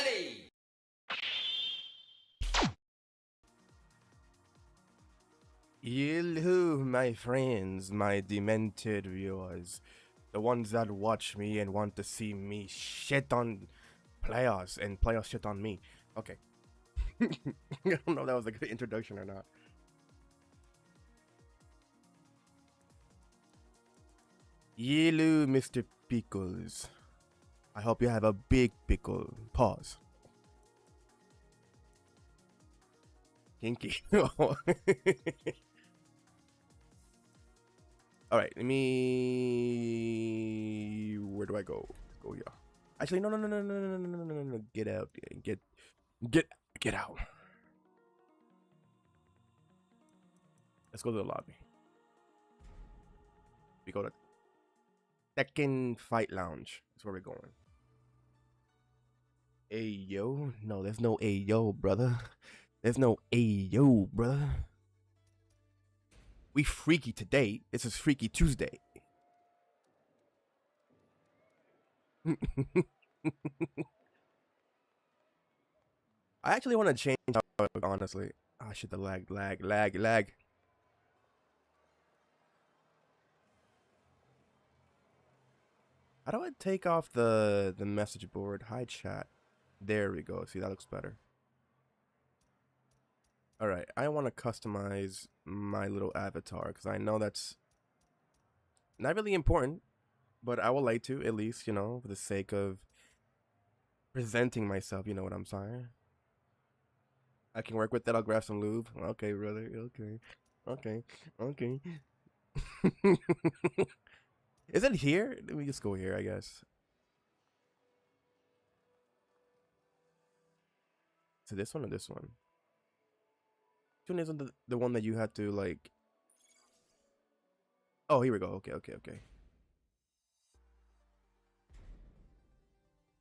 Ready! Hello, my friends, my demented viewers, the ones that watch me and want to see me shit on players and players shit on me. Okay. I don't know if that was a good introduction or not. Hello, Mr. Pickles. I hope you have a big pickle. Pause. Kinky. Alright, let me... Where do I go? Go here. Actually, no. Get out. Get out. Let's go to the lobby. We go to TEKKEN Fight Lounge. That's where we're going. Ayo? No, there's no ayo, brother. There's no ayo, brother. We freaky today. This is Freaky Tuesday. I actually want to change how, honestly. Ah, shit, the lag. How do I take off the message board? Hi, chat. There we go. See, that looks better. Alright, I want to customize my little avatar because I know that's not really important, but I would like to, at least, you know, for the sake of presenting myself, you know what I'm saying? I can work with that. I'll grab some lube. Okay, brother. Okay. Is it here? Let me just go here, I guess. So this one or this one? Which one isn't the one that you had to, like... Oh, here we go. Okay.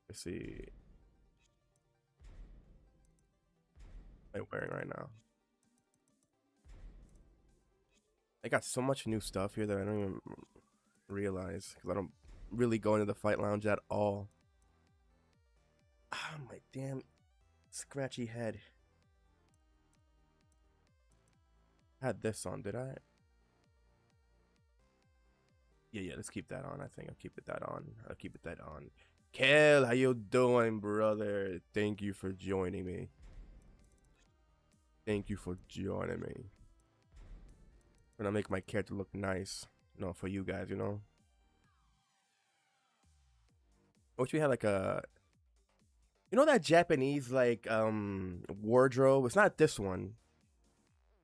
Let's see. What am I wearing right now? I got so much new stuff here that I don't even realize because I don't really go into the fight lounge at all. Ah, my damn scratchy head. I had this on, did I? Yeah, let's keep that on. I think I'll keep it that on. Kel, how you doing, brother? Thank you for joining me. I'm gonna make my character look nice. No, for you guys, you know. I wish we had like a, you know, that Japanese like wardrobe. It's not this one.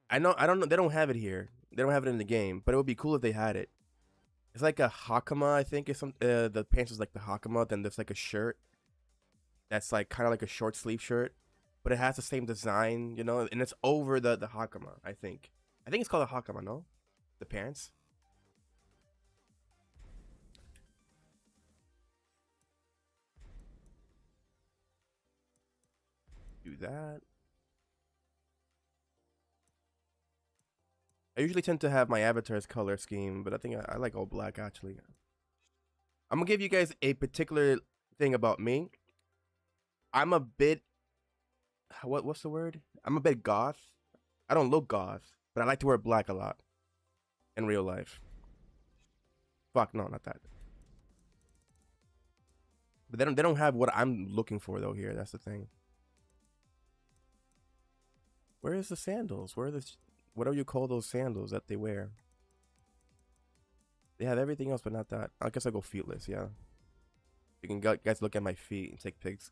I don't know. They don't have it here. They don't have it in the game, but it would be cool if they had it. It's like a hakama, I think. It's some the pants is like the hakama. Then there's like a shirt that's like kind of like a short sleeve shirt, but it has the same design, you know, and it's over the hakama. I think it's called a hakama, no? The pants. Do that. I usually tend to have my avatar's color scheme, but I think I like all black actually. I'm gonna give you guys a particular thing about me. I'm a bit, what's the word? I'm a bit goth. I don't look goth, but I like to wear black a lot in real life. Fuck, no, not that. But they don't have what I'm looking for though here. That's the thing. Where is the sandals? Where are the, what do you call those sandals that they wear? They have everything else, but not that. I guess I'll go feetless, yeah. You can guys look at my feet and take pics.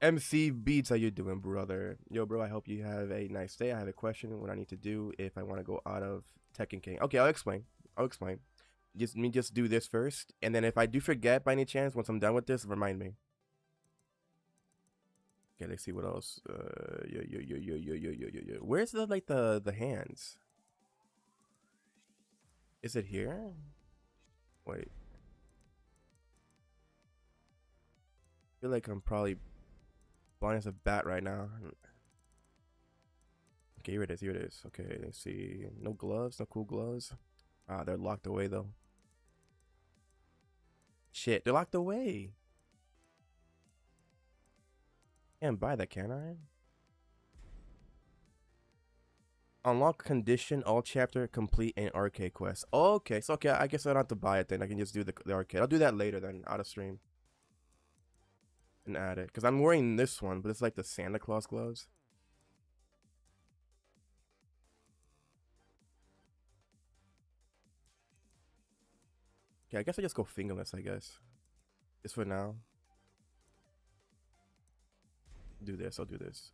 MC Beats, how you doing, brother? Yo, bro, I hope you have a nice day. I have a question. What I need to do if I want to go out of Tekken King. Okay, I'll explain. Just do this first, and then if I do forget by any chance, once I'm done with this, remind me. Okay, let's see what else. Yo. Where's the like the hands? Is it here? Wait. I feel like I'm probably blind as a bat right now. Okay, here it is. Okay, let's see. No gloves, no cool gloves. Ah, they're locked away though. Shit, they're locked away. Can't buy that, can I? Unlock condition, all chapter complete, and arcade quest. Oh, okay, so okay, I guess I don't have to buy it then. I can just do the arcade. I'll do that later then, out of stream. And add it. Because I'm wearing this one, but it's like the Santa Claus gloves. Okay, I guess I just go fingerless, I guess. Just for now. Do this, I'll do this.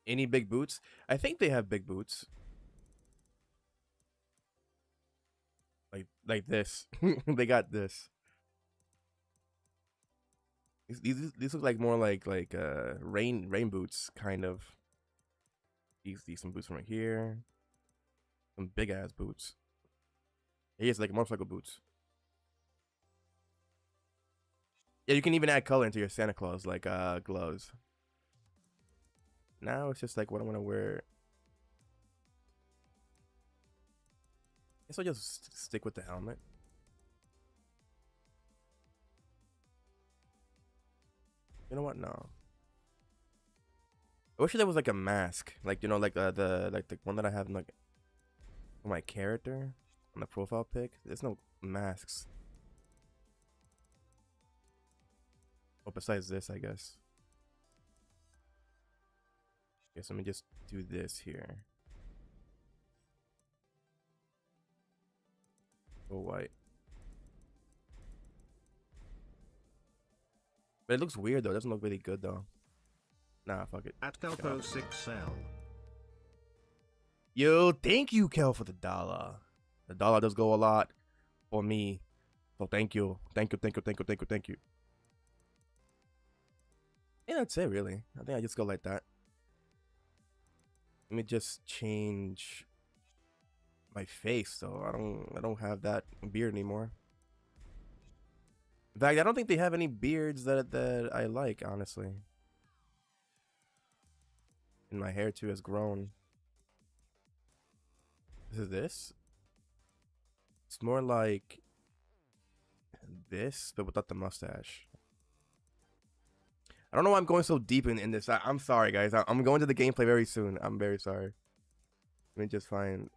Any big boots? I think they have big boots. Like this. They got this. These look like more like rain boots, kind of. These some boots from right here. Some big ass boots. Here's like motorcycle boots. Yeah, you can even add color into your Santa Claus, like gloves. Now it's just like what I want to wear. Guess I'll just stick with the helmet. You know what? No. I wish there was like a mask, like you know, like the one that I have in like for my character on the profile pic. There's no masks. Oh, besides this, I guess. Okay, so let me just do this here. Go white. But it looks weird though. It doesn't look really good though. Nah, fuck it. At Kelpo 6L. Yo, thank you, Kel, for the dollar. The dollar does go a lot for me. So thank you. Thank you, thank you, thank you, thank you, thank you. Yeah, that's it really. I think I just go like that. Let me just change my face though. I don't have that beard anymore. In fact, I don't think they have any beards that I like, honestly. And my hair too has grown. This is this. It's more like this, but without the mustache. I don't know why I'm going so deep in this. I'm sorry, guys. I'm going to the gameplay very soon. I'm very sorry. Let me just find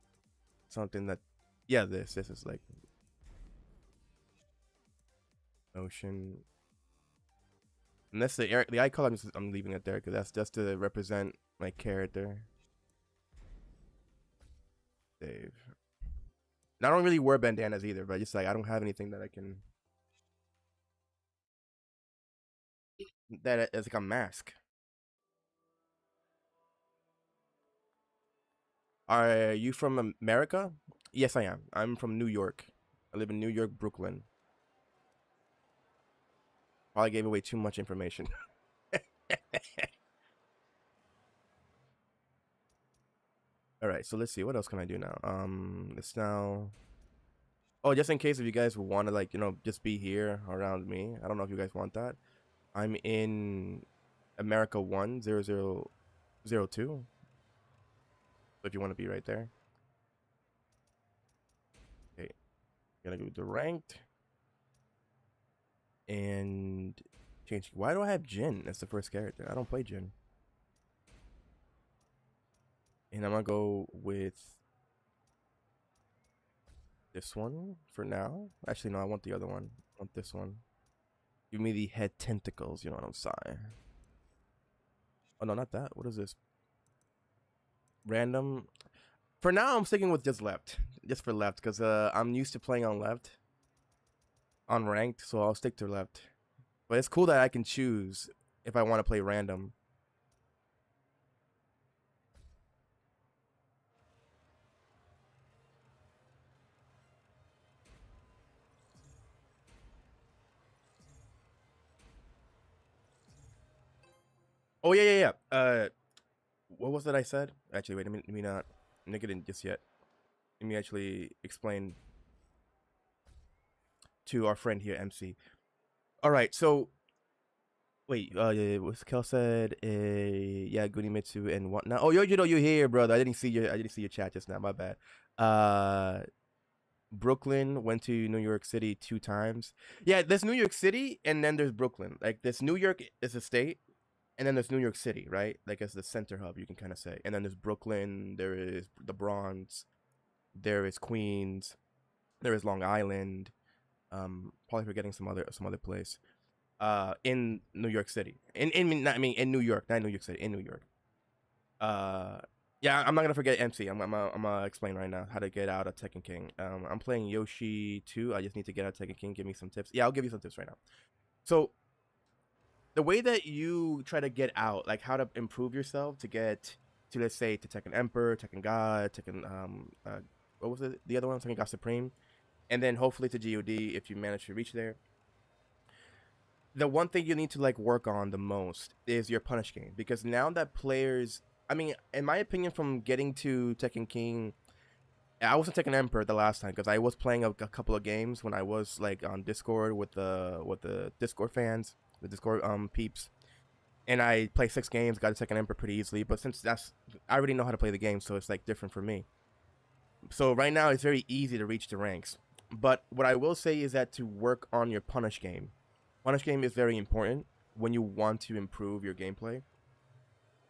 something that... Yeah, this is like... Motion. And that's the eye color. I'm leaving it there because that's just to represent my character. Dave. And I don't really wear bandanas either, but just like I don't have anything that I can... That is like a mask. Are you from America? Yes, I am. I'm from New York. I live in New York, Brooklyn. Probably gave away too much information. All right, so let's see. What else can I do now? It's now... Oh, just in case if you guys want to, like, you know, just be here around me. I don't know if you guys want that. I'm in America 10002. So if you want to be right there. Okay. Gotta go to ranked. And change. Why do I have Jin as the first character? I don't play Jin. And I'm gonna go with this one for now. Actually, no, I want the other one. I want this one. Give me the head tentacles, you know what I'm saying? Oh no, not that. What is this? Random. For now, I'm sticking with just left. Just for left, because I'm used to playing on left. On ranked, so I'll stick to left. But it's cool that I can choose if I want to play random. Oh yeah. What was it I said? Actually, wait. Let me not nick it in just yet. Let me actually explain to our friend here, MC. All right, so wait. Yeah, what Kel said. Yeah, YOSHIMITSU and whatnot. Oh, you know you're here, brother. I didn't see your chat just now. My bad. Brooklyn, went to New York City 2 times. Yeah, there's New York City and then there's Brooklyn. Like this New York is a state, and then there's New York City, right? Like as the center hub, you can kind of say. And then there's Brooklyn, there is the Bronx, there is Queens, there is Long Island. Probably forgetting some other place. In New York City. In New York, not New York City, in New York. Uh, yeah, I'm not gonna forget MC. I'm gonna explain right now how to get out of Tekken King. I'm playing Yoshi 2. I just need to get out of Tekken King. Give me some tips. Yeah, I'll give you some tips right now. So the way that you try to get out, like how to improve yourself to get to, let's say, to Tekken Emperor, Tekken God, Tekken what was it? The other one, Tekken God Supreme, and then hopefully to God if you manage to reach there. The one thing you need to like work on the most is your punish game, because now that players, I mean, in my opinion, from getting to Tekken King, I wasn't Tekken Emperor the last time because I was playing a couple of games when I was like on Discord with the Discord fans, the Discord peeps, and I played 6 games, got to Tekken Emperor pretty easily. But since I already know how to play the game, so it's like different for me. So right now it's very easy to reach the ranks. But what I will say is that to work on your punish game. Punish game is very important when you want to improve your gameplay.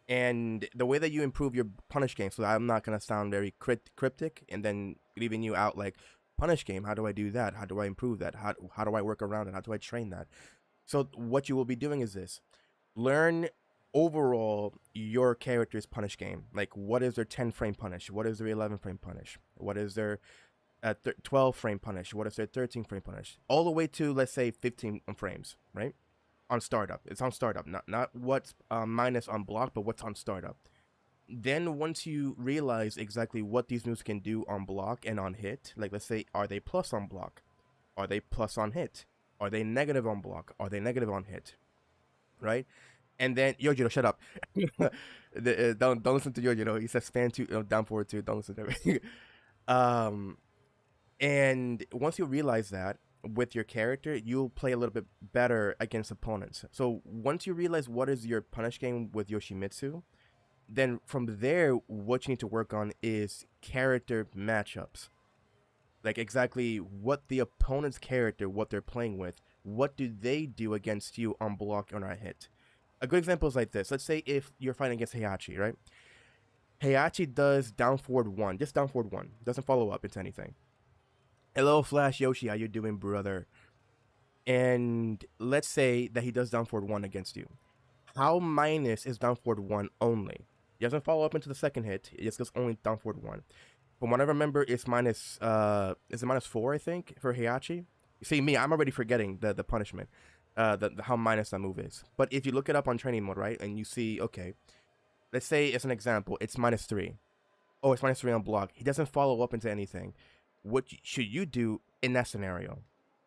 And the way that you improve your punish game, so I'm not going to sound very cryptic and then leaving you out like, punish game, how do I do that? How do I improve that? How do I work around it? How do I train that? So what you will be doing is this. Learn overall your character's punish game. Like, what is their 10 frame punish? What is their 11 frame punish? What is their 12 frame punish? What is their 13 frame punish? All the way to, let's say, 15 frames, right? On startup. It's on startup, not what's minus on block, but what's on startup. Then once you realize exactly what these moves can do on block and on hit, like let's say, are they plus on block? Are they plus on hit? Are they negative on block? Are they negative on hit? Right? And then Yojiro, shut up. Don't listen to Yojiro. He says span two, down forward two. Don't listen to him. And once you realize that with your character, you'll play a little bit better against opponents. So once you realize what is your punish game with Yoshimitsu, then from there, what you need to work on is character matchups. Like exactly what the opponent's character, what they're playing with, what do they do against you on block or on hit. A good example is like this. Let's say if you're fighting against Heihachi, right? Heihachi does down forward 1, just down forward 1. Doesn't follow up into anything. Hello, Flash Yoshi, how you doing, brother? And let's say that he does down forward 1 against you. How minus is down forward 1 only? He doesn't follow up into the second hit. It just goes only down forward 1. From what I remember, it's minus, is it minus 4, I think, for Heihachi? You see, me, I'm already forgetting the punishment, how minus that move is. But if you look it up on training mode, right, and you see, okay, let's say, as an example, it's minus 3. Oh, it's minus 3 on block. He doesn't follow up into anything. What should you do in that scenario,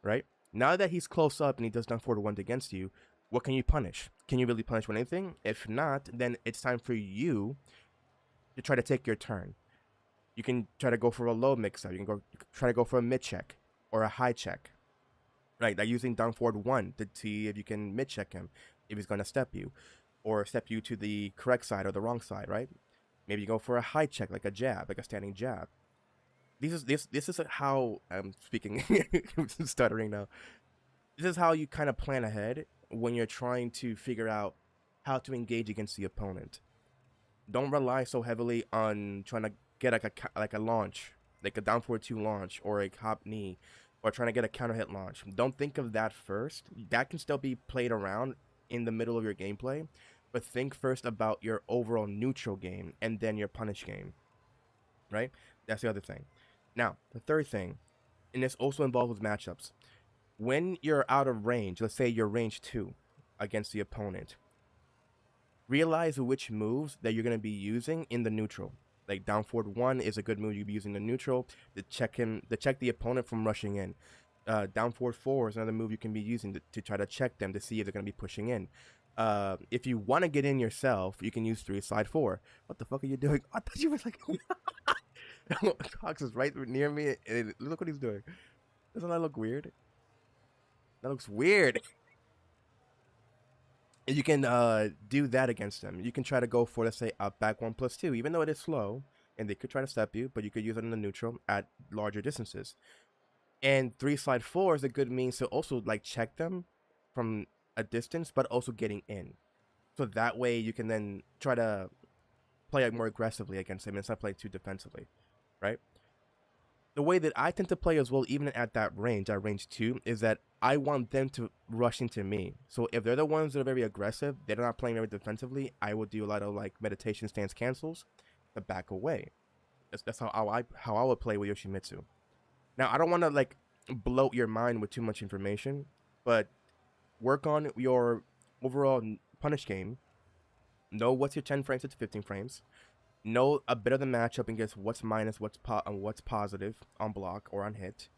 right? Now that he's close up and he does down forward 1 against you, what can you punish? Can you really punish with anything? If not, then it's time for you to try to take your turn. You can try to go for a low mix-up. You can try to go for a mid-check or a high check, right? Like using down forward 1 to see if you can mid-check him, if he's going to step you, or step you to the correct side or the wrong side, right? Maybe you go for a high check, like a jab, like a standing jab. This is how I'm speaking. I'm stuttering now. This is how you kind of plan ahead when you're trying to figure out how to engage against the opponent. Don't rely so heavily on trying to get like a launch, like a down forward 2 launch or a hop knee, or trying to get a counter hit launch. Don't think of that first. That can still be played around in the middle of your gameplay, but think first about your overall neutral game and then your punish game, right? That's the other thing. Now, the third thing, and this also involves with matchups. When you're out of range, let's say you're range 2 against the opponent, realize which moves that you're going to be using in the neutral. Like down forward 1 is a good move you'll be using in the neutral to check the opponent from rushing in. Down forward 4 is another move you can be using to try to check them to see if they're going to be pushing in. If you want to get in yourself, you can use 3 slide 4. What the fuck are you doing? I thought you were like... Cox is right near me, and look what he's doing. Doesn't that look weird? That looks weird. And you can do that against them. You can try to go for, let's say, a back 1+2, even though it is slow, and they could try to step you, but you could use it in the neutral at larger distances. And 3 slide 4 is a good means to also like check them from a distance, but also getting in. So that way you can then try to play more aggressively against him instead of playing too defensively, right? The way that I tend to play as well, even at that range 2, is that I want them to rush into me. So if they're the ones that are very aggressive, they're not playing very defensively, I will do a lot of like meditation stance cancels to back away. That's how I would play with Yoshimitsu. Now I don't want to like bloat your mind with too much information, but work on your overall punish game. Know what's your 10 frames to 15 frames. Know a bit of the matchup and guess what's minus, what's positive on block or on hit.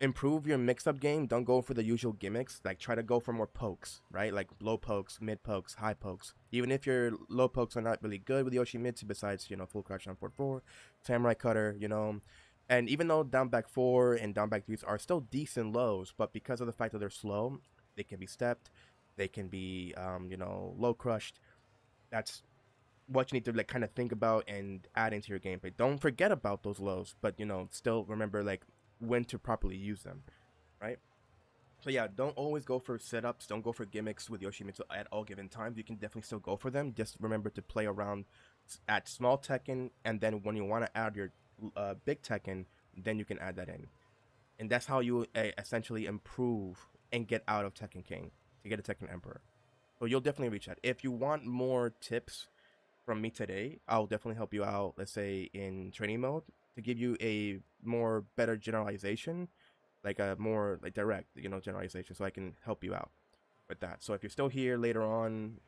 Improve your mix-up game. Don't go for the usual gimmicks. Like try to go for more pokes, right? Like low pokes, mid pokes, high pokes. Even if your low pokes are not really good with Yoshimitsu, besides full crouch down forward 4, samurai cutter, and even though down back 4 and down back 3s are still decent lows, but because of the fact that they're slow, they can be stepped, they can be low crushed. That's what you need to like kind of think about and add into your gameplay. Don't forget about those lows, but still remember like when to properly use them, right? So yeah, don't always go for setups, don't go for gimmicks with Yoshimitsu at all given times. You can definitely still go for them. Just remember to play around at small Tekken, and then when you want to add your big Tekken, then you can add that in. And that's how you essentially improve and get out of Tekken King to get a Tekken Emperor. So you'll definitely reach that. If you want more tips from me today, I'll definitely help you out, let's say in training mode, to give you a more better generalization, like a more like direct generalization, so I can help you out with that. So if you're still here later on,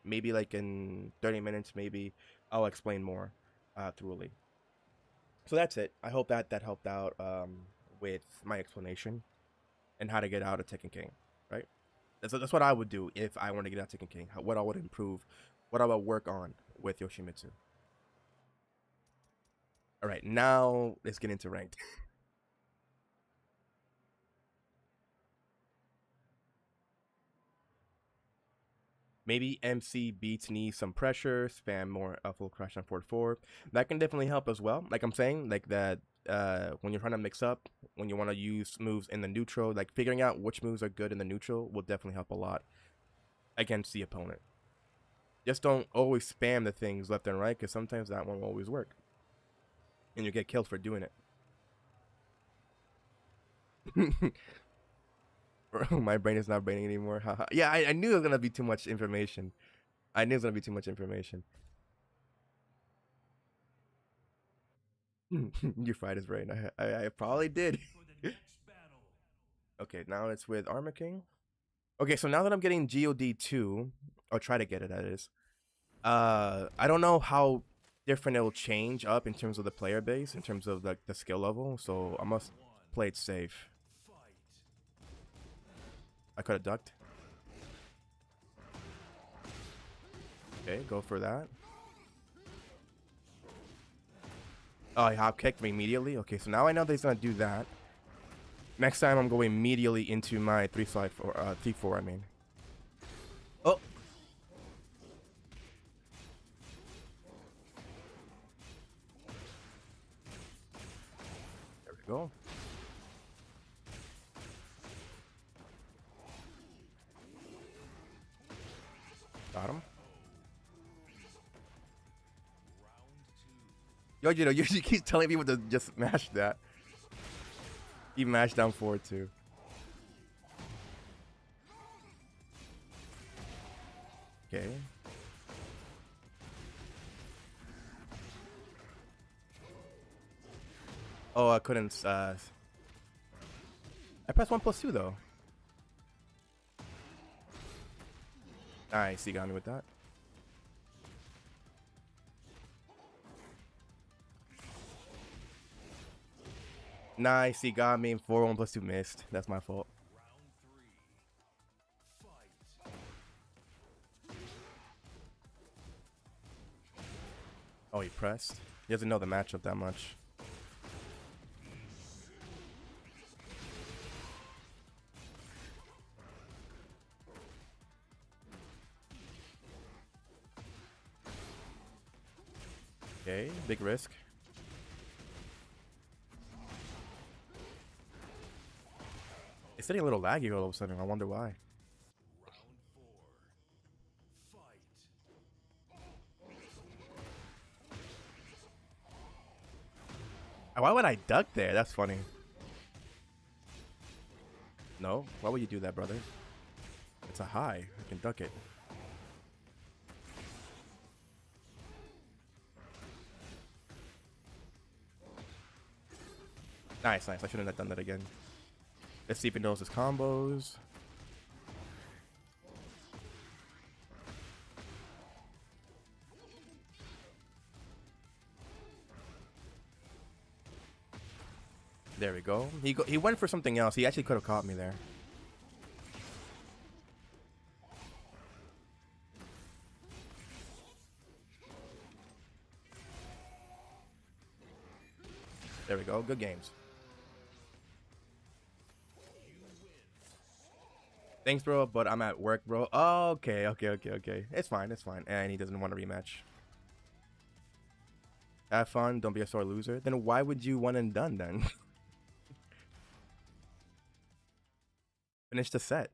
maybe like in 30 minutes, maybe I'll explain more thoroughly. So that's it. I hope that helped out with my explanation and how to get out of Tekken King, right? That's what I would do if I want to get out of Tekken King. What I would improve, what I would work on with Yoshimitsu. All right, now let's get into ranked. Maybe MC beats needs some pressure, spam more full crash on forward 4. That can definitely help as well. Like I'm saying, like that when you're trying to mix up, when you want to use moves in the neutral, like figuring out which moves are good in the neutral will definitely help a lot against the opponent. Just don't always spam the things left and right, because sometimes that won't always work. And you get killed for doing it. My brain is not braining anymore. Yeah, I knew it was gonna be too much information. I knew it was gonna be too much information. You fried his brain. I probably did. Okay, now it's with Armor King. Okay, so now that I'm getting GOD 2, or try to get it, that is. I don't know how different it'll change up in terms of the player base, in terms of like the skill level. So I must play it safe. I could have ducked. Okay, go for that. Oh, he hop kicked me immediately. Okay, so now I know that he's gonna do that. Next time I'm going immediately into my 3-4. I mean. Oh. There we go. Got him. Yo, you keep telling people to just mash that. He mashed down forward too. Okay. Oh, I couldn't. I pressed 1+2 though. Nice, he got me with that. Nice, he got me. 4-1+2 missed. That's my fault. Oh, he pressed. He doesn't know the matchup that much. Okay, big risk. It's getting a little laggy all of a sudden. I wonder why. Why would I duck there? That's funny. No? Why would you do that, brother? It's a high. I can duck it. Nice, nice. I shouldn't have done that again. Let's see if he knows his combos. There we go. He went for something else. He actually could have caught me there. There we go. Good games. Thanks, bro, but I'm at work, bro. Oh, okay. It's fine, it's fine. And he doesn't want a rematch. Have fun. Don't be a sore loser. Then why would you one and done then? Finish the set.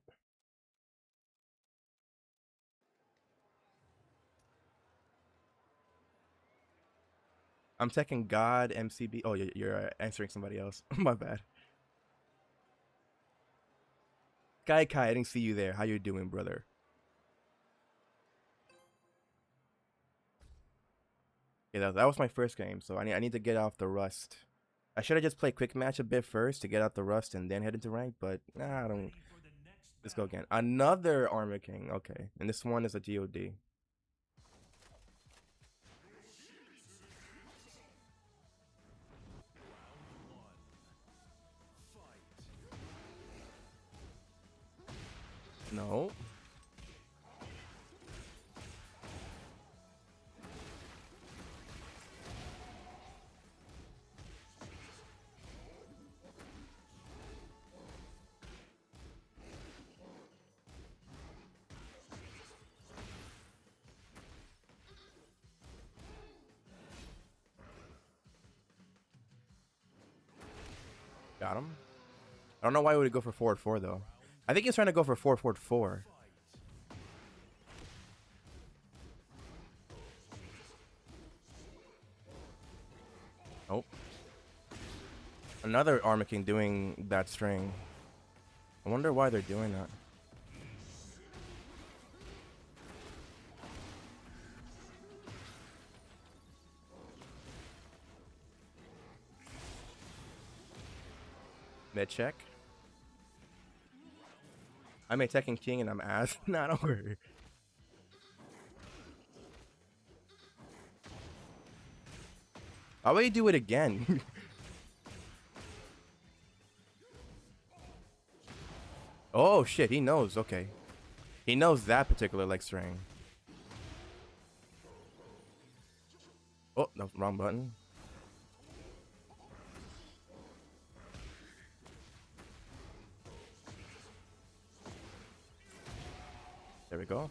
I'm checking God, MCB. Oh, you're answering somebody else. My bad. Kai, I didn't see you there. How you doing, brother? Yeah, that was my first game, so I need to get off the rust. I should have just played quick match a bit first to get out the rust and then head into rank, but nah, I don't. Let's go again. Another Armor King. Okay, and this one is a GOD. No. Got him. I don't know why would he go for forward 4 though. I think he's trying to go for forward 4. Oh. Another Armor King doing that string. I wonder why they're doing that. Mid check. I'm a Tekken King and I'm ass. Nah, don't worry. Why would you do it again? Oh shit, he knows. Okay. He knows that particular leg string. Oh, no, wrong button. There we go.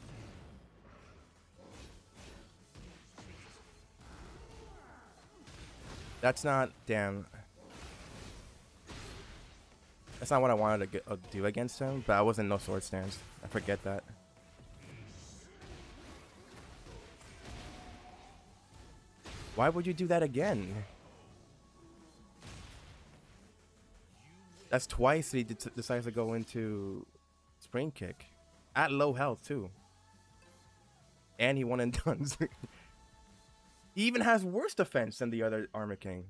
That's not, damn. That's not what I wanted to do against him, but I wasn't no sword stance. I forget that. Why would you do that again? That's twice he decides to go into spring kick. At low health, too. And he one and done. He even has worse defense than the other Armor King.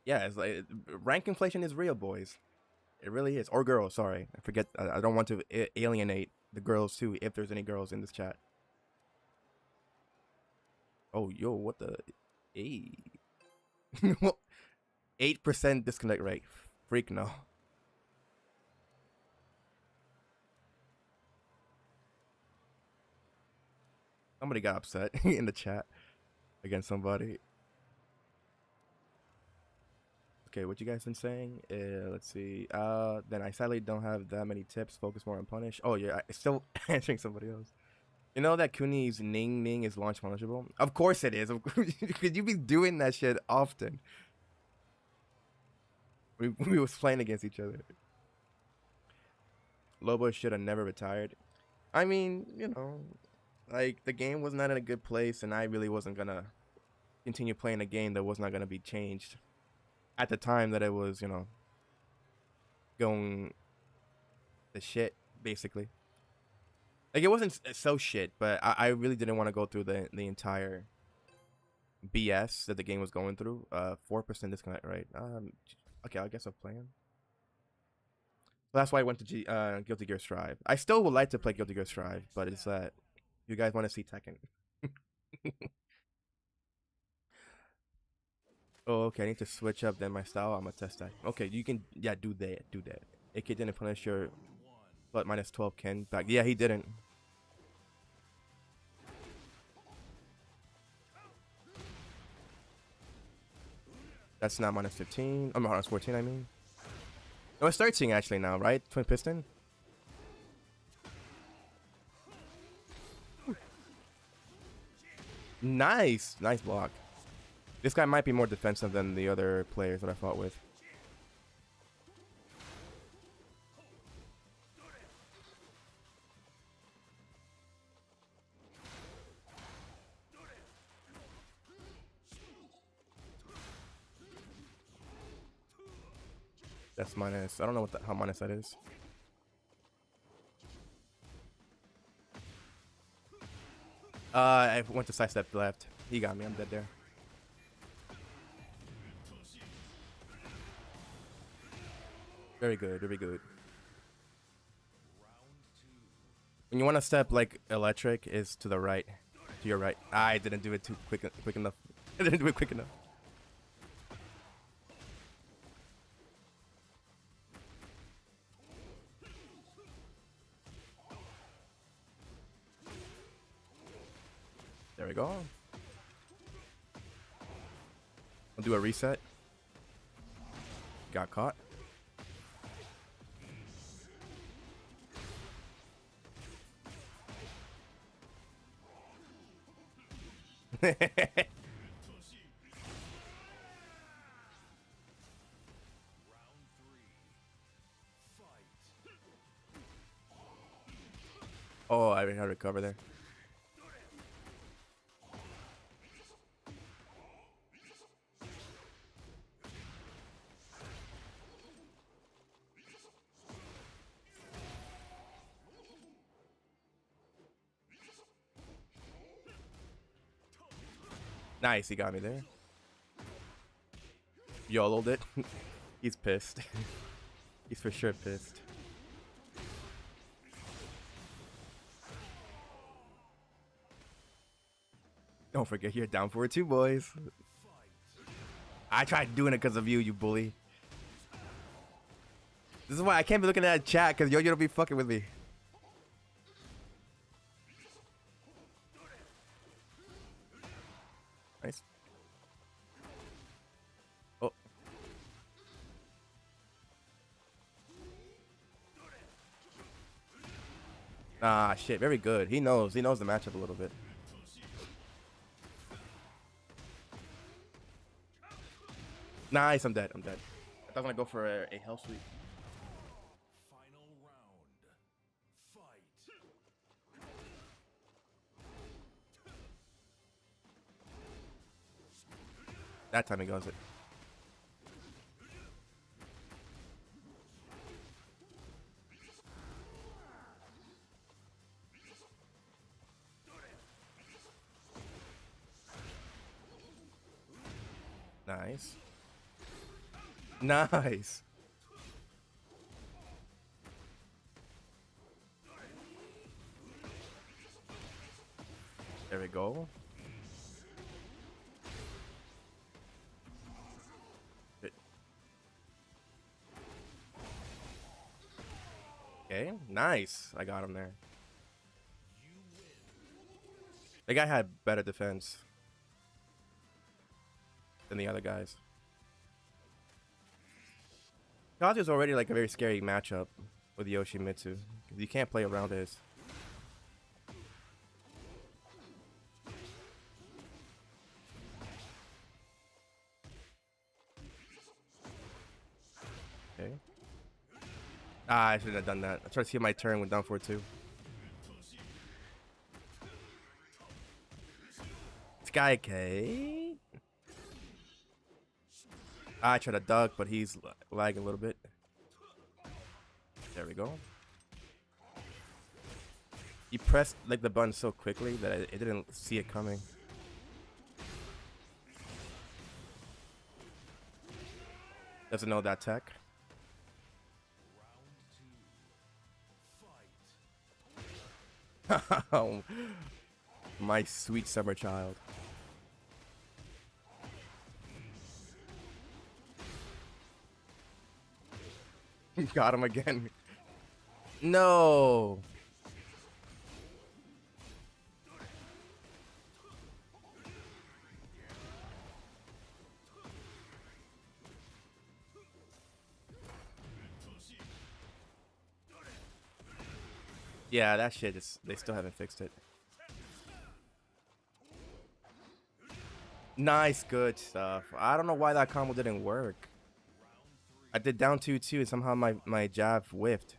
Yeah, it's like rank inflation is real, boys. It really is. Or girls, sorry. I forget. I don't want to alienate the girls, too, if there's any girls in this chat. Oh, yo, what the... Hey. 8% disconnect rate. Freak no. Somebody got upset in the chat against somebody. Okay, what you guys been saying? Let's see. Then I sadly don't have that many tips. Focus more on punish. Oh yeah, I still answering somebody else. You know that Kuni's Ning Ning is launch punishable? Of course it is. Could you be doing that shit often? We was playing against each other. Lobo should have never retired. I mean, you know, like the game was not in a good place, and I really wasn't gonna continue playing a game that was not gonna be changed at the time that it was, you know, going to shit basically. Like it wasn't so shit, but I really didn't want to go through the entire BS that the game was going through. 4% disconnect, right? Okay, I guess I'll play him. So that's why I went to Guilty Gear Strive. I still would like to play Guilty Gear Strive, but it's that you guys want to see Tekken. Oh, okay, I need to switch up then my style. I'm gonna test that. Okay, you can, yeah, do that, do that. AK didn't punish your but minus 12 Ken back. Yeah, he didn't. That's not minus 15. I'm minus 14, I mean. No, it's 13 actually now, right? Twin piston. Nice, nice block. This guy might be more defensive than the other players that I fought with. That's minus. I don't know what how minus that is. I went to sidestep left. He got me. I'm dead there. Very good. Very good. When you want to step like electric, is to the right, to your right. I didn't do it too quick enough. I didn't do it quick enough. There we go. I'll do a reset. Got caught. Oh, I had to recover there. Nice, he got me there. YOLO'd it. He's pissed. He's for sure pissed. Don't forget you're down for it too, boys. I tried doing it because of you, you bully. This is why I can't be looking at that chat because you don't be fucking with me. Nice. Oh. Ah, shit. Very good. He knows. He knows the matchup a little bit. Nice. I'm dead. I'm dead. I thought I was going to go for a hell sweep. Final round. Fight. That time he goes it. Nice. Nice. There we go. Okay, nice. I got him there. The guy had better defense than the other guys. Kazu's already like a very scary matchup with YOSHIMITSU. You can't play around his. Okay. Ah, I shouldn't have done that. I tried to see if my turn went down for it too. Sky K. I tried to duck, but he's lagging a little bit. There we go. He pressed like the button so quickly that I didn't see it coming. Doesn't know that tech. Oh, my sweet summer child. Got him again. No. Yeah, that shit is, they still haven't fixed it. Nice, good stuff. I don't know why that combo didn't work. I did down 2-2 and somehow my jab whiffed.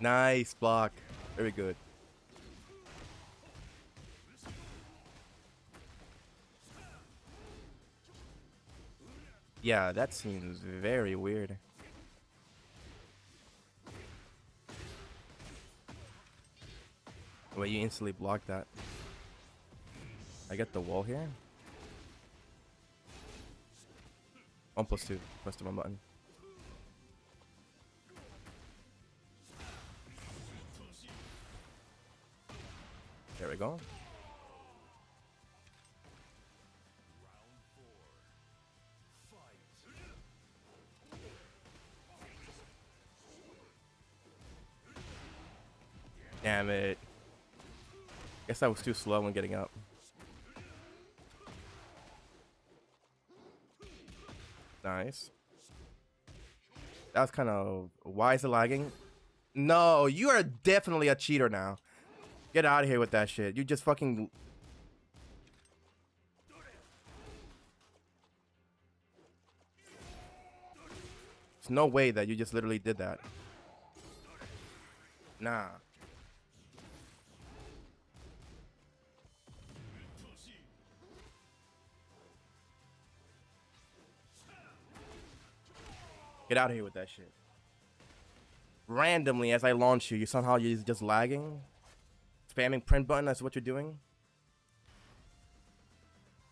Nice block. Very good. Yeah, that seems very weird. Wait, you instantly blocked that. I get the wall here. 1+2. Press the one button. There we go. Damn it. Guess I was too slow when getting up. Nice. That was kind of... Why is it lagging? No, you are definitely a cheater now. Get out of here with that shit. You just fucking... There's no way that you just literally did that. Nah. Get out of here with that shit. Randomly, as I launch you, somehow you're just lagging. Spamming print button, that's what you're doing.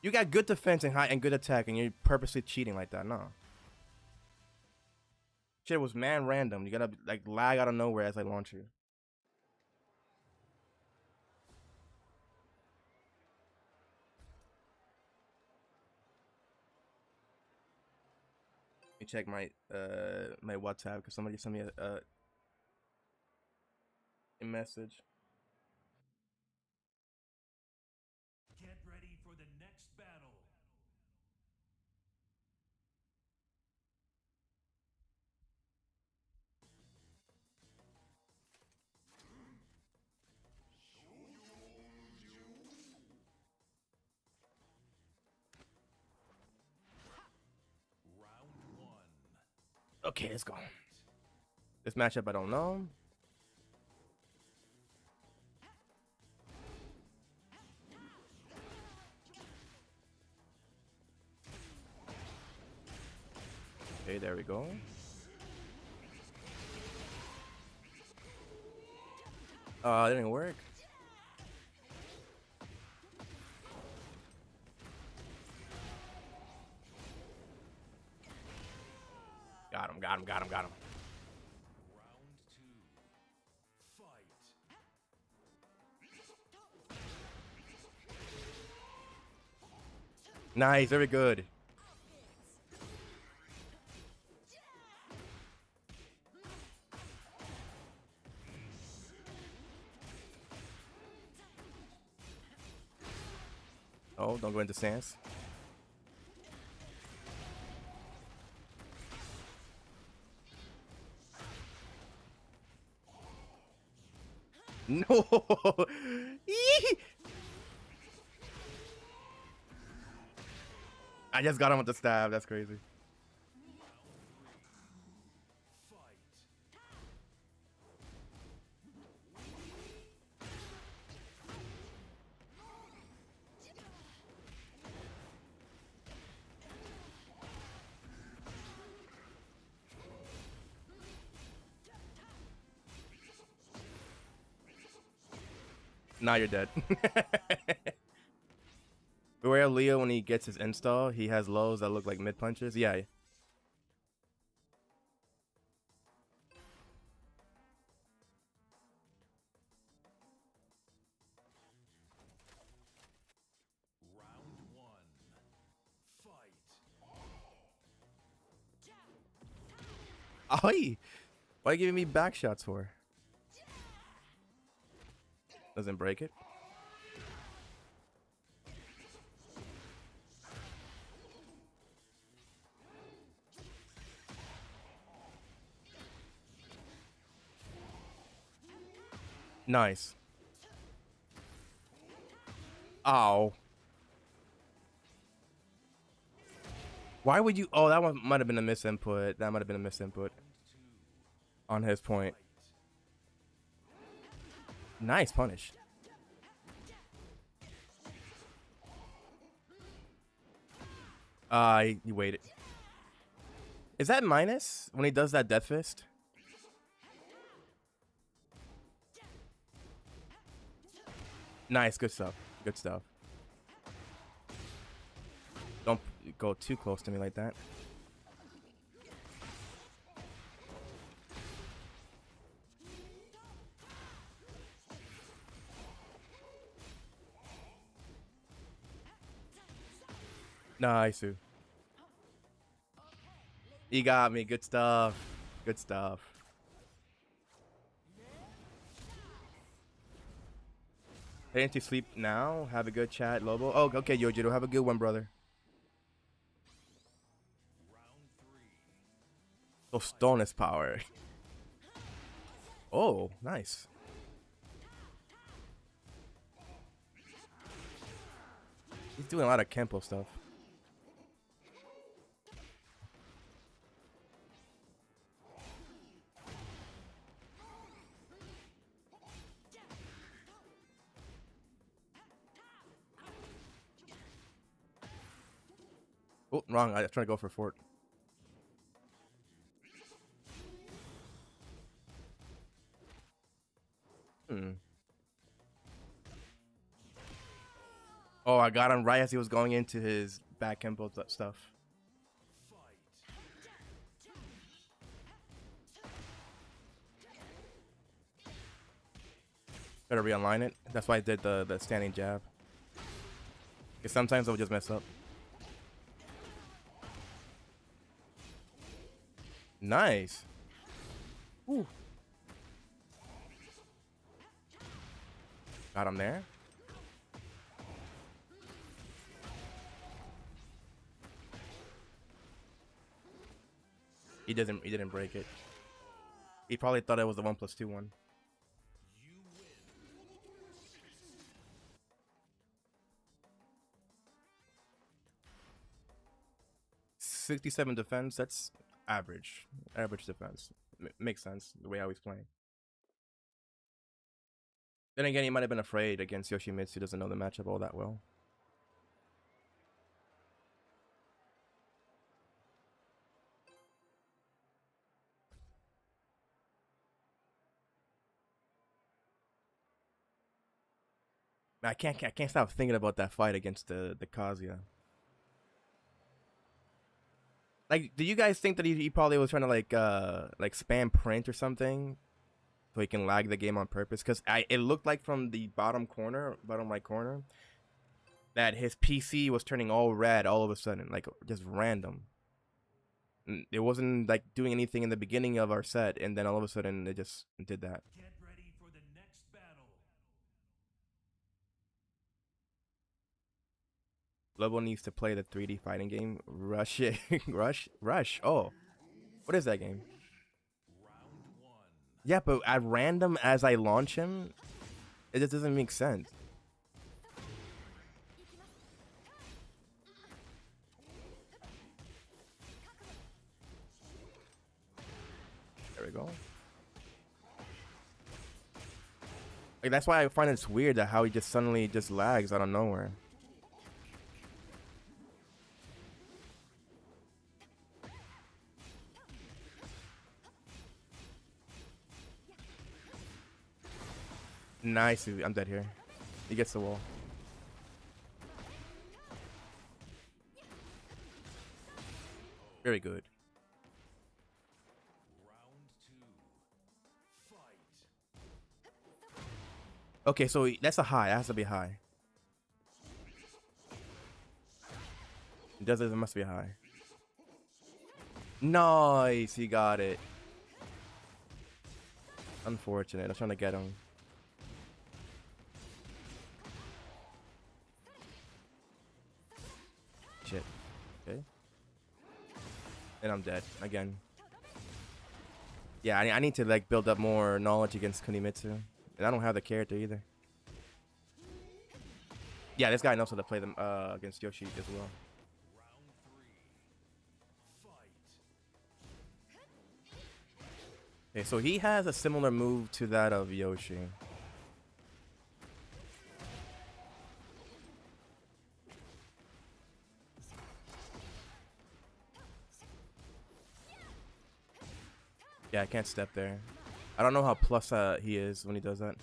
You got good defense and high and good attack, and you're purposely cheating like that. No. Shit was man random. You gotta like lag out of nowhere as I launch you. Let me check my my WhatsApp because somebody sent me a message. Get ready for the next battle. Round 1. Okay, let's go. This matchup I don't know. Okay, there we go. It didn't work. Got him, got him, got him, got him. Round 2. Fight. Nice, very good. Oh, don't go into stance. No. I just got him with the stab. That's crazy. Now you're dead. Beware Leo when he gets his install. He has lows that look like mid punches. Yeah. Oh, what are you giving me back shots for? Doesn't break it. Nice. Ow. Why would you? Oh, that one might have been a misinput. That might have been a misinput on his point. Nice punish. You waited. Is that minus when he does that death fist? Nice, good stuff. Good stuff. Don't go too close to me like that. Nice. He got me. Good stuff. Good stuff. Heading to sleep now. Have a good chat, Lobo. Oh, okay, Yojiro. Have a good one, brother. So stone is power. Oh, nice. He's doing a lot of Kempo stuff. Oh, wrong. I was trying to go for fort. Oh, I got him right as he was going into his back Kempo stuff. Better realign it. That's why I did the standing jab. Because sometimes I'll just mess up. Nice. Ooh. Got him there. He didn't break it. He probably thought it was the 1+2 one. 67 defense. That's average. Average defense. Makes sense the way I was playing. Then again, he might have been afraid against Yoshimitsu. Doesn't know the matchup all that well. I can't stop thinking about that fight against the Kazuya. Like, do you guys think that he probably was trying to like spam print or something, so he can lag the game on purpose? Because it looked like from the bottom right corner, that his PC was turning all red all of a sudden, like just random. It wasn't like doing anything in the beginning of our set, and then all of a sudden it just did that. Get ready for the next battle. Lobo needs to play the 3D fighting game. Rush it. Rush. Oh. What is that game? Yeah, but at random as I launch him, it just doesn't make sense. That's why I find it's weird that how he just suddenly just lags out of nowhere. Nice. I'm dead here. He gets the wall. Very good. Okay, so that's a high. It has to be high. It does. It must be high. Nice. He got it. Unfortunate. I was trying to get him. Shit. Okay. And I'm dead again. Yeah, I need to like build up more knowledge against Yoshimitsu, and I don't have the character either. Yeah, this guy knows how to play them against Yoshi as well. Okay, so he has a similar move to that of Yoshi. Yeah, I can't step there. I don't know how plus he is when he does that.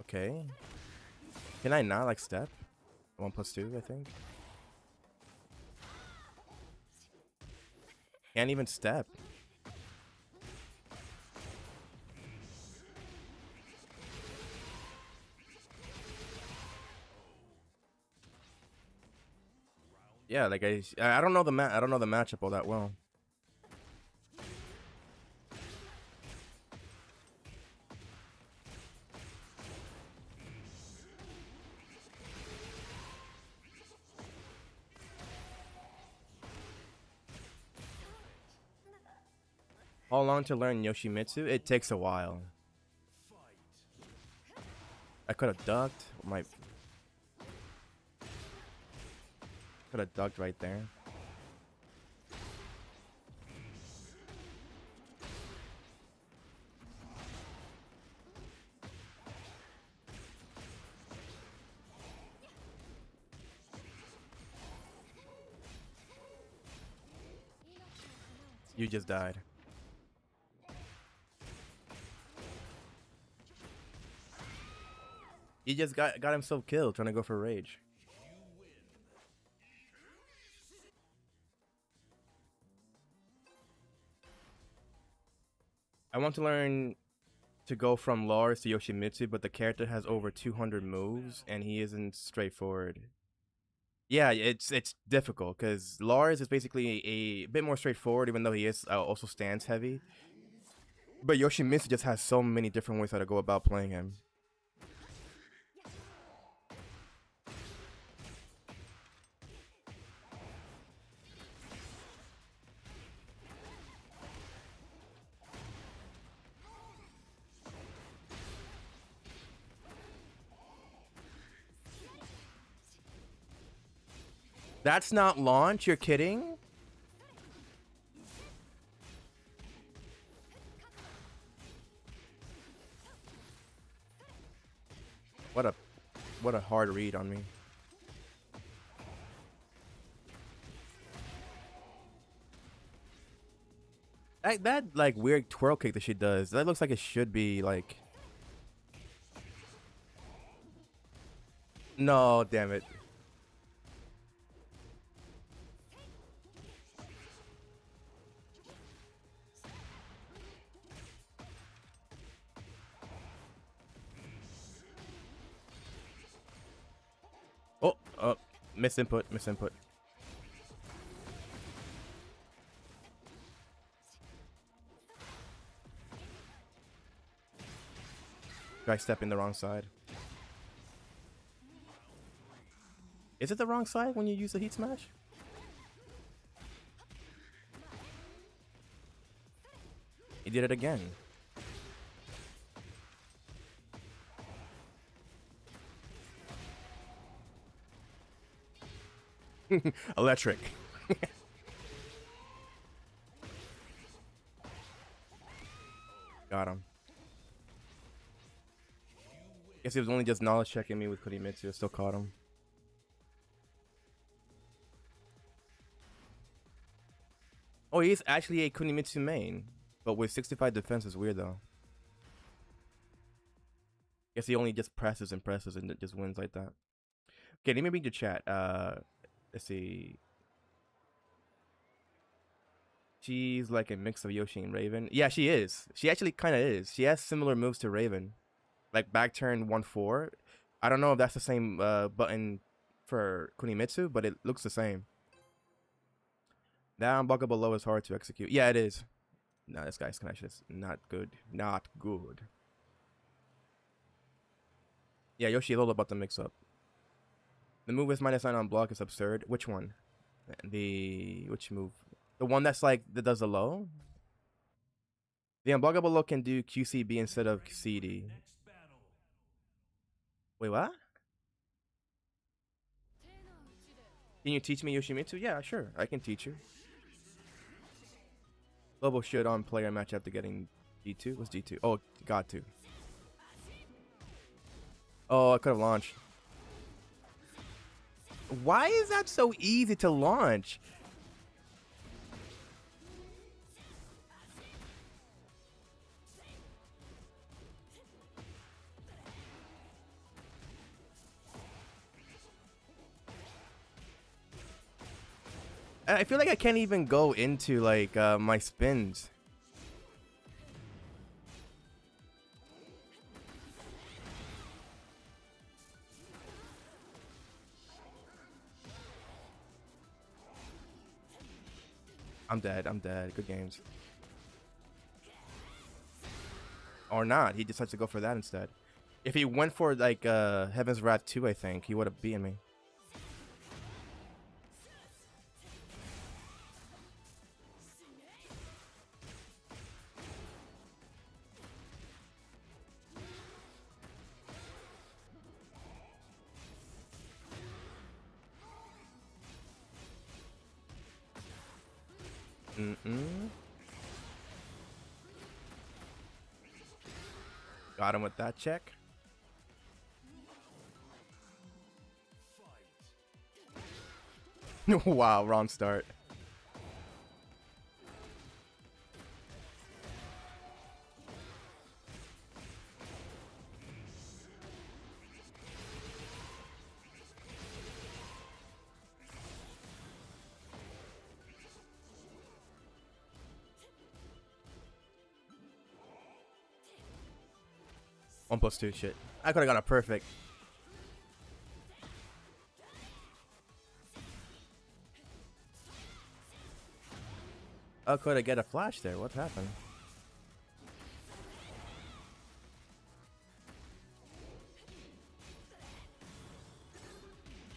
Okay. Can I not like step? 1+2, I think. Can't even step. Yeah, like I don't know the matchup all that well. How long to learn Yoshimitsu? It takes a while. I could have ducked. Could have ducked right there. You just died. He just got himself killed trying to go for rage. I want to learn to go from Lars to Yoshimitsu, but the character has over 200 moves and he isn't straightforward. Yeah, it's difficult because Lars is basically a bit more straightforward, even though he is also stands heavy. But Yoshimitsu just has so many different ways how to go about playing him. That's not launch? You're kidding? What a hard read on me. That like weird twirl kick that she does, that looks like it should be like... No, damn it. Oh, misinput. Guy stepping the wrong side. Is it the wrong side when you use the heat smash? He did it again. Electric. Got him. Guess he was only just knowledge checking me with Kunimitsu. I still caught him. Oh, he's actually a Kunimitsu main, but with 65 defense is weird though. Guess he only just presses and presses and just wins like that. Okay, let me read your chat. Let's see. She's like a mix of Yoshi and Raven. Yeah, she is. She actually kind of is. She has similar moves to Raven, like back turn 1-4. I don't know if that's the same button for Kunimitsu, but it looks the same. That unbuckle below is hard to execute. Yeah, it is. No, this guy's connection is not good. Not good. Yeah, Yoshi a little about the mix-up. The move with -9 on block is absurd. Which one? Which move? The one that's like that does the low? The unblockable low can do QCB instead of CD. Wait, what? Can you teach me Yoshimitsu? Yeah, sure. I can teach you. Lobo should on player match after getting D2. What's D2? Oh, got to. Oh, I could have launched. Why is that so easy to launch? I feel like I can't even go into like my spins. I'm dead. I'm dead. Good games. Or not. He decides to go for that instead. If he went for like Heaven's Wrath 2, I think he would have beaten me. Got him with that check. Wow, wrong start. One plus two, shit. I could have got a perfect. Oh, could I get a flash there? What happened?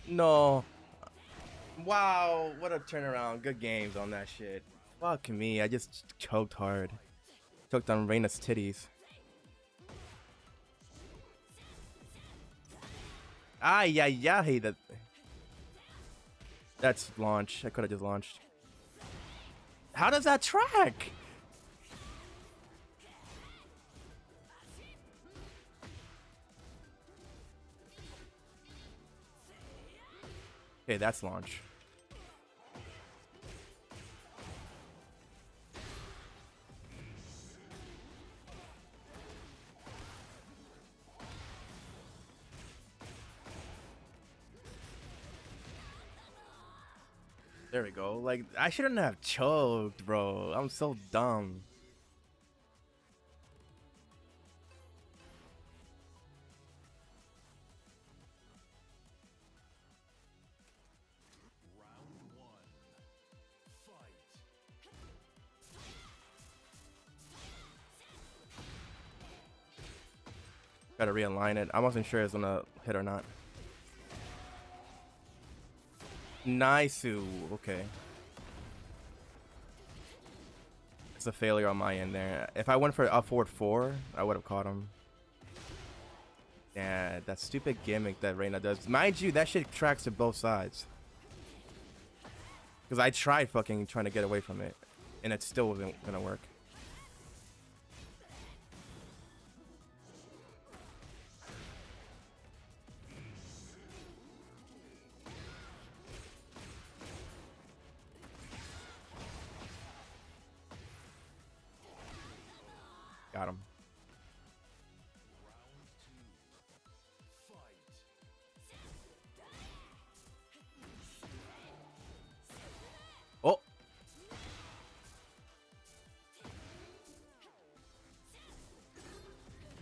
No. Wow, what a turnaround. Good games on that shit. Fuck me, I just choked hard. Choked on Reina's titties. Ay, ay, ay. That's launch. I could have just launched. How does that track? Okay, that's launch. There we go. Like, I shouldn't have choked, bro. I'm so dumb. Gotta realign it. I wasn't sure it was gonna hit or not. Nice. Okay. It's a failure on my end there. If I went for up forward 4, I would have caught him. Yeah, that stupid gimmick that Reina does. Mind you, that shit tracks to both sides. Because I tried fucking trying to get away from it, and it still wasn't gonna work. Got him. Oh.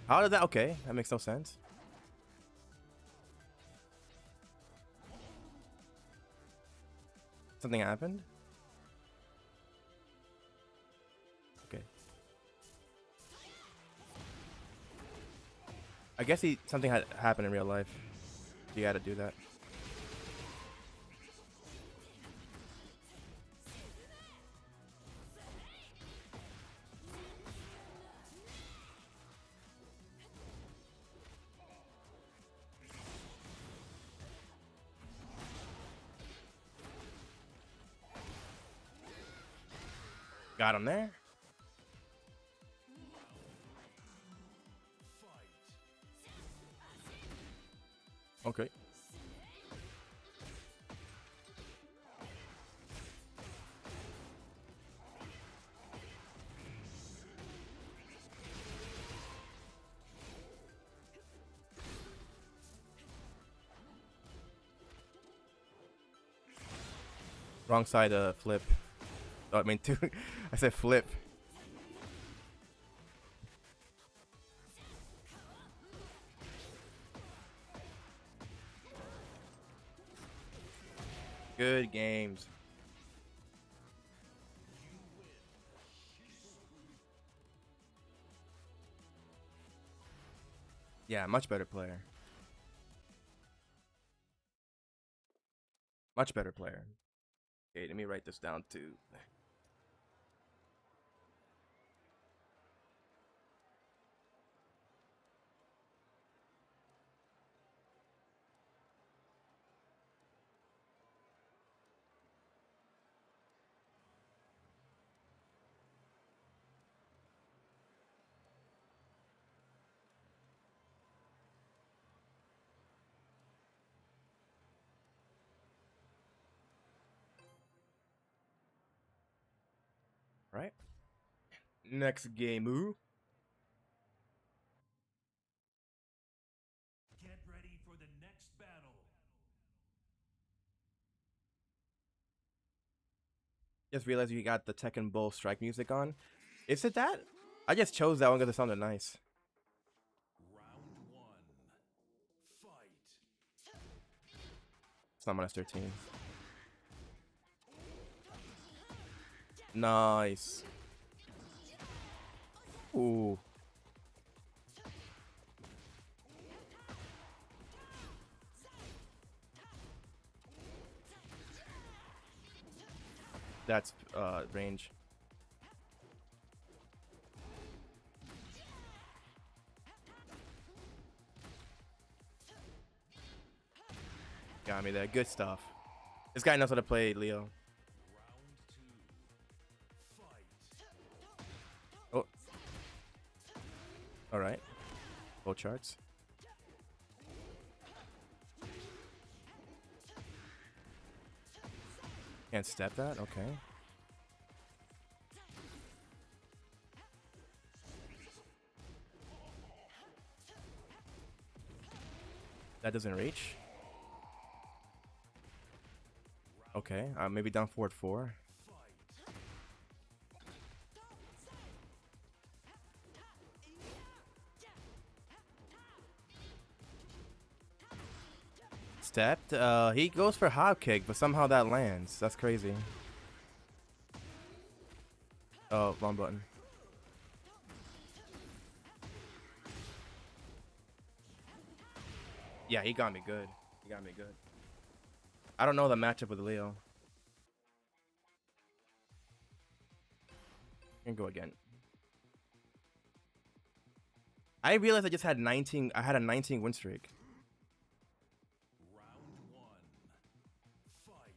How did that? Okay, that makes no sense. Something happened? Okay. I guess something had happened in real life. You gotta do that. Got him there. Okay. Wrong side flip. Oh, I mean, two. I said flip. Good games. Yeah, much better player. Much better player. Okay, let me write this down too. Right. Next game. Ooh. Get ready for the next battle. Just realized you got the Tekken Bull strike music on. Is it that? I just chose that one because it sounded nice. Round one. Fight. It's not minus 13. Nice. Ooh. That's range. Got me there. Good stuff. This guy knows how to play Leo. Oh. All right. Both charts. Can't step that? Okay. That doesn't reach. Okay, maybe down forward 4. Stepped. He goes for hop kick, but somehow that lands. That's crazy. Oh, wrong button. Yeah, he got me good. He got me good. I don't know the matchup with Leo. Can go again. I realized I just had 19. I had a 19 win streak. Round one. Fight.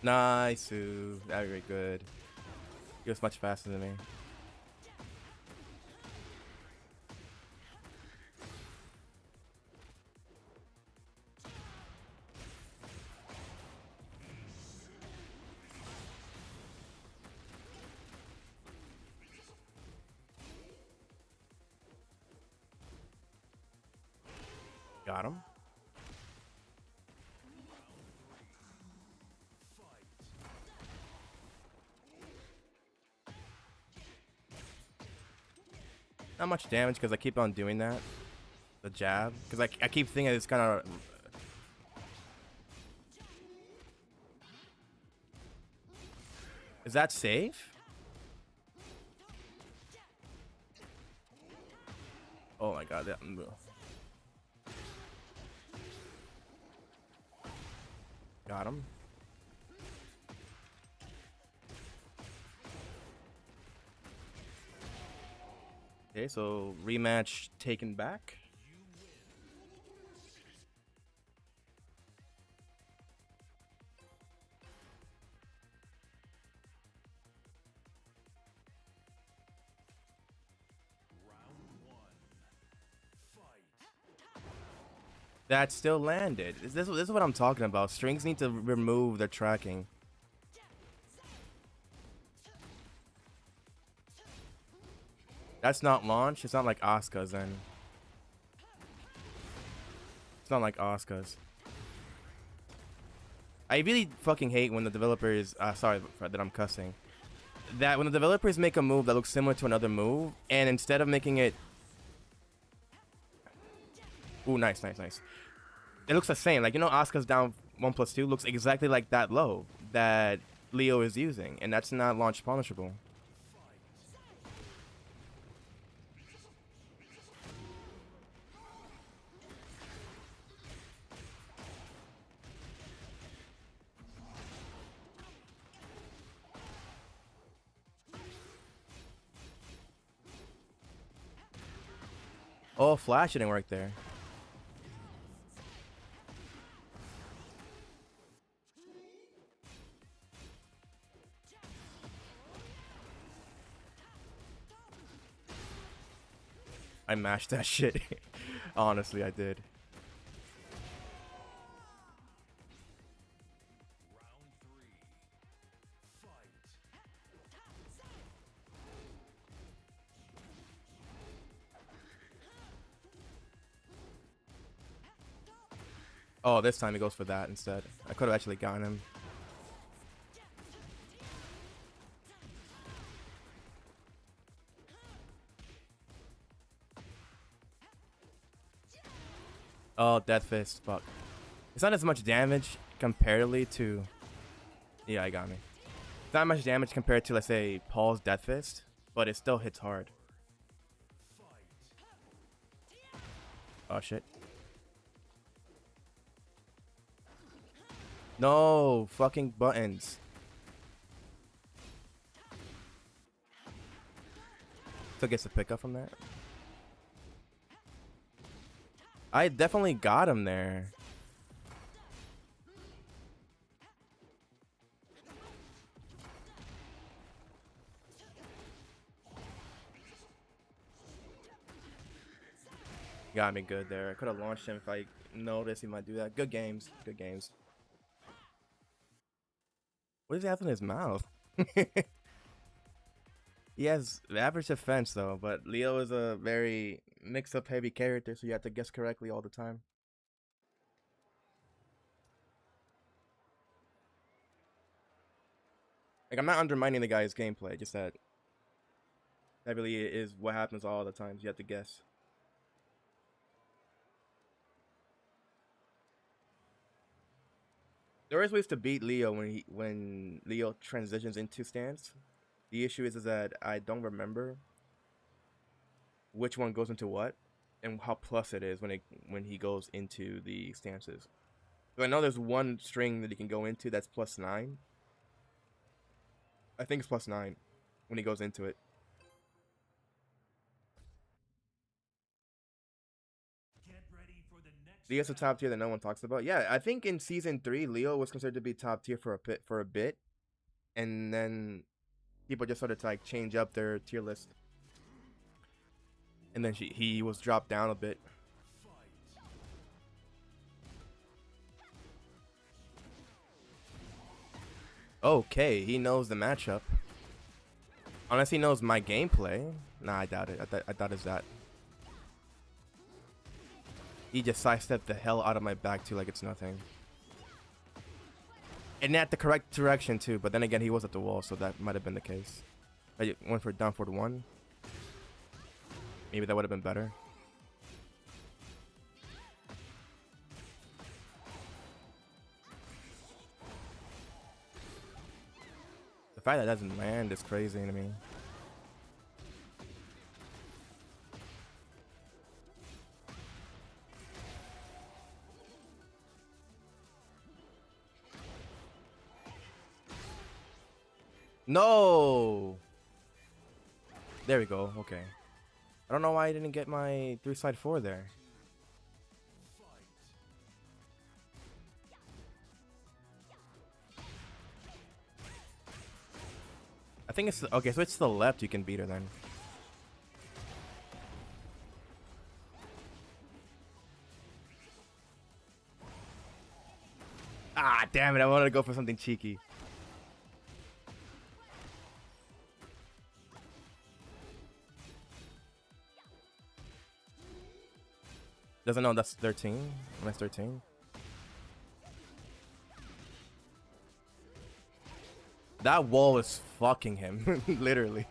Nice, Ooh, very good. He was much faster than me. Got him. Not much damage because I keep on doing that. The jab. Because I keep thinking it's kind of... Is that safe? Oh my god. Got him. Okay, so rematch taken back. That still landed. This is what I'm talking about. Strings need to remove their tracking. That's not launch. It's not like Asuka's then. It's not like Asuka's. I really fucking hate when the developers... sorry that I'm cussing. That when the developers make a move that looks similar to another move, and instead of making it... Ooh, nice, nice, nice. It looks the same. Like, you know, Asuka's down 1+2 looks exactly like that low that Leo is using, and that's not launch punishable. Oh, flash didn't work there. I mashed that shit. Honestly, I did. Oh, this time he goes for that instead. I could have actually gotten him. Oh, Death Fist. Fuck. It's not as much damage comparatively to... Yeah, I got me. It's not much damage compared to, let's say, Paul's Death Fist, but it still hits hard. Oh, shit. No, fucking buttons. Still gets a pickup from that. I definitely got him there. Got me good there. I could have launched him if I noticed he might do that. Good games. Good games. What does he have in his mouth? He has average defense though, but Leo is a very mix-up heavy character, so you have to guess correctly all the time. Like, I'm not undermining the guy's gameplay, just that really is what happens all the times. You have to guess. There is ways to beat Leo when Leo transitions into stance. The issue is that I don't remember which one goes into what and how plus it is when he goes into the stances. So I know there's one string that he can go into that's +9. I think it's +9 when he goes into it. Get ready for the next Leo's a top tier that no one talks about. Yeah, I think in season 3, Leo was considered to be top tier for a bit, and then people just started to like change up their tier list, and then he was dropped down a bit. Okay, he knows the matchup. Unless he knows my gameplay. Nah, I doubt it. I thought it's that. He just sidestepped the hell out of my back too, like it's nothing. And at the correct direction too, but then again, he was at the wall, so that might have been the case. I went for down for the 1. Maybe that would have been better. The fact that doesn't land is crazy to me. No! There we go, okay. I don't know why I didn't get my 3-side 4 there. I think it's... Okay, so it's to the left you can beat her then. Ah, damn it, I wanted to go for something cheeky. Doesn't know that's 13. That's 13. That wall is fucking him, literally.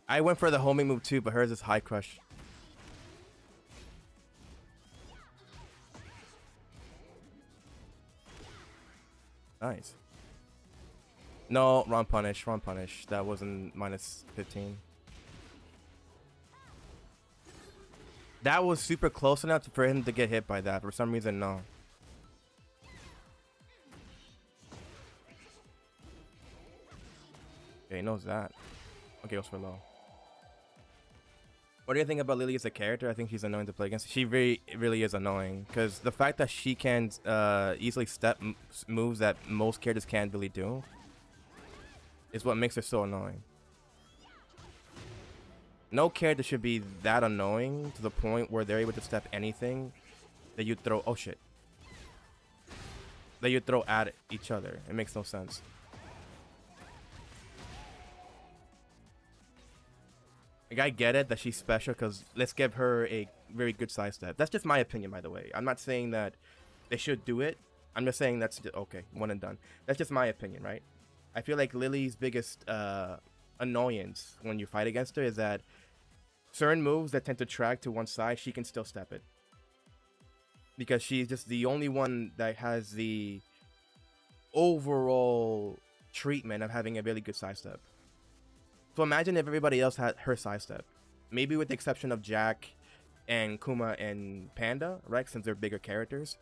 I went for the homing move too, but hers is high crush. Nice. No, wrong punish, wrong punish. That wasn't minus 15. That was super close enough for him to get hit by that. For some reason, no. Okay, he knows that. Okay, goes for low. What do you think about Lily as a character? I think she's annoying to play against. She really is annoying. Because the fact that she can easily step moves that most characters can't really do is what makes her so annoying. No character should be that annoying to the point where they're able to step anything that you throw. Oh shit. That you throw at each other. It makes no sense. Like, I get it that she's special because let's give her a very good side step. That's just my opinion, by the way. I'm not saying that they should do it. I'm just saying that's just, okay, one and done. That's just my opinion, right? I feel like Lily's biggest annoyance when you fight against her is that certain moves that tend to track to one side, she can still step it. Because she's just the only one that has the overall treatment of having a really good side step. So imagine if everybody else had her side step. Maybe with the exception of Jack and Kuma and Panda, right? Since they're bigger characters.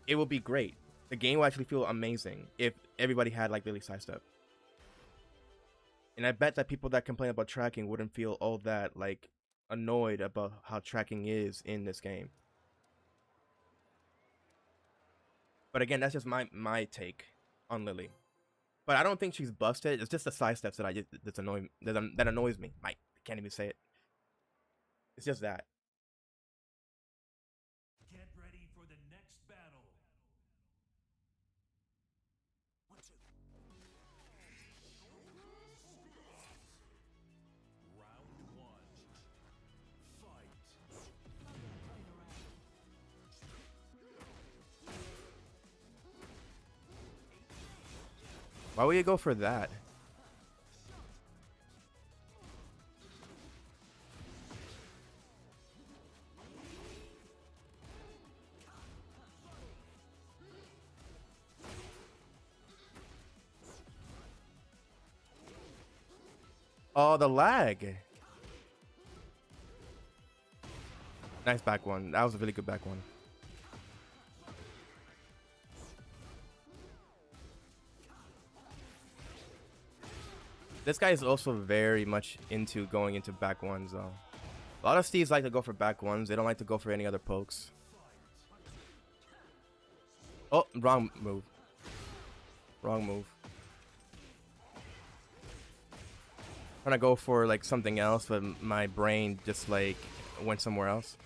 It would be great. The game will actually feel amazing if everybody had like Lily's side step. And I bet that people that complain about tracking wouldn't feel all that like annoyed about how tracking is in this game. But again, that's just my take on Lily. But I don't think she's busted. It's just the side steps that that annoys me. I can't even say it. It's just that. Get ready for the next battle. Round 1. Fight. Why would you go for that? Oh, the lag. Nice back one. That was a really good back one. This guy is also very much into going into back ones, though. A lot of Steves like to go for back ones. They don't like to go for any other pokes. Oh, wrong move. Wrong move. Trying to go for like something else, but my brain just like went somewhere else.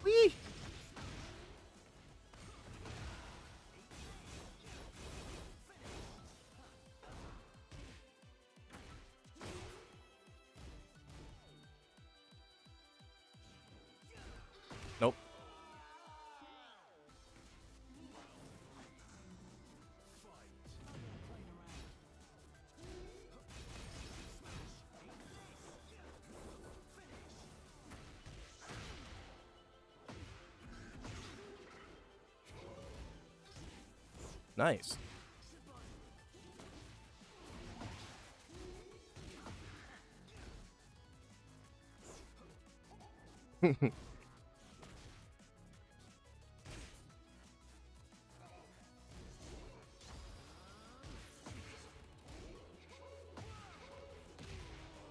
Whee! Nope. Nice.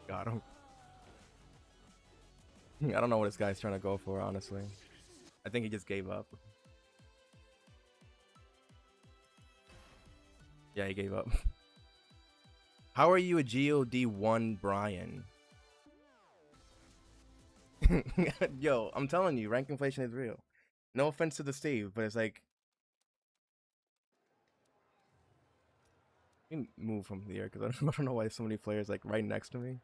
Got him. I don't know what this guy's trying to go for, honestly. I think he just gave up. Yeah, he gave up. How are you a GOD1 Brian? Yo, I'm telling you, rank inflation is real. No offense to the Steve, but it's like... Let me move from here, because I don't know why so many players like right next to me.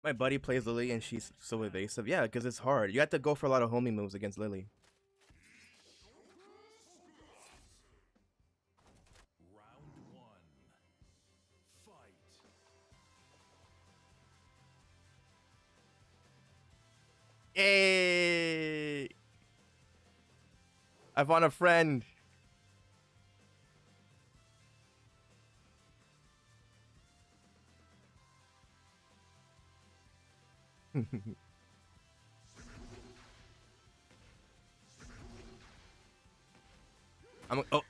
My buddy plays Lily and she's so evasive. Yeah, because it's hard. You have to go for a lot of homie moves against Lily. Round one. Fight. Yay! I found a friend.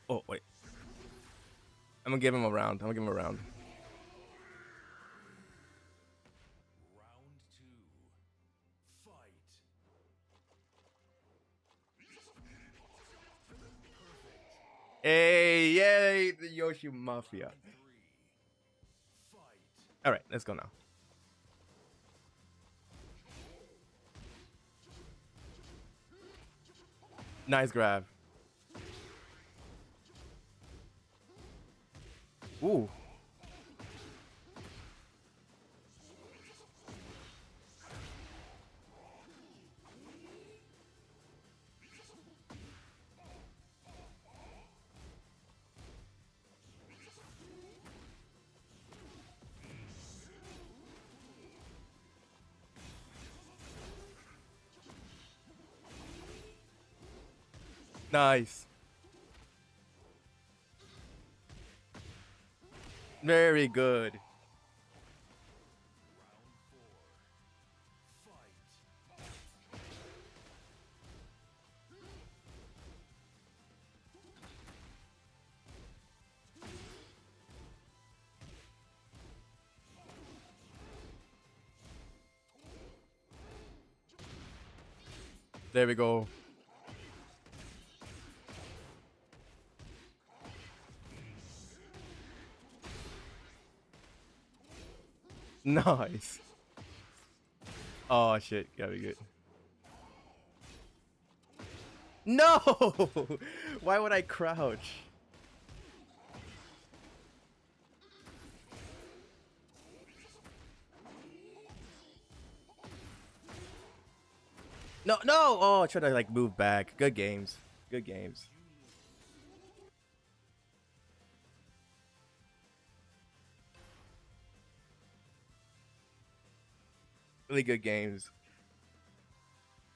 Oh wait. I'm gonna give him a round. I'm gonna give him a round. Round two. Fight. Hey, yay, the Yoshi Mafia. Round three. Fight. All right, let's go now. Nice grab. Ooh. Nice. Very good. Round four. Fight. There we go. Nice. Oh shit, gotta be good. No! Why would I crouch? No, no! Oh, I tried to like move back. Good games. Good games. Really good games.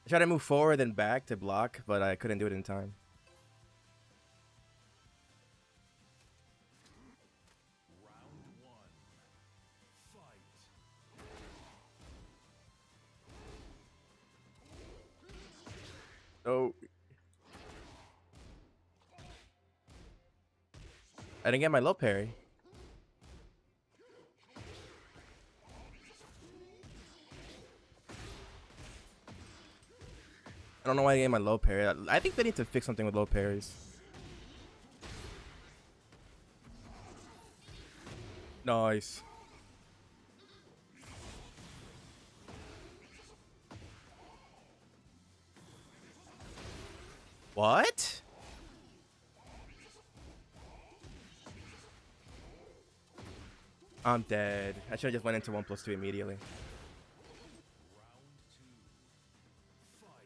I tried to move forward and back to block, but I couldn't do it in time. Round one. Fight. Oh. I didn't get my low parry. I don't know why I didn't get my low parry. I think they need to fix something with low parries. Nice. What? I'm dead. I should have just went into 1+2 immediately. Round two. Fight.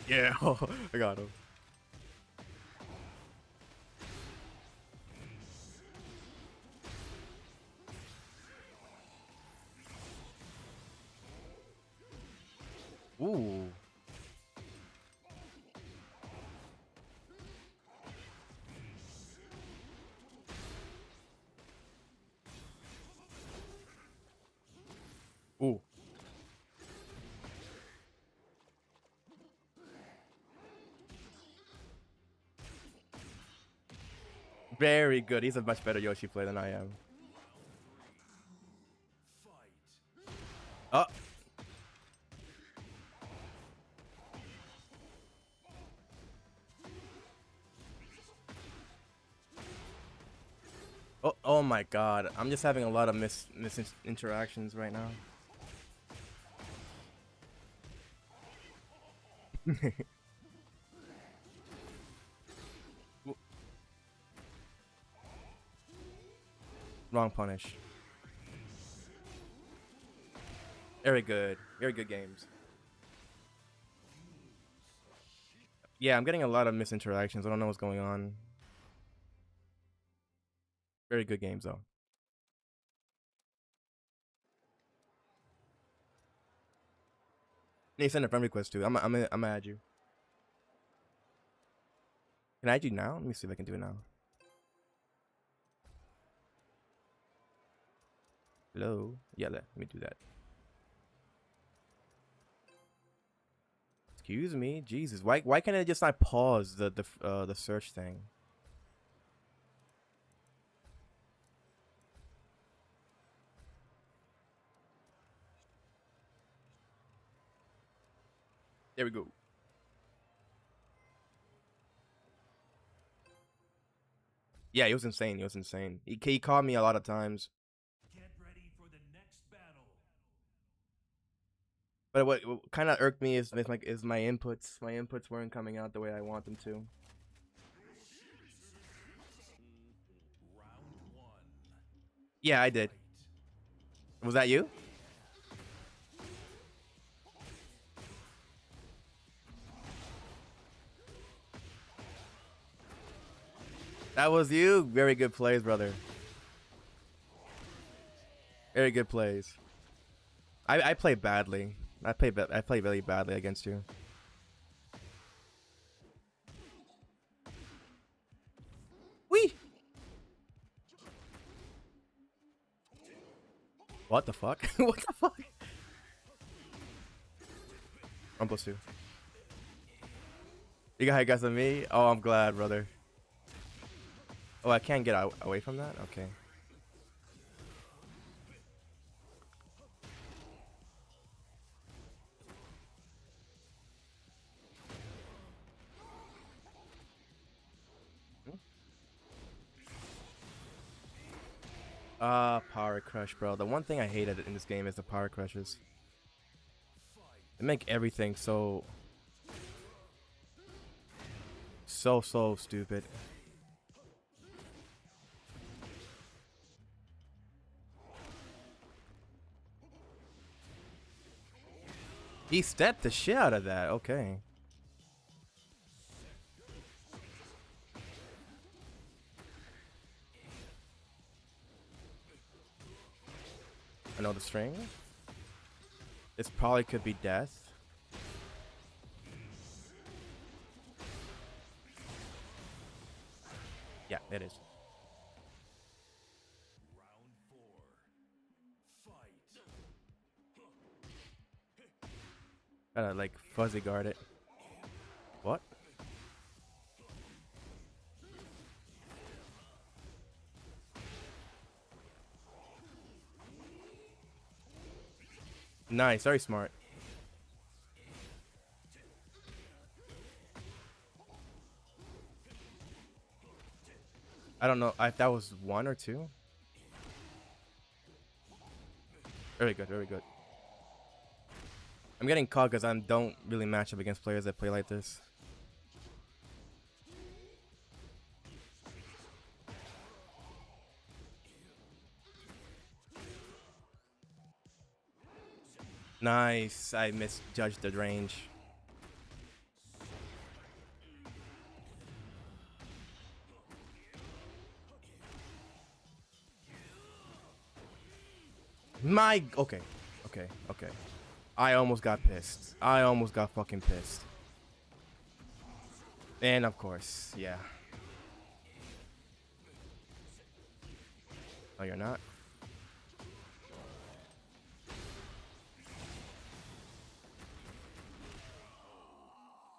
Yeah, I got him. Ooh. Ooh. Very good. He's a much better Yoshi player than I am. Fight. Oh. Oh my god. I'm just having a lot of interactions right now. Wrong punish. Very good. Very good games. Yeah, I'm getting a lot of misinteractions. I don't know what's going on. Very good games, though. You send a friend request too. I'm gonna add you. Can I add you now? Let me see if I can do it now. Hello. Yeah, let me do that. Excuse me, Jesus. Why can't I just not pause the search thing? There we go. Yeah, he was insane. He was insane. He caught me a lot of times. Get ready for the next battle. But what kind of irked me is my inputs. My inputs weren't coming out the way I want them to. Round one. Yeah, I did. Was that you? That was you. Very good plays, brother. Very good plays. I play badly. I play really badly against you. Wee. What the fuck? What the fuck? 1+2. You got guys on me? Oh, I'm glad, brother. Oh, I can't get away from that? Okay. Power crush, bro. The one thing I hated in this game is the power crushes. They make everything so stupid. He stepped the shit out of that. Okay. I know the string. This probably could be death. Yeah, it is. Round 4. Fight. Gotta like fuzzy guard it. What? Nice, very smart. I don't know if that was 1 or 2. Very good, very good. I'm getting caught because I don't really match up against players that play like this. Nice, I misjudged the range. Okay. I almost got pissed. I almost got fucking pissed. And of course, yeah. Oh, you're not?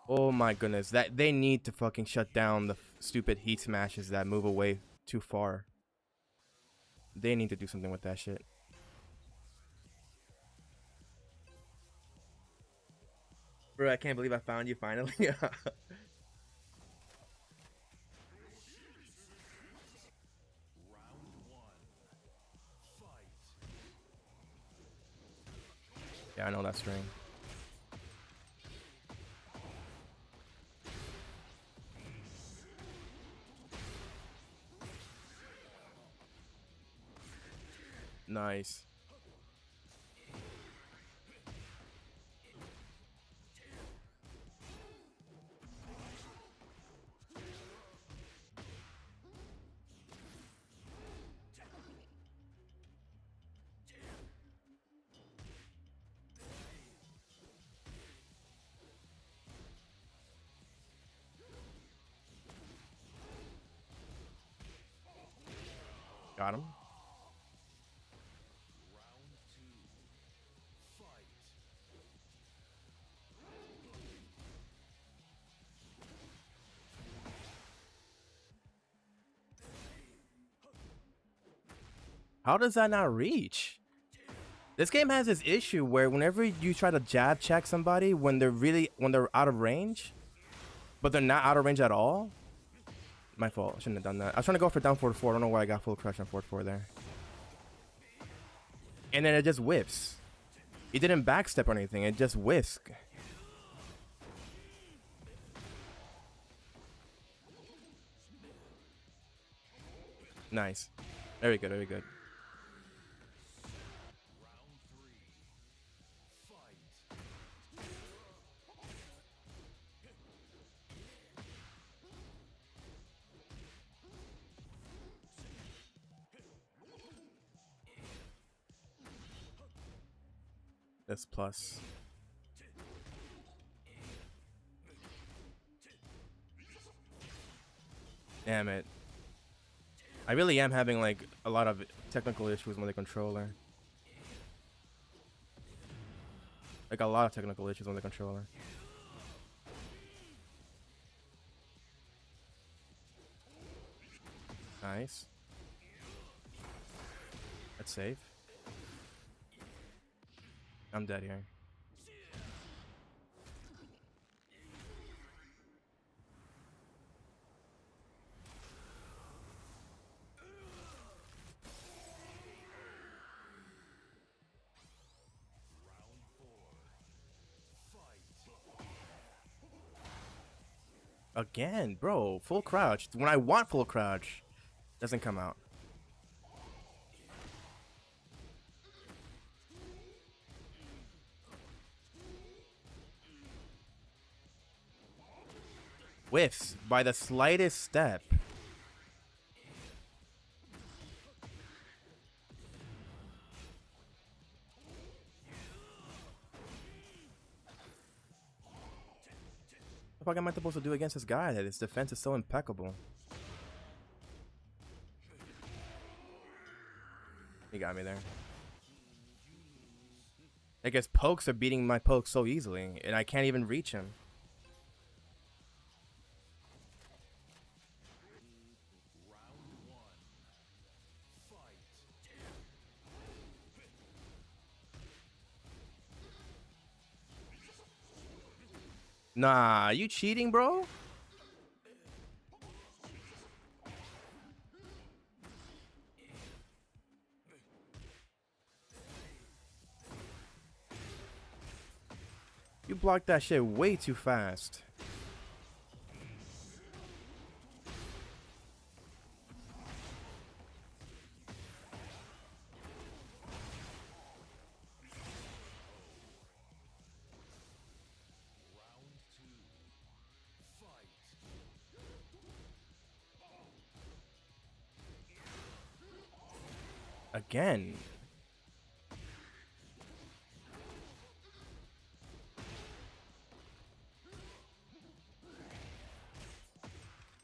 Oh my goodness, that they need to fucking shut down the stupid heat smashes that move away too far. They need to do something with that shit. Bro, I can't believe I found you finally. Round 1. Fight. Yeah, I know that string. Nice. Got him. Round 2. Fight. How does that not reach? This game has this issue where whenever you try to jab check somebody when they're out of range, but they're not out of range at all. My fault. I shouldn't have done that. I was trying to go for down forward 4. I don't know why I got full crush on forward 4 there. And then it just whiffs. It didn't backstep or anything. It just whisked. Nice. Very good. Very good. Round 3. Fight. This plus. Damn it. I really am having like a lot of technical issues with the controller. Like a lot of technical issues on the controller. Nice. That's safe. I'm dead here. Round 4. Fight. Again, bro. Full crouch. When I want full crouch, doesn't come out. Whiffs by the slightest step. What the fuck am I supposed to do against this guy that his defense is so impeccable? He got me there. I guess pokes are beating my pokes so easily, and I can't even reach him. Nah, you cheating, bro? You blocked that shit way too fast. Again.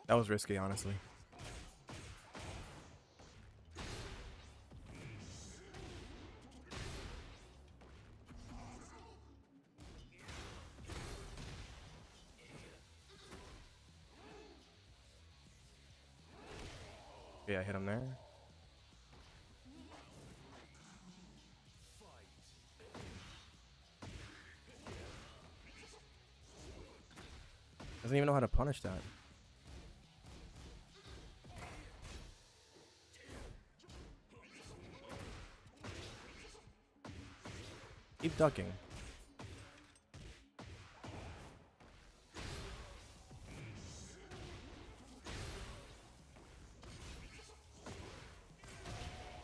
That was risky, honestly. Yeah, I hit him there. Doesn't even know how to punish that. Keep ducking.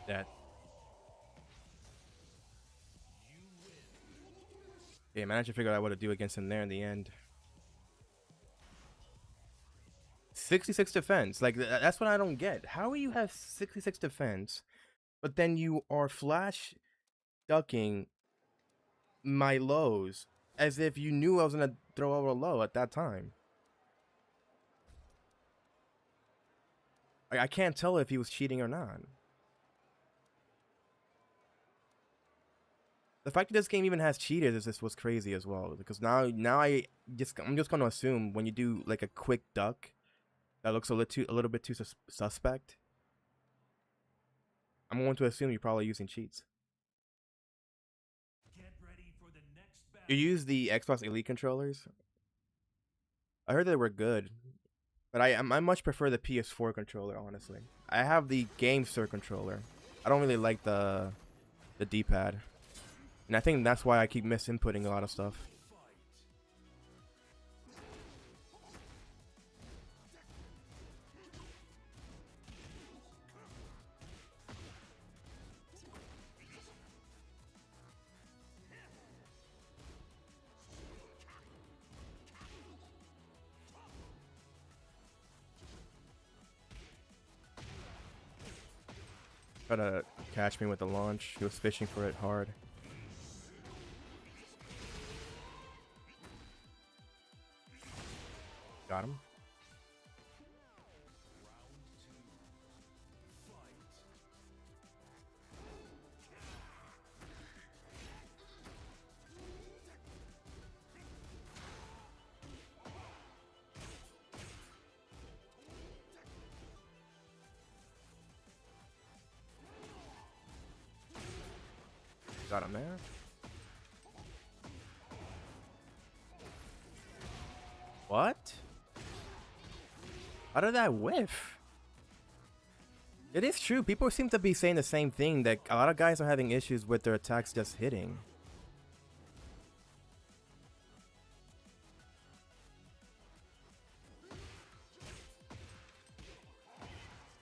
That. Yeah, I managed to figure out what to do against him there in the end. 66 defense. Like, that's what I don't get. How do you have 66 defense, but then you are flash ducking my lows as if you knew I was going to throw over a low at that time? I can't tell if he was cheating or not. The fact that this game even has cheaters is just what's crazy as well. Because now I'm just going to assume when you do like a quick duck that looks a little bit too suspect, I'm going to assume you're probably using cheats. Get ready for the next battle. You use the Xbox Elite controllers? I heard they were good, but I much prefer the PS4 controller, honestly. I have the GameSir controller. I don't really like the D-pad. And I think that's why I keep misinputting a lot of stuff. Try to catch me with the launch. He was fishing for it hard. Got him. Got him there. What? How did that whiff? It is true. People seem to be saying the same thing, that a lot of guys are having issues with their attacks just hitting.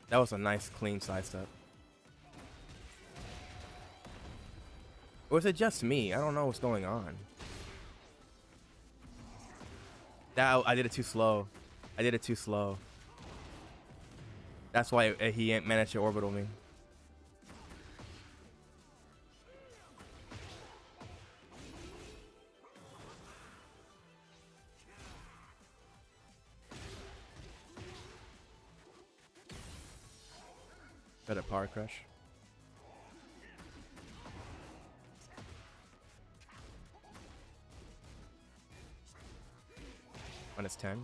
That was a nice clean sidestep. Or is it just me? I don't know what's going on. That I did it too slow. I did it too slow. That's why he ain't managed to orbital me. Got a power crush. Minus 10.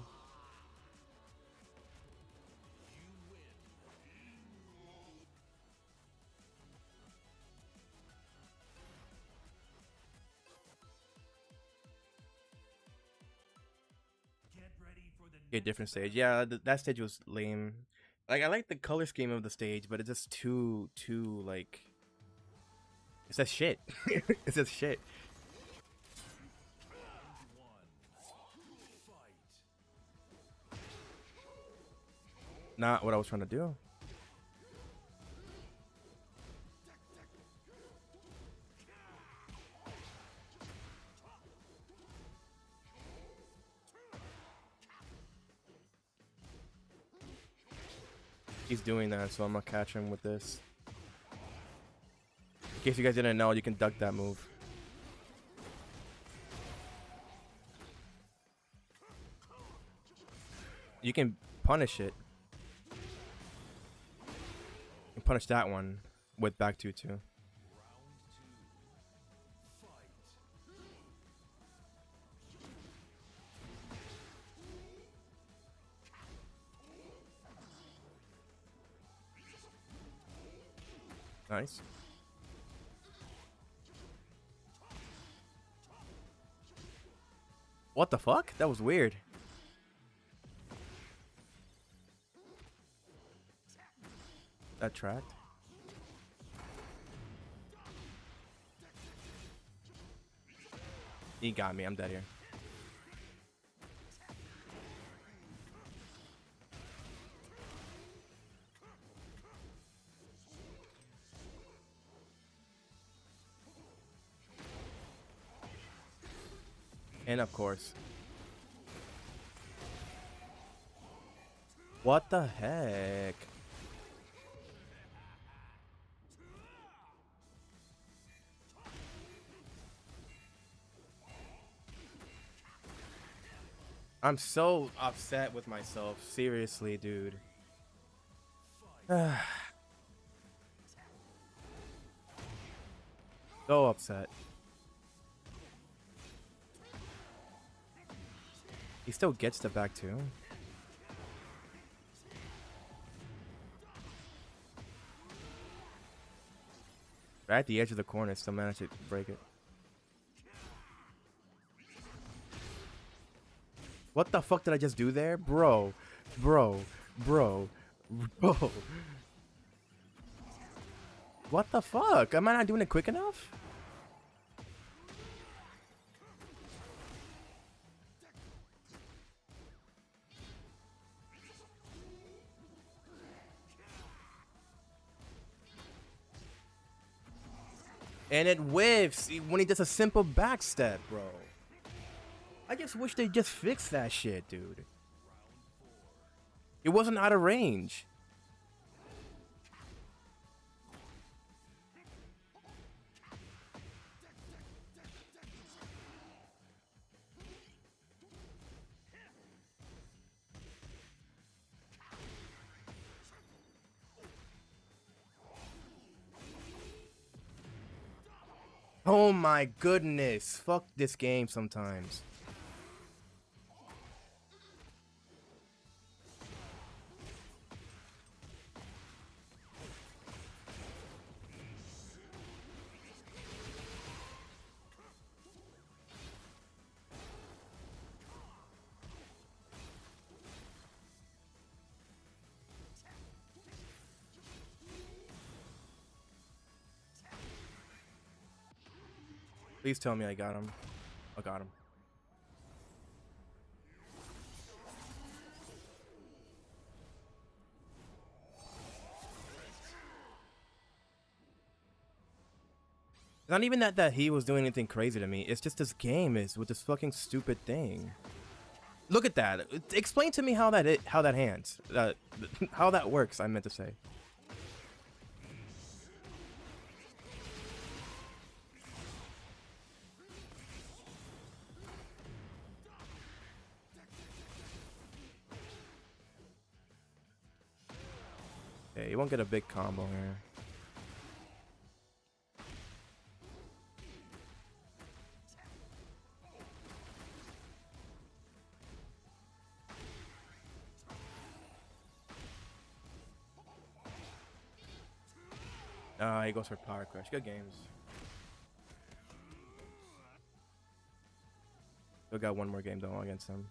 Okay, different stage. Yeah, that stage was lame. Like, I like the color scheme of the stage, but it's just too like, it says shit. It says shit. Not what I was trying to do. He's doing that, so I'm gonna catch him with this. In case you guys didn't know, you can duck that move. You can punish it. You can punish that one with back 2-2. Nice. What the fuck? That was weird. That tracked. He got me. I'm dead here. And of course. What the heck? I'm so upset with myself. Seriously, dude. So upset. He still gets the back two. Right at the edge of the corner, still managed to break it. What the fuck did I just do there? Bro. What the fuck? Am I not doing it quick enough? And it whiffs when he does a simple backstep, bro. I just wish they just fixed that shit, dude. It wasn't out of range. Oh my goodness. Fuck this game sometimes. Please tell me I got him. I got him. Not even that he was doing anything crazy to me. It's just this game is with this fucking stupid thing. Look at that. Explain to me how that hands. How that works, I meant to say. Okay, you won't get a big combo here. He goes for Power Crush. Good games. We got one more game though against them.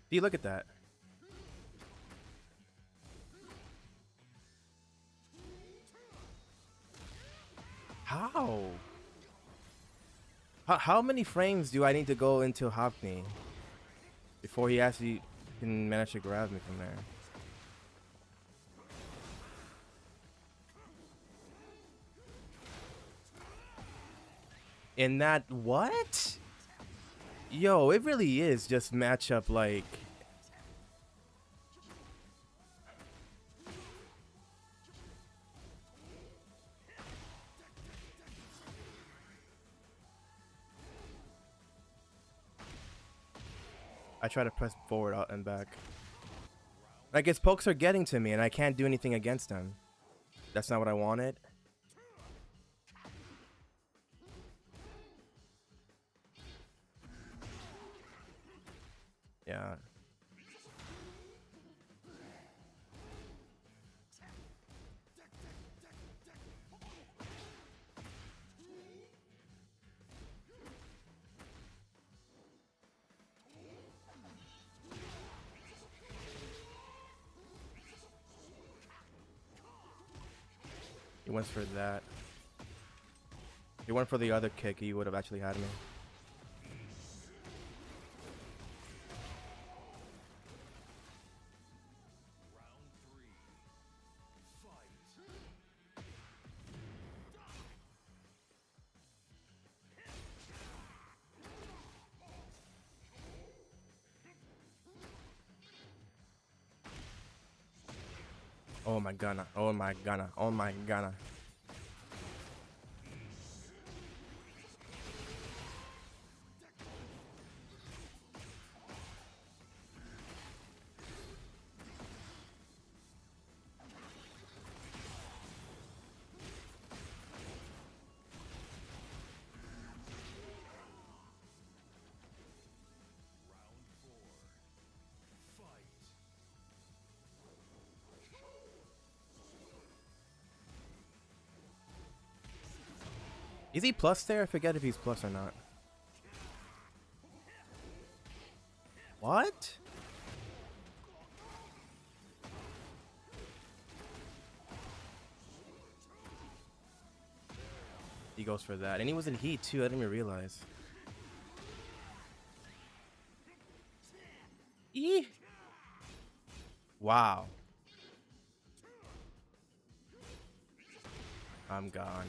See, look at that. How many frames do I need to go into Hockney before he actually can manage to grab me from there? In that what? Yo, it really is just matchup like. I try to press forward out and back. Like his pokes are getting to me and I can't do anything against them. That's not what I wanted. Yeah. He went for that. He went for the other kick, he would have actually had me. Oh my god, oh my god, oh my god. Is he plus there? I forget if he's plus or not. What? He goes for that. And he was in heat too, I didn't even realize. Eee. Wow. I'm gone.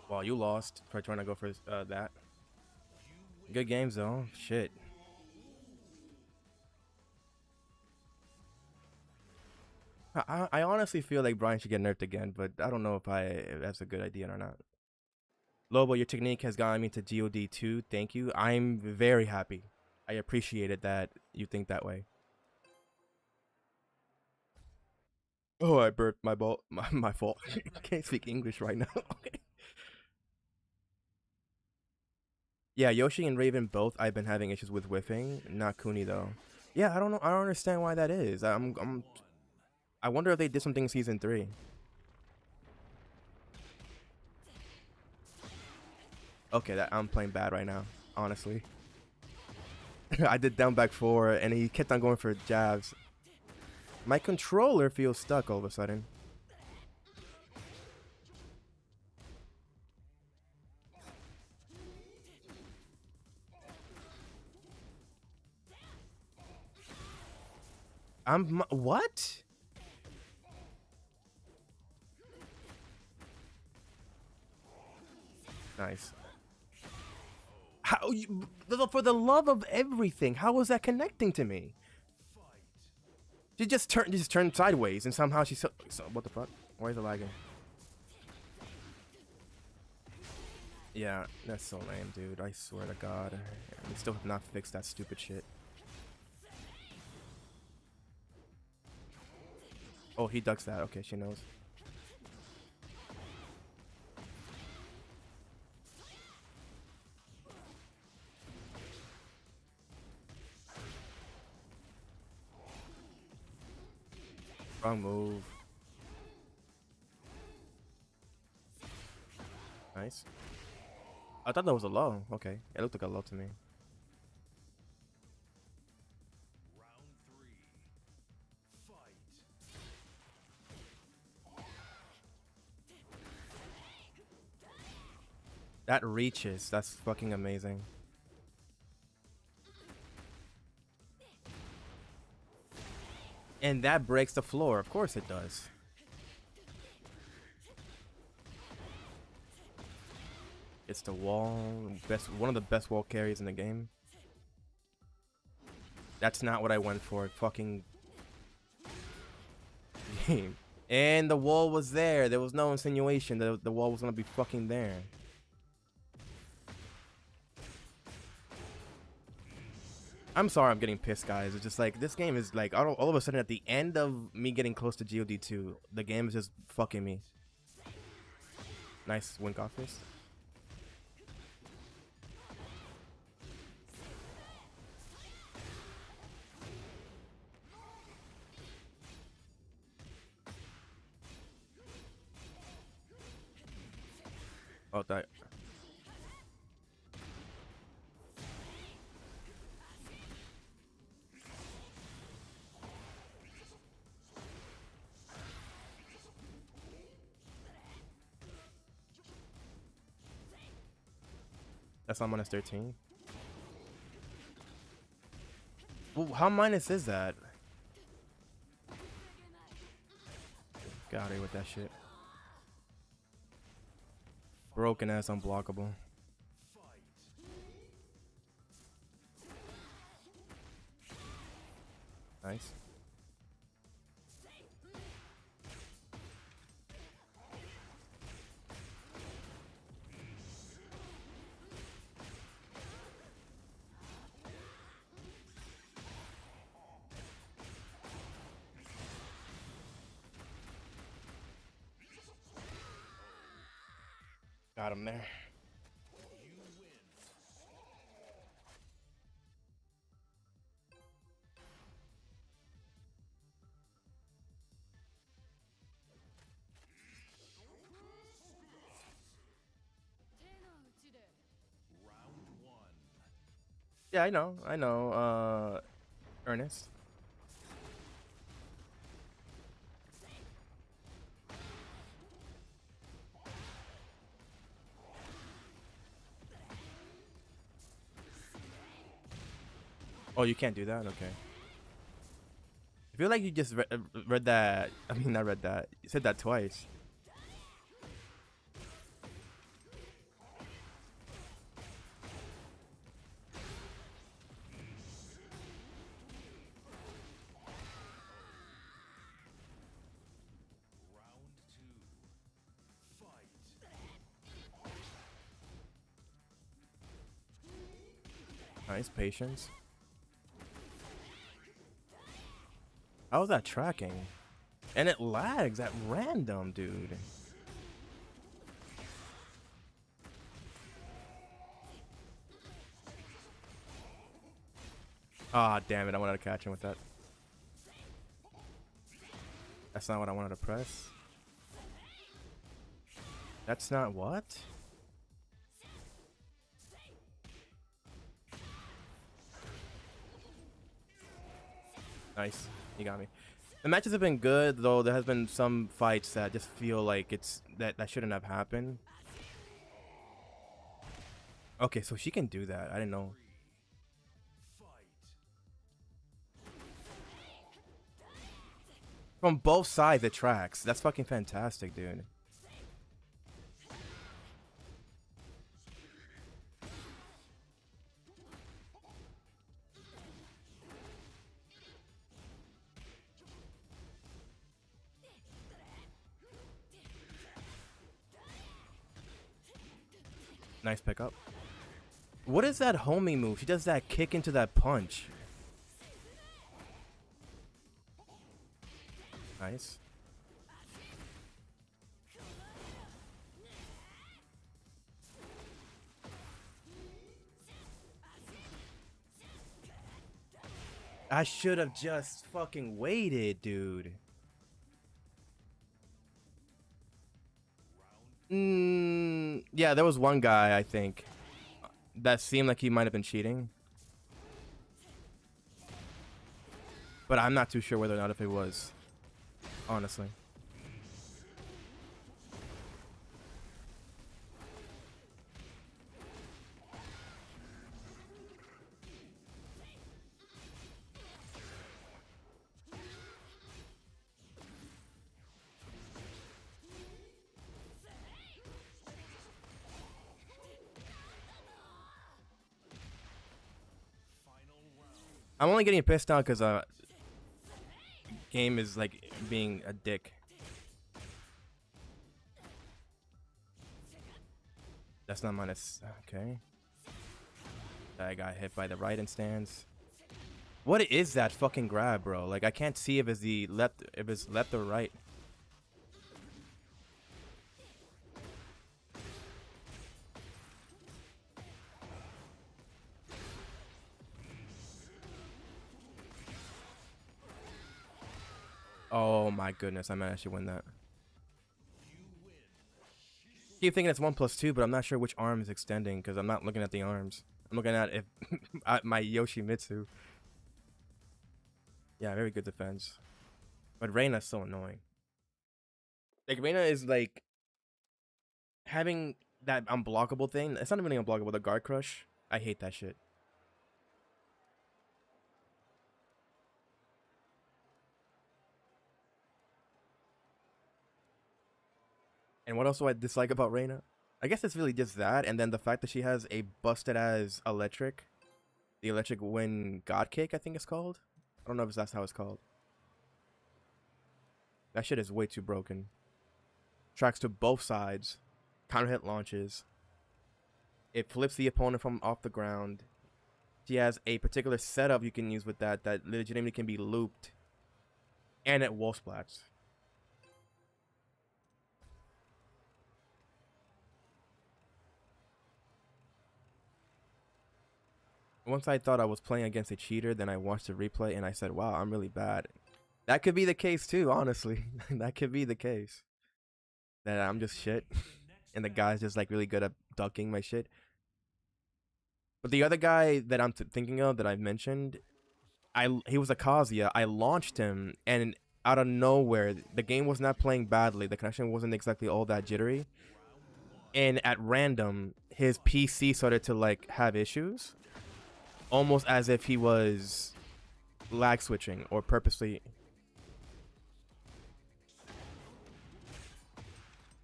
Well, you lost for trying to go for that. Good games though. Shit. I honestly feel like Brian should get nerfed again, but I don't know if that's a good idea or not. Lobo, your technique has gotten me to GOD 2. Thank you. I'm very happy. I appreciated that you think that way. Oh, I burped my ball. My fault. I can't speak English right now. Okay. Yeah, Yoshi and Raven both. I've been having issues with whiffing. Not Kuni though. Yeah, I don't know. I don't understand why that is. I wonder if they did something in season 3. Okay, I'm playing bad right now. honestly. I did down back 4, and he kept on going for jabs. My controller feels stuck all of a sudden. What? Nice. How you, for the love of everything, how was that connecting to me? She just turned sideways, and somehow she what the fuck? Why is it lagging? Yeah, that's so lame, dude. I swear to God, we still have not fixed that stupid shit. Oh, he ducks that. Okay, she knows. Wrong move. Nice. I thought that was a low. Okay, it looked like a low to me. Round 3. Fight. That reaches. That's fucking amazing. And that breaks the floor. Of course it does. It's the wall. One of the best wall carries in the game. That's not what I went for. Fucking game. And the wall was there. There was no insinuation that the wall was gonna be fucking there. I'm sorry I'm getting pissed, guys. It's just like, this game is like, all of a sudden at the end of me getting close to GOD 2, the game is just fucking me. Nice wink off fist. Oh, that. That's not minus 13. Well, how minus is that? Get out of here with that shit. Broken ass unblockable. Nice. Got him there. Yeah, I know. I know. Ernest. Oh, you can't do that? Okay. I feel like you just read that. I mean, not read that. You said that twice. Nice patience. How is that tracking? And it lags at random, dude. Ah, damn it. I wanted to catch him with that. That's not what I wanted to press. That's not what? Nice. You got me. The matches have been good, though there has been some fights that just feel like that shouldn't have happened. Okay, so she can do that. I didn't know. From both sides it tracks. That's fucking fantastic, dude. Nice pickup. What is that homie move? She does that kick into that punch. Nice. I should have just fucking waited, dude. Yeah, there was one guy, I think, that seemed like he might have been cheating. But I'm not too sure whether or not if it was, honestly. I'm only getting pissed out because game is like being a dick. That's not minus. Okay. I got hit by the right instance. What is that fucking grab, bro? Like I can't see if it's the left, if it's left or right. Oh my goodness, I might actually win that. Keep thinking it's 1+2, but I'm not sure which arm is extending because I'm not looking at the arms. I'm looking at if at my YOSHIMITSU. Yeah, very good defense. But Reina's so annoying. Like Reina is like having that unblockable thing. It's not even unblockable, the guard crush. I hate that shit. And what else do I dislike about Reina? I guess it's really just that, and then the fact that she has a busted ass electric. The electric wind god kick, I think it's called. I don't know if that's how it's called. That shit is way too broken. Tracks to both sides. Counter hit launches. It flips the opponent from off the ground. She has a particular setup you can use with that legitimately can be looped. And it wall splats. Once I thought I was playing against a cheater, then I watched the replay and I said, wow, I'm really bad. That could be the case too, honestly. That could be the case. That I'm just shit. And the guy's just like really good at ducking my shit. But the other guy that I'm thinking of that I've mentioned, he was a Kazuya. I launched him and out of nowhere, the game was not playing badly. The connection wasn't exactly all that jittery. And at random, his PC started to like have issues. Almost as if he was lag switching or purposely.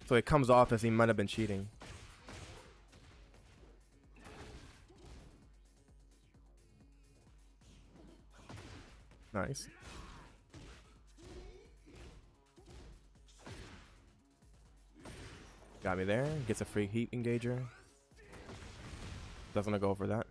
So it comes off as he might have been cheating. Nice. Got me there. Gets a free heat engager. Doesn't go for that.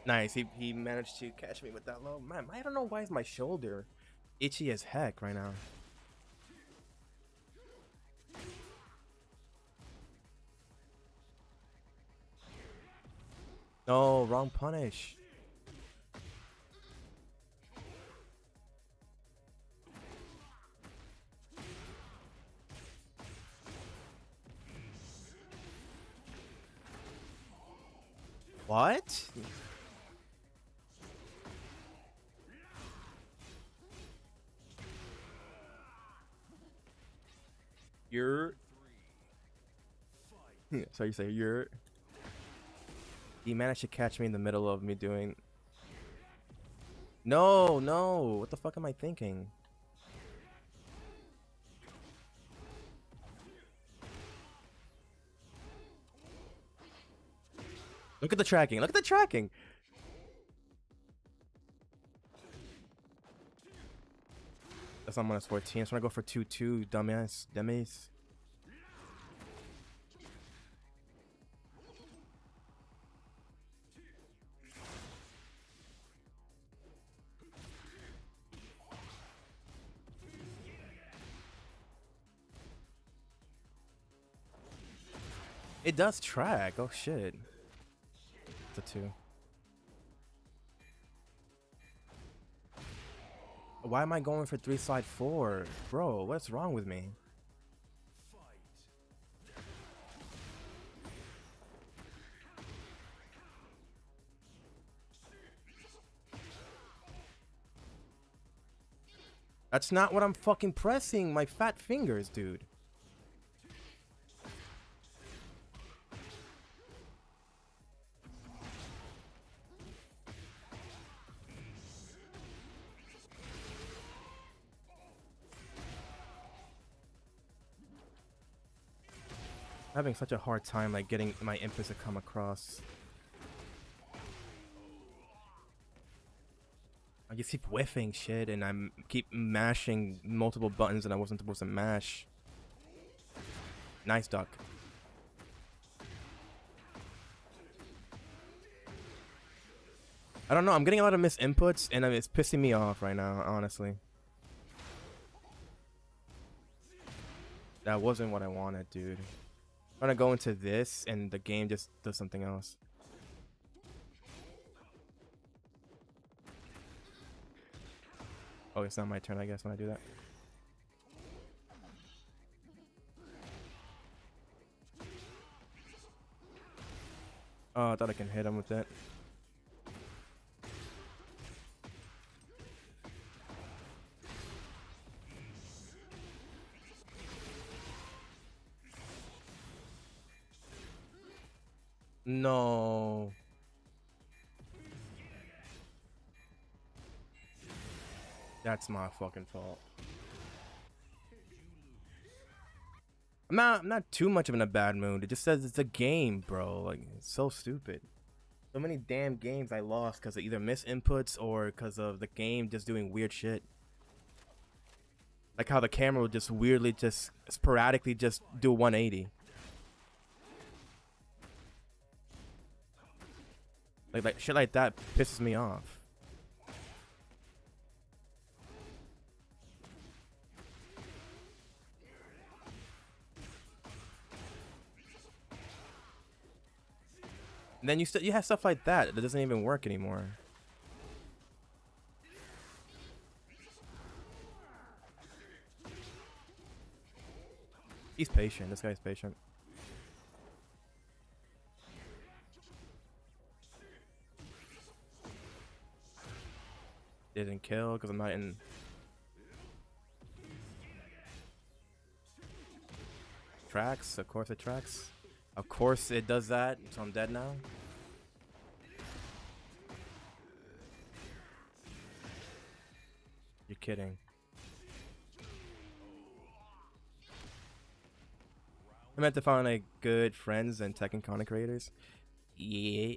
Nice. He managed to catch me with that low. Man, I don't know why is my shoulder itchy as heck right now. No, wrong punish. What? You're. So you say you're. He managed to catch me in the middle of me doing. No, no. What the fuck am I thinking? Look at the tracking. Look at the tracking. That's not minus 14. I just want to go for 2-2, dumbass. Dumbass. It does track. Oh shit. It's a 2. Why am I going for 3 slide 4? Bro, what's wrong with me? That's not what I'm fucking pressing. My fat fingers, dude. I'm having such a hard time like getting my inputs to come across. I just keep whiffing shit and I'm keep mashing multiple buttons that I wasn't supposed to mash. Nice duck. I don't know, I'm getting a lot of missed inputs and it's pissing me off right now, honestly. That wasn't what I wanted, dude. I'm gonna go into this and the game just does something else. Oh, it's not my turn, I guess, when I do that. Oh, I thought I can hit him with that. No. That's my fucking fault. I'm not too much of in a bad mood. It just says it's a game, bro. Like, it's so stupid. So many damn games I lost because of either missed inputs or because of the game just doing weird shit. Like how the camera would just weirdly, just sporadically just do 180. Like shit like that pisses me off. And then you have stuff like that that doesn't even work anymore. He's patient. This guy's patient. Didn't kill because I'm not in. Tracks. Of course it tracks. Of course it does that. So I'm dead now. You're kidding. I meant to find like good friends and Tekken content creators. Yeah.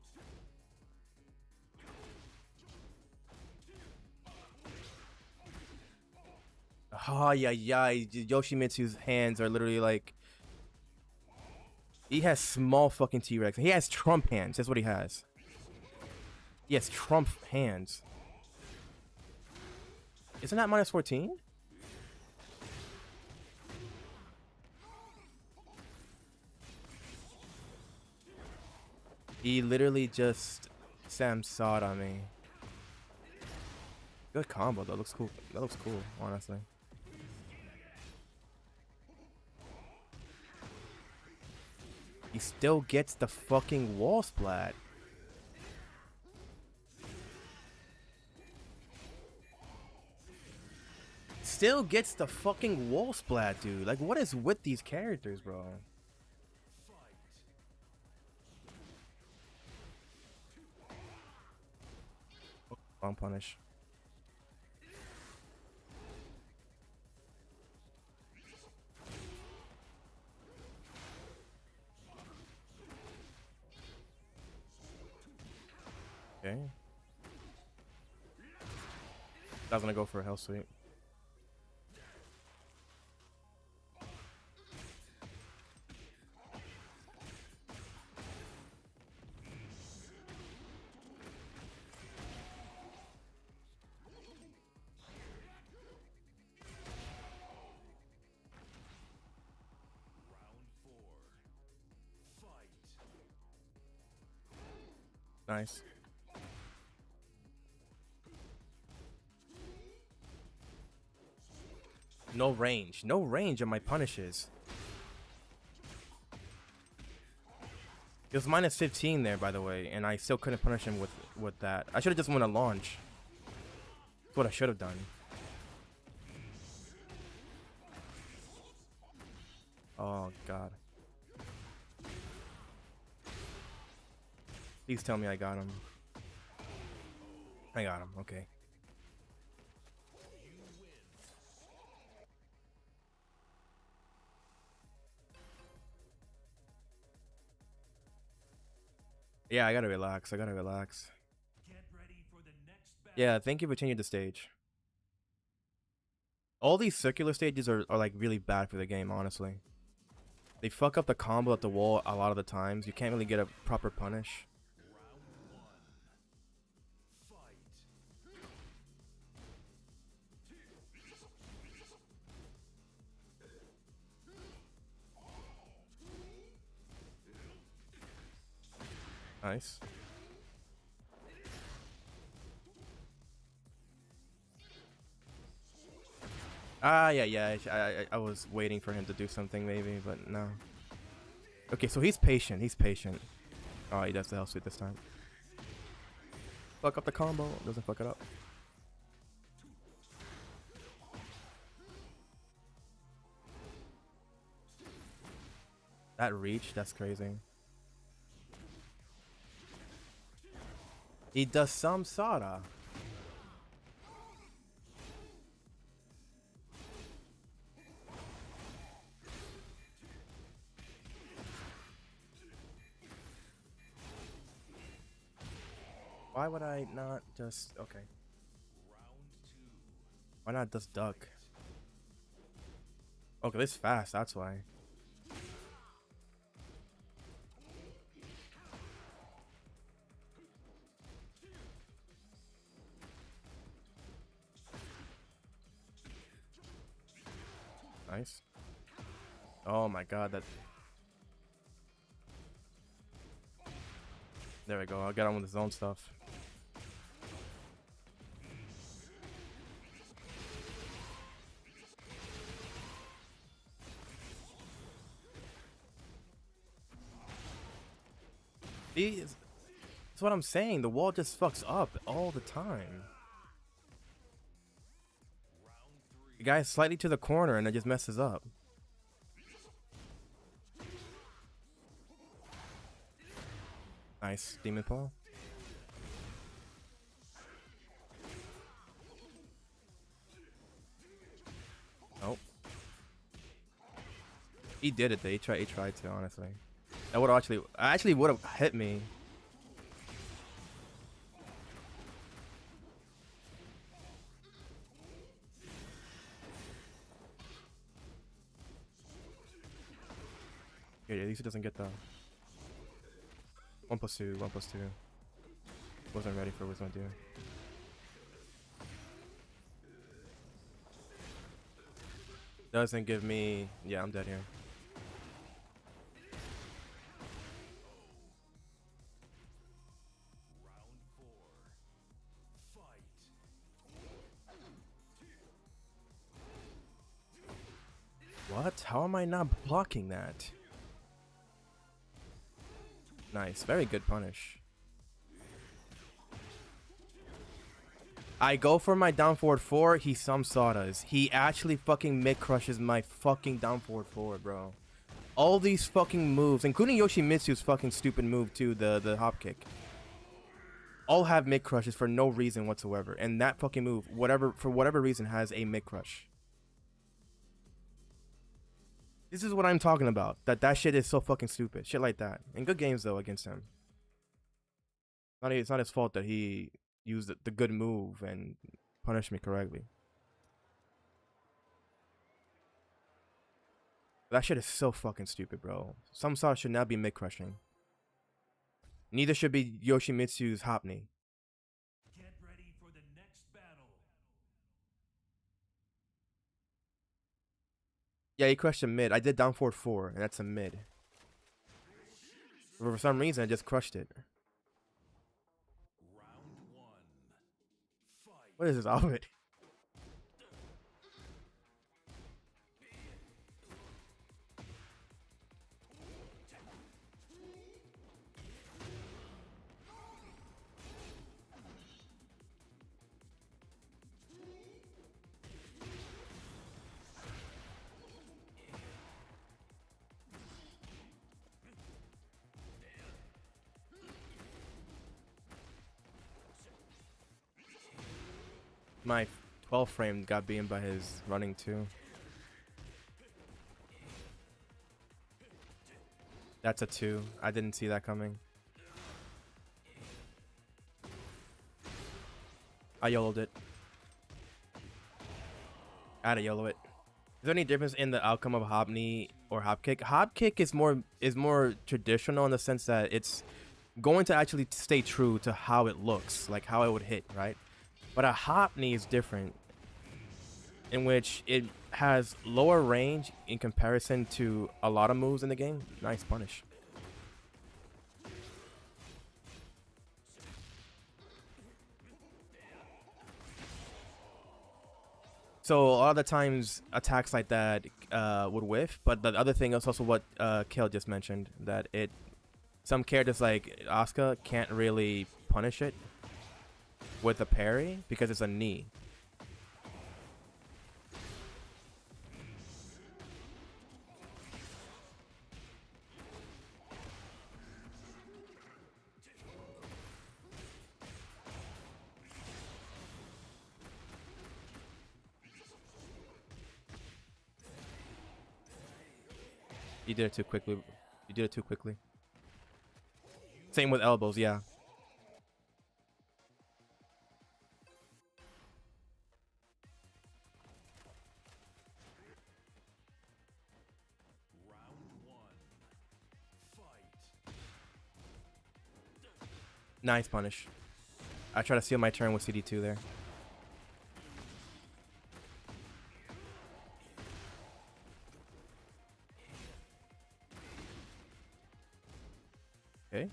Oh yeah, yeah. Yoshimitsu's hands are literally like. He has small fucking T-Rex. He has Trump hands. That's what he has. He has Trump hands. Isn't that minus 14? He literally just Sam sawed on me. Good combo though. Looks cool. That looks cool, honestly. He still gets the fucking wall splat. still gets the fucking wall splat, dude. Like, what is with these characters, bro? Bomb punish. Okay. I was gonna go for a hell sweep. Nice. No range. No range on my punishes. It was minus 15 there, by the way, and I still couldn't punish him with that. I should have just won a launch. That's what I should have done. Oh, God. Please tell me I got him. I got him. Okay. Yeah, I gotta relax. I gotta relax. Get ready for the next battle. Yeah, thank you for changing the stage. All these circular stages are like really bad for the game, honestly. They fuck up the combo at the wall a lot of the times. You can't really get a proper punish. Nice. Ah, yeah. I was waiting for him to do something maybe, but no. Okay, so he's patient. He's patient. Oh, he does the hell sweep this time. Fuck up the combo. Doesn't fuck it up. That reach, that's crazy. He does some sorta. Why would I not just... Okay. Why not just duck? Okay, this is fast, that's why. Nice. Oh my god, that... There we go, I'll get on with his own stuff. See, that's what I'm saying, the wall just fucks up all the time. The guy's slightly to the corner and it just messes up. Nice, Demon Paw. Nope. He did it though, he tried to, honestly. That would actually would have hit me. Yeah, at least it doesn't get the 1+2, 1+2. Wasn't ready for what it was gonna do. Doesn't give me... Yeah, I'm dead here. What? How am I not blocking that? Nice. Very good punish. I go for my down forward 4, he some sawdoes. He actually fucking mid crushes my fucking down forward 4, bro. All these fucking moves, including Yoshimitsu's fucking stupid move too, the hop kick, all have mid crushes for no reason whatsoever. And that fucking move, for whatever reason, has a mid crush. This is what I'm talking about. That shit is so fucking stupid. Shit like that. And good games though against him. It's not his fault that he used the good move and punished me correctly. That shit is so fucking stupid, bro. Some saw should not be mid crushing. Neither should be Yoshimitsu's Hopney. Get ready for the next battle. Yeah, he crushed a mid. I did down forward 4, and that's a mid. For some reason, I just crushed it. Round 1. Fight. What is this outfit? My 12 frame got beaten by his running too. That's a 2. I didn't see that coming. I YOLO'd it. I had to YOLO it. Is there any difference in the outcome of Hopney or Hop Kick? Hop Kick is more traditional in the sense that it's going to actually stay true to how it looks, like how it would hit, right? But a Hopney is different, in which it has lower range in comparison to a lot of moves in the game. Nice punish. So a lot of the times attacks like that would whiff, but the other thing is also what Kale just mentioned, that some characters like Asuka can't really punish it with a parry because it's a knee. You did it too quickly. You did it too quickly. Same with elbows, yeah. Nice punish. I try to steal my turn with CD2 there. Okay.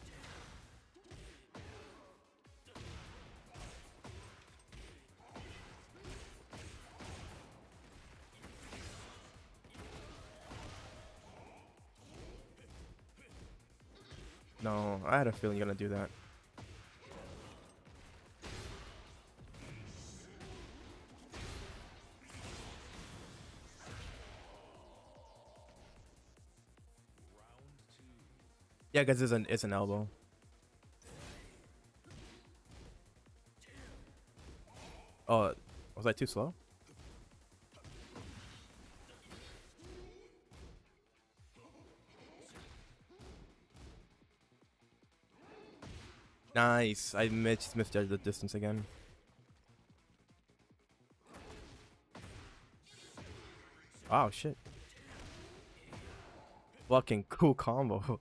No, I had a feeling you're gonna do that. Yeah, because it's an elbow. Oh, was I too slow? Nice. I misjudged the distance again. Wow, shit. Fucking cool combo.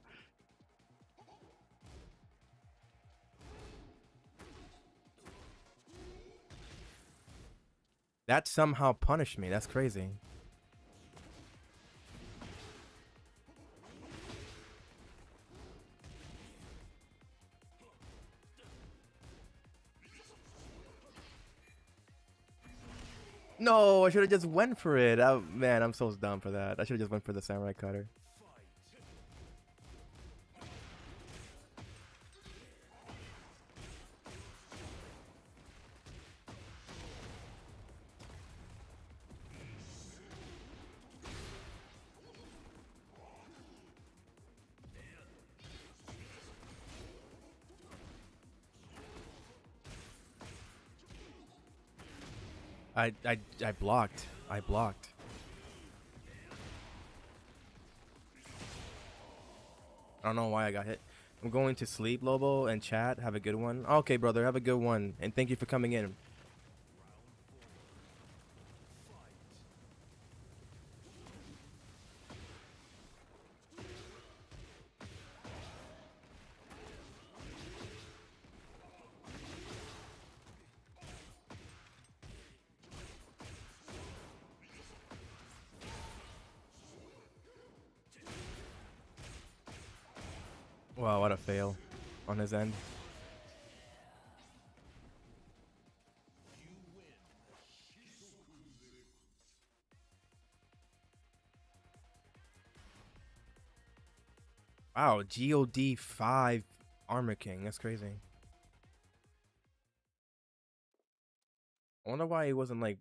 That somehow punished me. That's crazy. No, I should have just went for it. Man, I'm so dumb for that. I should have just went for the samurai cutter. I blocked. I blocked. I don't know why I got hit. I'm going to sleep, Lobo, and chat. Have a good one. Okay, brother. Have a good one. And thank you for coming in. Wow, what a fail on his end. Wow, God 5 Armor King. That's crazy. I wonder why he wasn't like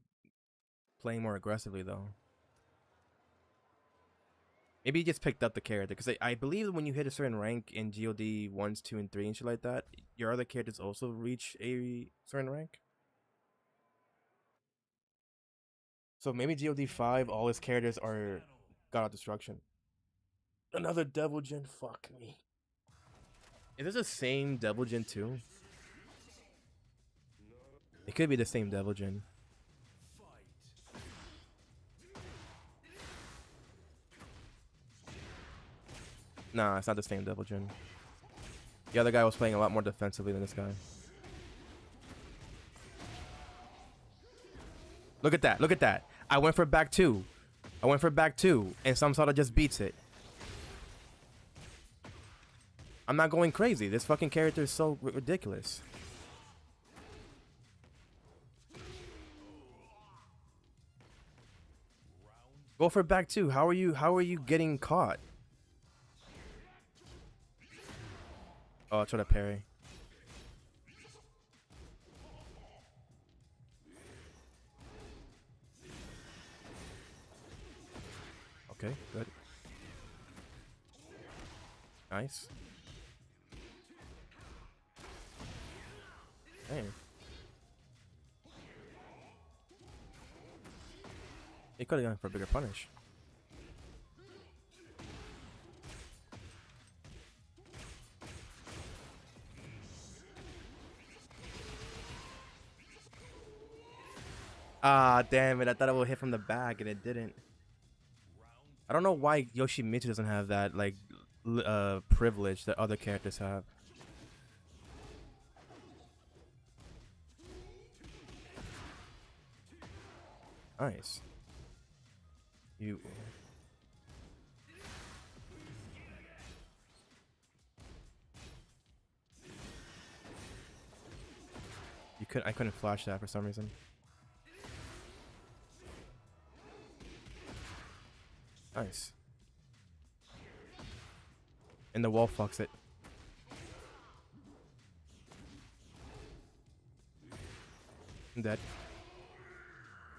playing more aggressively though. Maybe he just picked up the character because I believe that when you hit a certain rank in God 1s, 2, and 3 and shit like that, your other characters also reach a certain rank. So maybe God 5, all his characters are God of Destruction. Another Devil Gen. Fuck me. Is this the same Devil Gen too? It could be the same Devil Gen. Nah, it's not the same Devil Gen. The other guy was playing a lot more defensively than this guy. Look at that. Look at that. I went for back 2. I went for back 2. And Samsara just beats it. I'm not going crazy. This fucking character is so ridiculous. Go for back 2. How are you getting caught? Oh, I tried to parry. Okay, good. Nice. Damn. He could have gone for a bigger punish. Ah, damn it. I thought it would hit from the back and it didn't. I don't know why Yoshimitsu doesn't have that, like, privilege that other characters have. Nice. You I couldn't flash that for some reason. Nice. And the wall fucks it. I'm dead.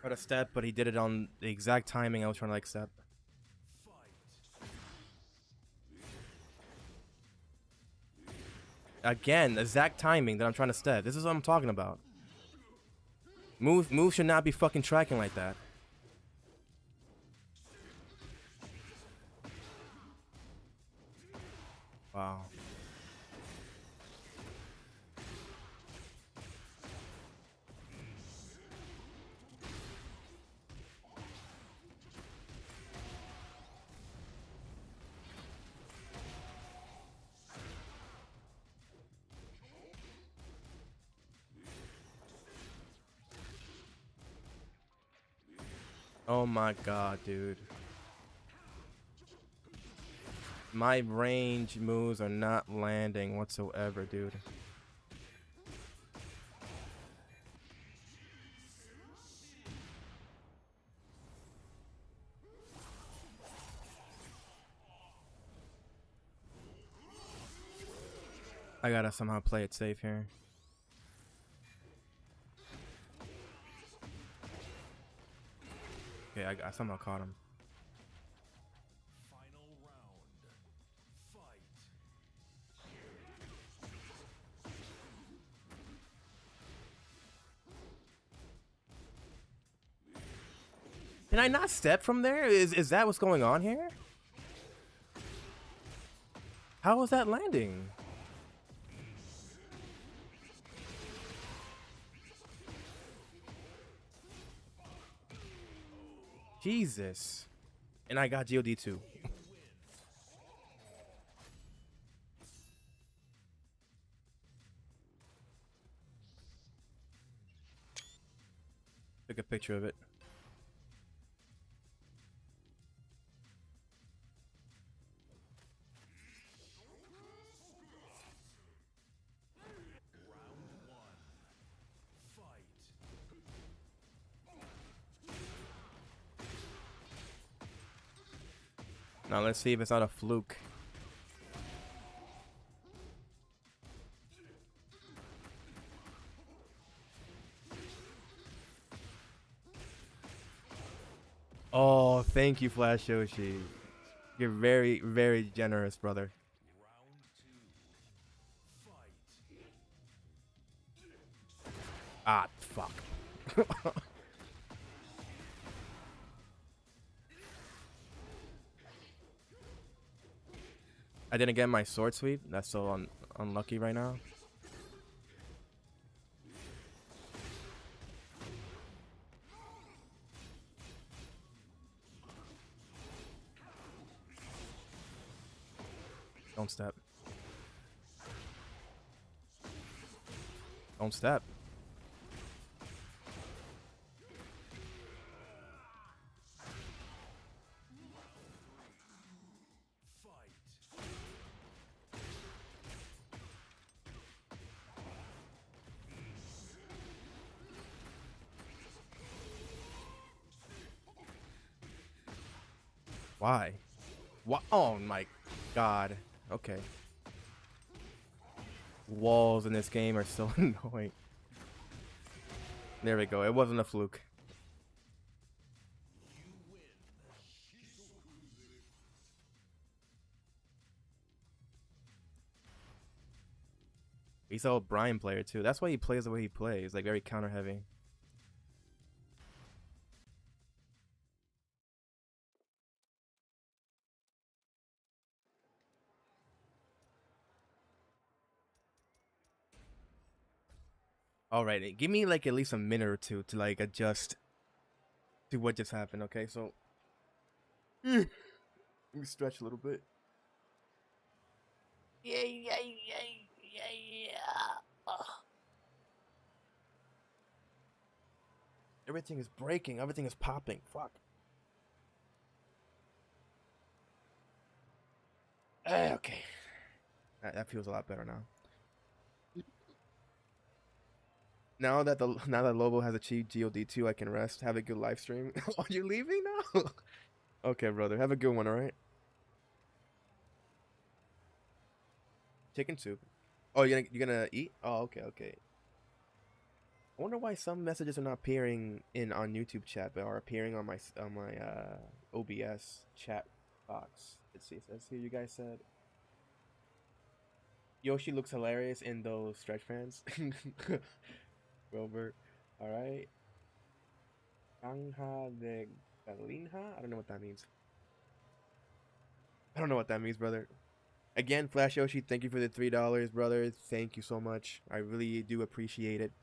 Tried to step, but he did it on the exact timing I was trying to like step. Again, exact timing that I'm trying to step. This is what I'm talking about. Move should not be fucking tracking like that. Wow. Oh my god, dude. My range moves are not landing whatsoever, dude. I gotta somehow play it safe here. Okay, I somehow caught him. Final round. Fight. Can I not step from there? Is that what's going on here? How was that landing? Jesus. And I got GOD too. Took a picture of it. Now let's see if it's not a fluke. Oh, thank you, Flash Yoshi. You're very, very generous, brother. Ah, fuck. I didn't get my sword sweep. That's so unlucky right now. Don't step. Don't step. Why? What? Oh my god. Okay. Walls in this game are so annoying. There we go. It wasn't a fluke. He's a Brian player too. That's why he plays the way he plays. Like very counter heavy. Alright, give me like at least a minute or two to like adjust to what just happened, okay? So let me stretch a little bit. Yeah. Ugh. Everything is breaking, everything is popping. Fuck. Okay. That feels a lot better now. Now that Lobo has achieved GOD2, I can rest. Have a good live stream. Oh, you're leaving now? Okay, brother. Have a good one, alright? Chicken soup. Oh, you're gonna eat? Oh, okay. I wonder why some messages are not appearing on YouTube chat, but are appearing on my OBS chat box. Let's see. It says here you guys said Yoshi looks hilarious in those stretch pants. Robert. Alright. Ganja de Galinha? I don't know what that means. I don't know what that means, brother. Again, Flash Yoshi, thank you for the $3, brother. Thank you so much. I really do appreciate it.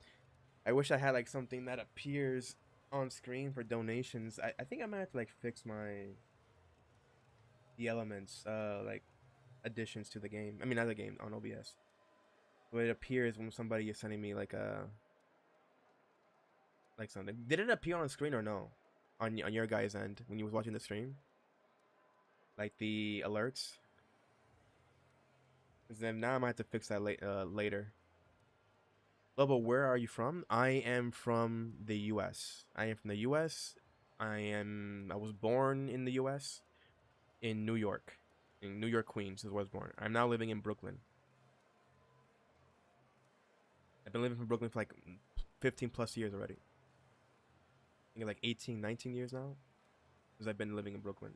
I wish I had like something that appears on screen for donations. I think I might have to like fix the elements, like additions to the game. I mean, not the game, on OBS. So it appears when somebody is sending me like something. Did it appear on screen or no? On your guys' end when you was watching the stream? Like the alerts? Because then now I might have to fix that later. Lobo, where are you from? I am from the U.S. I was born in the U.S. in New York. In New York, Queens is where I was born. I'm now living in Brooklyn. I've been living in Brooklyn for like 15 plus years already. I think like 18, 19 years now. Because I've been living in Brooklyn.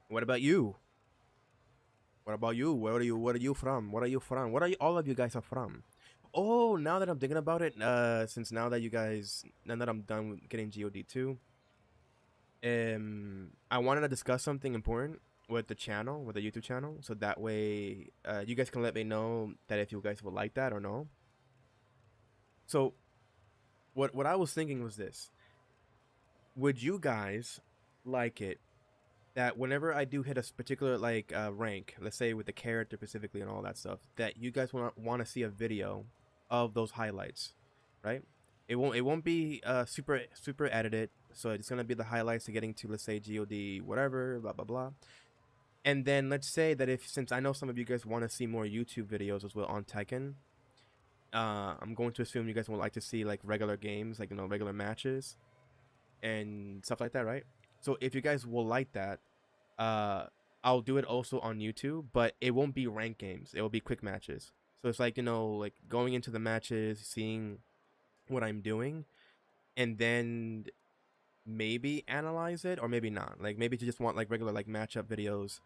What about you? What about you? Where are you from? What are you from? All of you guys are from? Oh, now that I'm thinking about it, since now that you guys, now that I'm done with getting God 2, I wanted to discuss something important with the channel, with the YouTube channel, so that way, you guys can let me know that if you guys would like that or no. So, what I was thinking was this: would you guys like it that whenever I do hit a particular like rank, let's say with the character specifically and all that stuff, that you guys want to see a video of those highlights, right? It won't be super edited, so it's gonna be the highlights to getting to, let's say, God whatever, blah blah blah. And then let's say that if, since I know some of you guys want to see more YouTube videos as well on Tekken, I'm going to assume you guys would like to see like regular games, like, you know, regular matches and stuff like that, right? So if you guys will like that, uh I'll do it also on YouTube, but it won't be ranked games. It will be quick matches. So it's like, you know, like going into the matches, seeing what I'm doing, and then maybe analyze it or maybe not. Like maybe you just want like regular like matchup videos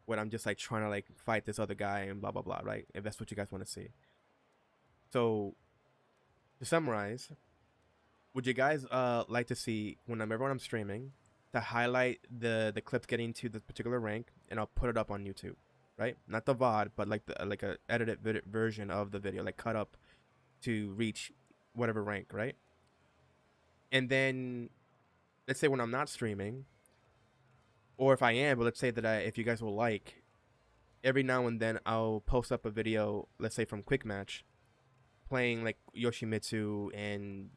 when I'm just like trying to like fight this other guy and blah blah blah, right? If that's what you guys want to see. So to summarize, would you guys like to see whenever I'm streaming to highlight the clips getting to the particular rank, and I'll put it up on YouTube, right? Not the VOD, but like the like a edited version of the video, like cut up to reach whatever rank, right? And then let's say when I'm not streaming, or if I am, but let's say that if you guys will like, every now and then I'll post up a video, let's say from Quick Match, playing like YOSHIMITSU and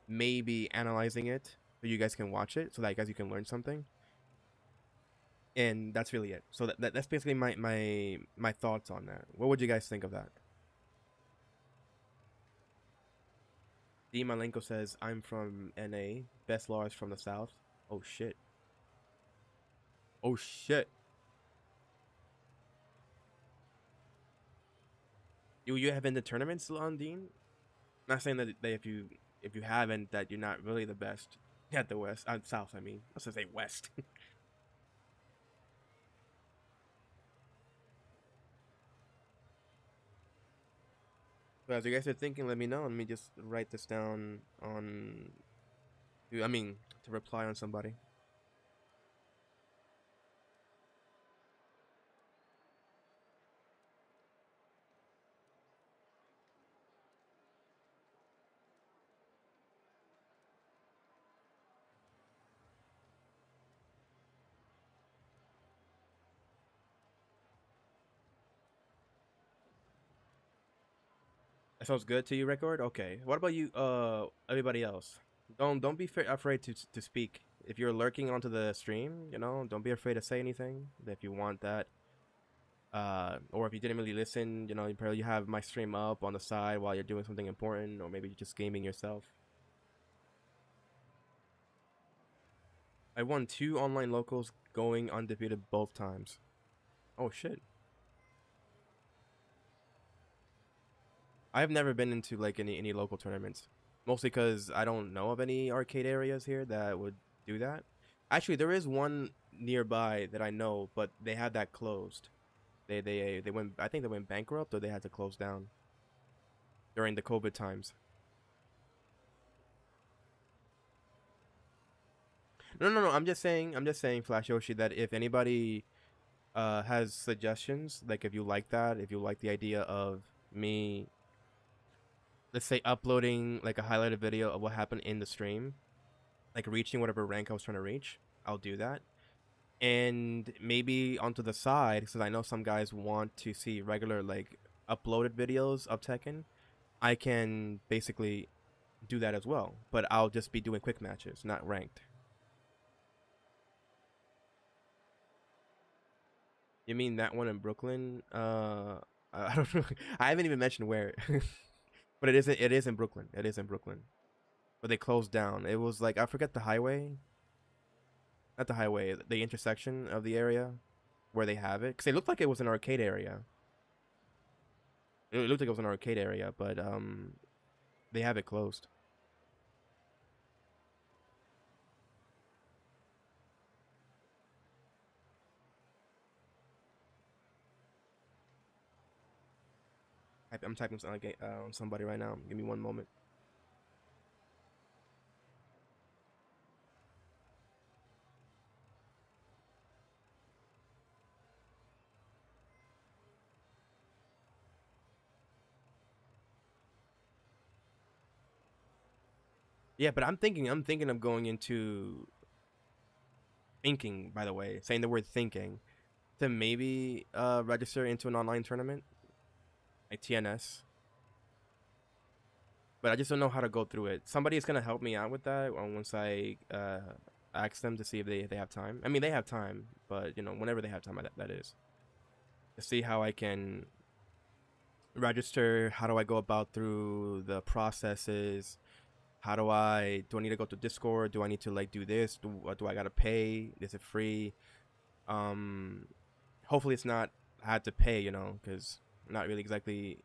maybe analyzing it so you guys can watch it, so that you guys you can learn something. And that's really it. So that's basically my thoughts on that. What would you guys think of that? D Malenko says, I'm from NA. Best Lars from the South. Oh shit. Oh shit. You have been to tournaments, on Dean? Not saying that if you haven't, that you're not really the best at the West. South, I mean. I was gonna say West. But as you guys are thinking, let me know. Let me just write this down on. I mean, to reply on somebody. That sounds good to you, Record? Okay. What about you, everybody else? Don't be afraid to speak. If you're lurking onto the stream, you know, don't be afraid to say anything if you want that. Or if you didn't really listen, you know, you probably have my stream up on the side while you're doing something important, or maybe you're just gaming yourself. I won 2 online locals going undefeated both times. Oh shit. I've never been into like any local tournaments. Mostly because I don't know of any arcade areas here that would do that. Actually, there is one nearby that I know, but they had that closed. They went, I think they went bankrupt, or they had to close down during the COVID times. No. I'm just saying, Flash Yoshi, that if anybody has suggestions, like if you like that, if you like the idea of me, let's say, uploading like a highlighted video of what happened in the stream, like reaching whatever rank I was trying to reach, I'll do that. And maybe onto the side, because I know some guys want to see regular like uploaded videos of Tekken, I can basically do that as well, but I'll just be doing quick matches, not ranked. You mean that one in Brooklyn? I don't know. I haven't even mentioned where. But it is in Brooklyn. It is in Brooklyn. But they closed down. It was like, I forget the highway. Not the highway, the intersection of the area where they have it. Cuz it looked like it was an arcade area. It looked like it was an arcade area, but they have it closed. I'm typing on somebody right now. Give me one moment. Yeah, but I'm thinking of going into thinking, by the way, saying the word thinking, to maybe register into an online tournament like TNS. But I just don't know how to go through it. Somebody is gonna help me out with that once I ask them to see if they have time. I mean, they have time, but you know, whenever they have time, that is. To see how I can register, how do I go about through the processes, do I need to go to Discord, do I need to like do this, do I gotta pay, is it free? Hopefully it's not had to pay, you know, because I'm not really exactly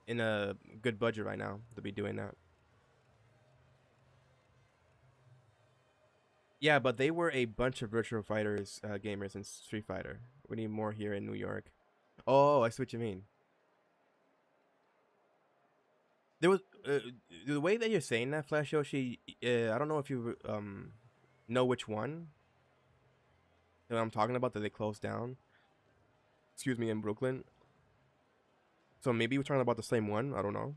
in a good budget right now to be doing that. Yeah, but they were a bunch of virtual fighters gamers in Street Fighter. We need more here in New York. Oh, I see what you mean. There was the way that you're saying that, Flash Yoshi. I don't know if you know which one that I'm talking about that they closed down. Excuse me, in Brooklyn. So maybe we're talking about the same one. I don't know.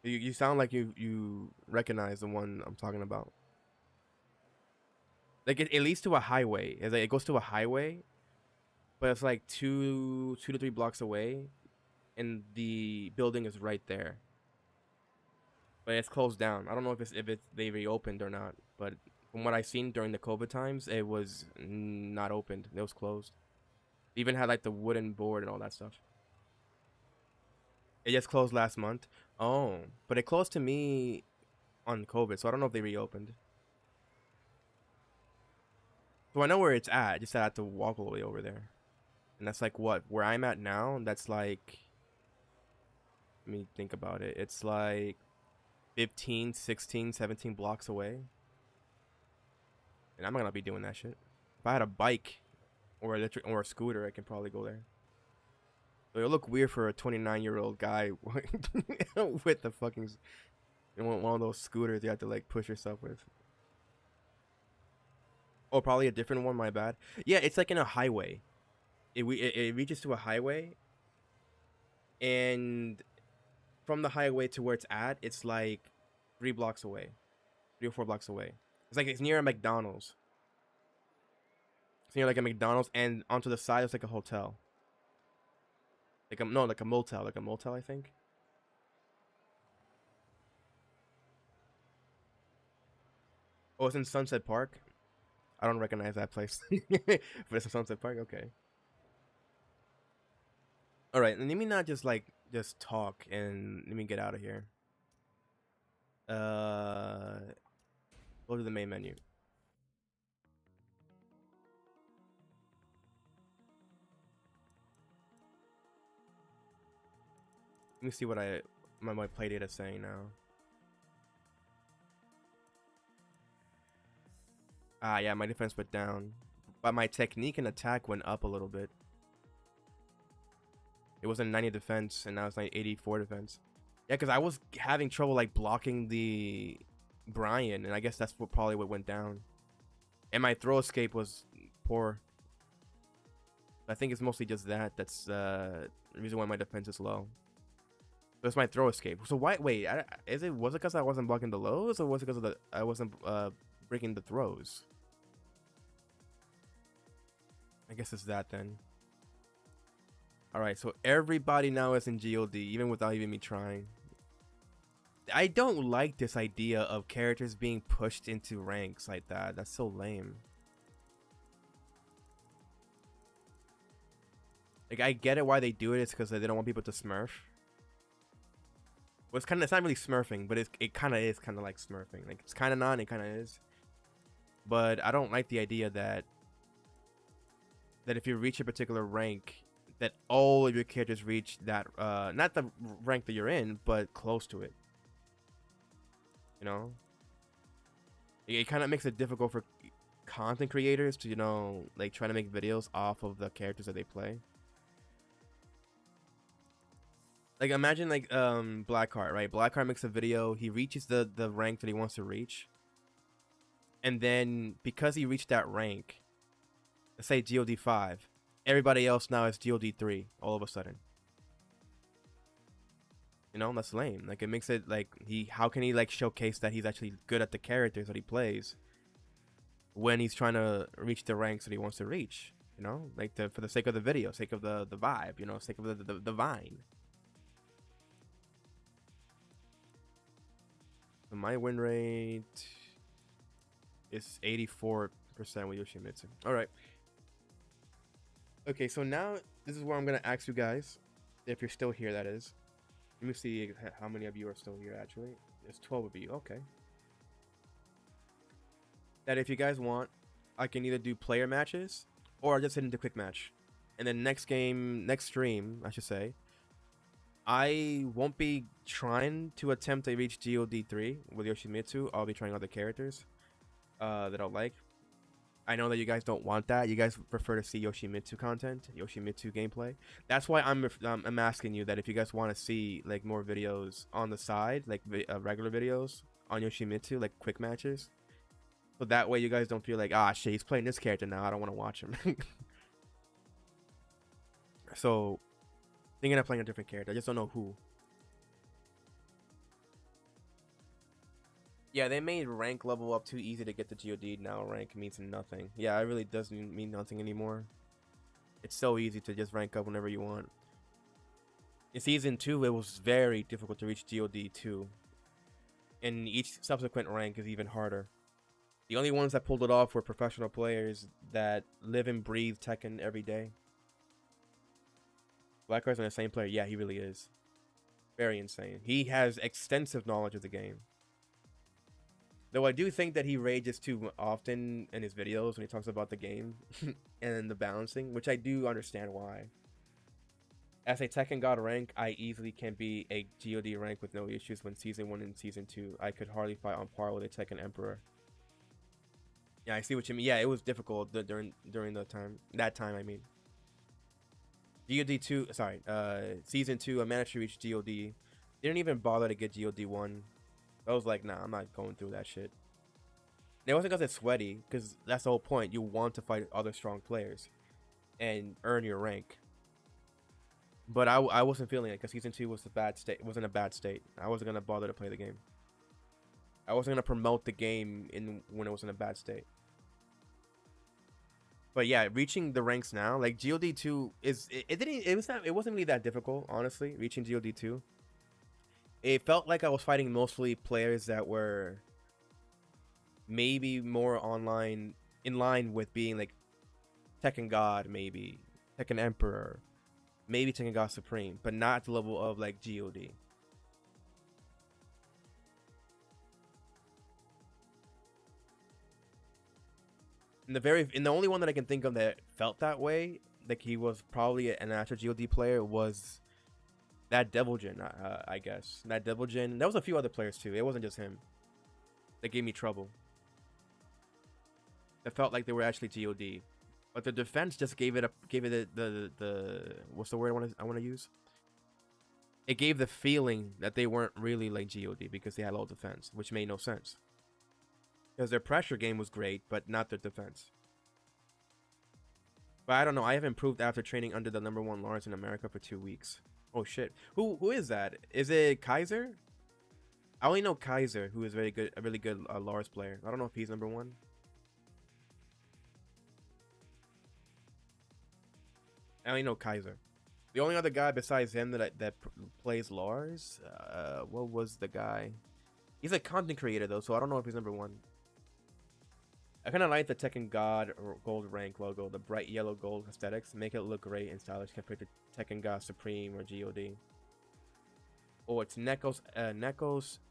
You sound like you recognize the one I'm talking about. Like it leads to a highway. It's like it goes to a highway, but it's like two to three blocks away, and the building is right there. But it's closed down. I don't know if they reopened or not. But from what I seen during the COVID times, it was not opened. It was closed. It even had like the wooden board and all that stuff. It just closed last month. Oh, but it closed to me on COVID, so I don't know if they reopened. So I know where it's at. I just had to walk all the way over there. And that's like what? Where I'm at now, that's like... Let me think about it. It's like 15, 16, 17 blocks away. And I'm not gonna be doing that shit. If I had a bike or a scooter, I can probably go there. So it'll look weird for a 29-year-old guy with the fucking... one of those scooters you have to like push yourself with. Oh, probably a different one, my bad. Yeah, it's like in a highway. It reaches to a highway, and from the highway to where it's at, it's like 3 blocks away. 3 or 4 blocks away. It's near a McDonald's. It's near like a McDonald's, and onto the side it's like a hotel. Like a motel, I think. Oh, it's in Sunset Park. I don't recognize that place. But it's in Sunset Park, okay. All right, let me not just talk and let me get out of here. Go to the main menu. Let me see what my play data is saying now. Ah, yeah, my defense went down, but my technique and attack went up a little bit. It was a 90 defense, and now it's like 84 defense. Yeah, because I was having trouble like blocking the Brian, and I guess that's probably what went down. And my throw escape was poor. I think it's mostly just that. That's the reason why my defense is low. That's my throw escape. So why? Wait, was it because I wasn't blocking the lows, or was it because of I wasn't breaking the throws? I guess it's that then. Alright, so everybody now is in GOD, even without even me trying. I don't like this idea of characters being pushed into ranks like that. That's so lame. Like, I get it why they do it. It's because they don't want people to smurf. Well, it's not really smurfing, but it kind of is kind of like smurfing. Like, it's kind of not, it kind of is. But I don't like the idea that if you reach a particular rank, that all of your characters reach that, not the rank that you're in, but close to it. You know? It kind of makes it difficult for content creators to, you know, like try to make videos off of the characters that they play. Like imagine like Blackheart, right? Blackheart makes a video, he reaches the rank that he wants to reach. And then because he reached that rank, let's say GOD 5, everybody else now is GOD 3 all of a sudden. You know, that's lame. Like it makes it like how can he like showcase that he's actually good at the characters that he plays when he's trying to reach the ranks that he wants to reach, you know? Like for the sake of the video, sake of the vibe, you know, sake of the vine. So my win rate is 84% with Yoshimitsu. All right. Okay, so now this is where I'm gonna ask you guys, if you're still here, that is. Let me see how many of you are still here. Actually, there's 12 of you. Okay. That if you guys want, I can either do player matches or just hit into quick match, and then next stream, I should say, I won't be trying to attempt to reach GOD 3 with Yoshimitsu. I'll be trying other characters that I'll like. I know that you guys don't want that. You guys prefer to see Yoshimitsu content, Yoshimitsu gameplay. That's why I'm asking you that if you guys want to see like more videos on the side, like regular videos on Yoshimitsu, like quick matches. So that way you guys don't feel like, ah, shit, he's playing this character now, I don't want to watch him. So, thinking of playing a different character, I just don't know who. Yeah, they made rank level up too easy to get the GOD. Now rank means nothing. Yeah, it really doesn't mean nothing anymore. It's so easy to just rank up whenever you want. In Season 2, it was very difficult to reach GOD 2. And each subsequent rank is even harder. The only ones that pulled it off were professional players that live and breathe Tekken every day. Blackheart's an insane player. Yeah, he really is. Very insane. He has extensive knowledge of the game. Though I do think that he rages too often in his videos when he talks about the game and the balancing, which I do understand why. As a Tekken God rank, I easily can be a GOD rank with no issues when Season 1 and Season 2. I could hardly fight on par with a Tekken Emperor. Yeah, I see what you mean. Yeah, it was difficult during that time, I mean. GOD 2, sorry, Season 2, I managed to reach GOD. Didn't even bother to get GOD 1. I was like, nah, I'm not going through that shit. And it wasn't because it's sweaty, because that's the whole point. You want to fight other strong players and earn your rank. But I wasn't feeling it because Season 2 was wasn't a bad state. I wasn't gonna bother to play the game. I wasn't gonna promote the game when it was in a bad state. But yeah, reaching the ranks now, like GOD 2 it wasn't really that difficult, honestly, reaching GOD 2. It felt like I was fighting mostly players that were maybe more online, in line with being like Tekken God, maybe Tekken Emperor, maybe Tekken God Supreme, but not at the level of like GOD. And the only one that I can think of that felt that way, like he was probably an actual GOD player, was that Delusion, I guess. That Delusion. There was a few other players too. It wasn't just him. That gave me trouble. It felt like they were actually GOD, but the defense just gave it the what's the word I want to use? It gave the feeling that they weren't really like GOD because they had low defense, which made no sense. Because their pressure game was great, but not their defense. But I don't know. I have improved after training under the #1 Lars in America for 2 weeks. Oh shit! Who is that? Is it Kaiser? I only know Kaiser, who is a really good Lars player. I don't know if he's #1. I only know Kaiser. The only other guy besides him that plays Lars, what was the guy? He's a content creator though, so I don't know if he's #1. I kind of like the Tekken God Gold rank logo, the bright yellow gold aesthetics, make it look great and stylish compared to Tekken God Supreme or GOD. Oh, it's Neko's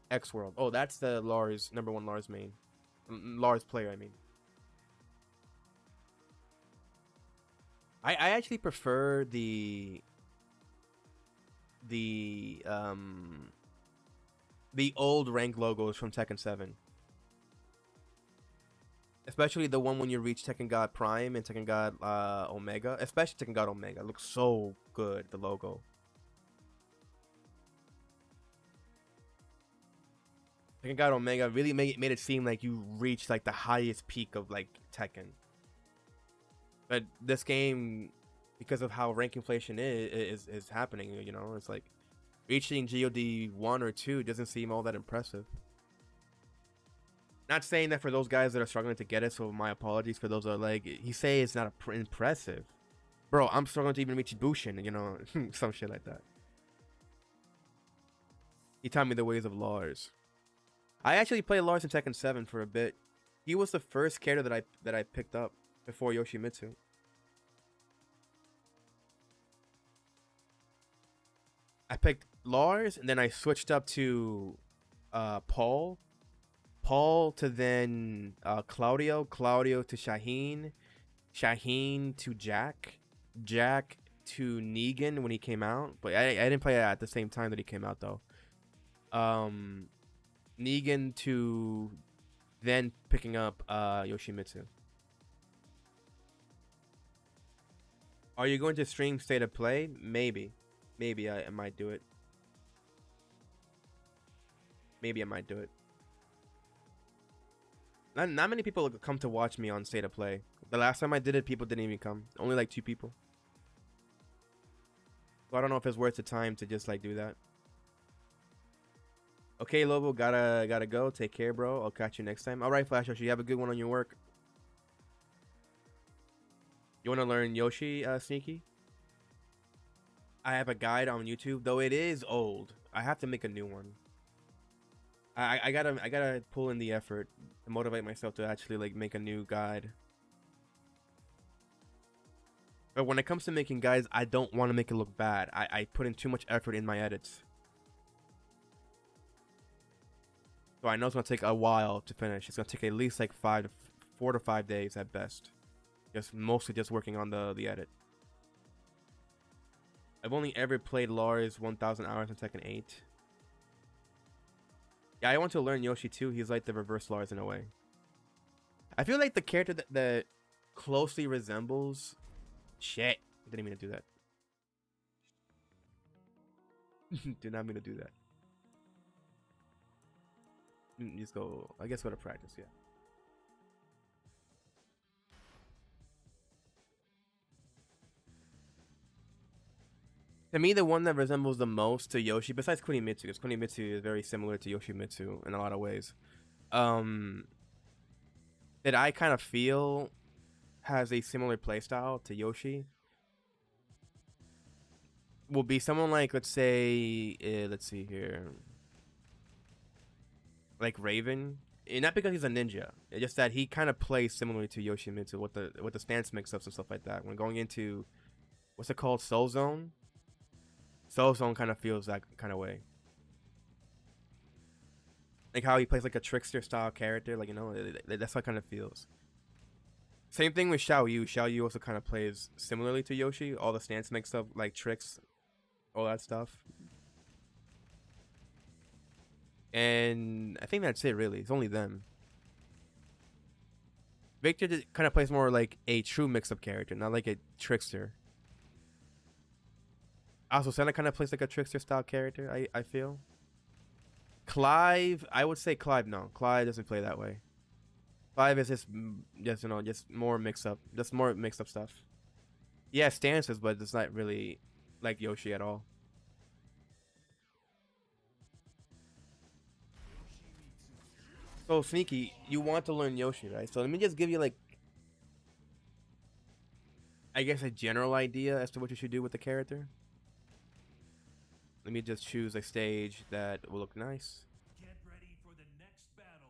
X World. Oh, that's the Lars #1 Lars main, Lars player. I mean, I actually prefer the old rank logos from Tekken 7. Especially the one when you reach Tekken God Prime and Tekken God Omega. Especially Tekken God Omega. It looks so good, the logo. Tekken God Omega really made it seem like you reached like the highest peak of like Tekken. But this game, because of how rank inflation is happening, you know, it's like reaching God 1 or 2 doesn't seem all that impressive. Not saying that for those guys that are struggling to get it, so my apologies for those that are like, he say it's not impressive. Bro, I'm struggling to even reach Bushin, you know, some shit like that. He taught me the ways of Lars. I actually played Lars in Tekken 7 for a bit. He was the first character that I picked up before Yoshimitsu. I picked Lars, and then I switched up to Paul. Paul to then Claudio. Claudio to Shaheen. Shaheen to Jack. Jack to Negan when he came out. But I didn't play it at the same time that he came out, though. Negan to then picking up Yoshimitsu. Are you going to stream State of Play? Maybe. Maybe I might do it. Maybe I might do it. Not many people come to watch me on State of Play. The last time I did it, people didn't even come. Only like 2 people. So I don't know if it's worth the time to just like do that. Okay, Lobo, gotta go. Take care, bro. I'll catch you next time. All right, Flash Yoshi, you have a good one on your work. You want to learn Yoshi, Sneaky? I have a guide on YouTube, though it is old. I have to make a new one. I gotta pull in the effort to motivate myself to actually like make a new guide. But when it comes to making guides, I don't want to make it look bad. I put in too much effort in my edits. So I know it's gonna take a while to finish. It's gonna take at least like 4 to 5 days at best. Mostly just working on the edit. I've only ever played Lars 1,000 hours in Tekken 8. Yeah, I want to learn Yoshi too. He's like the reverse Lars in a way. I feel like the character that closely resembles... Shit. Didn't mean to do that. Did not mean to do that. Just go... I guess go to practice, yeah. To me, the one that resembles the most to Yoshi, besides Kunimitsu, because Kunimitsu is very similar to Yoshimitsu in a lot of ways, that I kind of feel has a similar playstyle to Yoshi, will be someone like, let's say, let's see here, like Raven. And not because he's a ninja, it's just that he kind of plays similarly to Yoshimitsu with the stance mix-ups and stuff like that. When going into, what's it called, Soul Zone? Soul Zone kind of feels that kind of way. Like how he plays like a trickster style character, like, you know, that's how it kind of feels. Same thing with Xiao Yu. Xiao Yu also kind of plays similarly to Yoshi. All the stance mix up, like tricks, all that stuff. And I think that's it, really. It's only them. Victor kind of plays more like a true mix-up character, not like a trickster. Also, Senna kind of plays like a trickster style character, I feel. Clive, I would say Clive, no. Clive doesn't play that way. Clive is just you know, just more mix-up. Just more mixed-up stuff. Yeah, stances, but it's not really like Yoshi at all. So, Sneaky, you want to learn Yoshi, right? So let me just give you, like, I guess a general idea as to what you should do with the character. Let me just choose a stage that will look nice. Get ready for the next battle.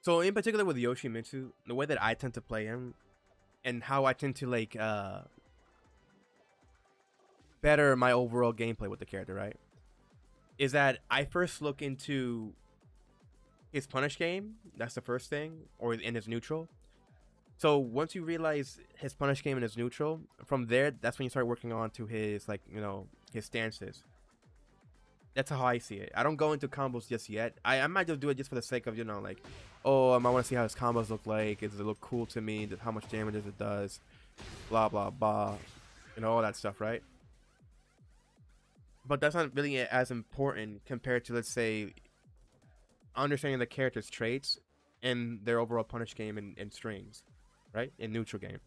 So in particular with Yoshimitsu, the way that I tend to play him and how I tend to like better my overall gameplay with the character, right, is that I first look into his punish game. That's the first thing, or in his neutral. So once you realize his punish game and his neutral, from there, that's when you start working on to his, like, you know, his stances. That's how I see it. I don't go into combos just yet. I might just do it just for the sake of, you know, like, oh, I want to see how his combos look like. Does it look cool to me? How much damage it does? blah blah blah, and all that stuff, right? But that's not really as important compared to, let's say, understanding the character's traits and their overall punish game and strings, right? In neutral game.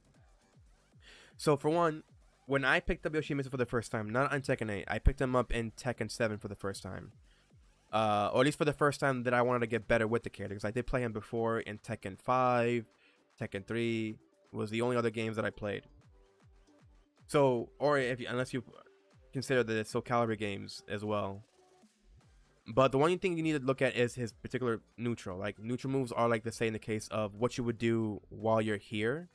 So for one, when I picked up Yoshimitsu for the first time, not on Tekken 8, I picked him up in Tekken 7 for the first time. Or at least for the first time that I wanted to get better with the character. Because I did play him before in Tekken 5, Tekken 3 was the only other games that I played. So, or unless you consider the Soul Calibur games as well. But the one thing you need to look at is his particular neutral. Like, neutral moves are like, let's say in the case of what you would do while you're here.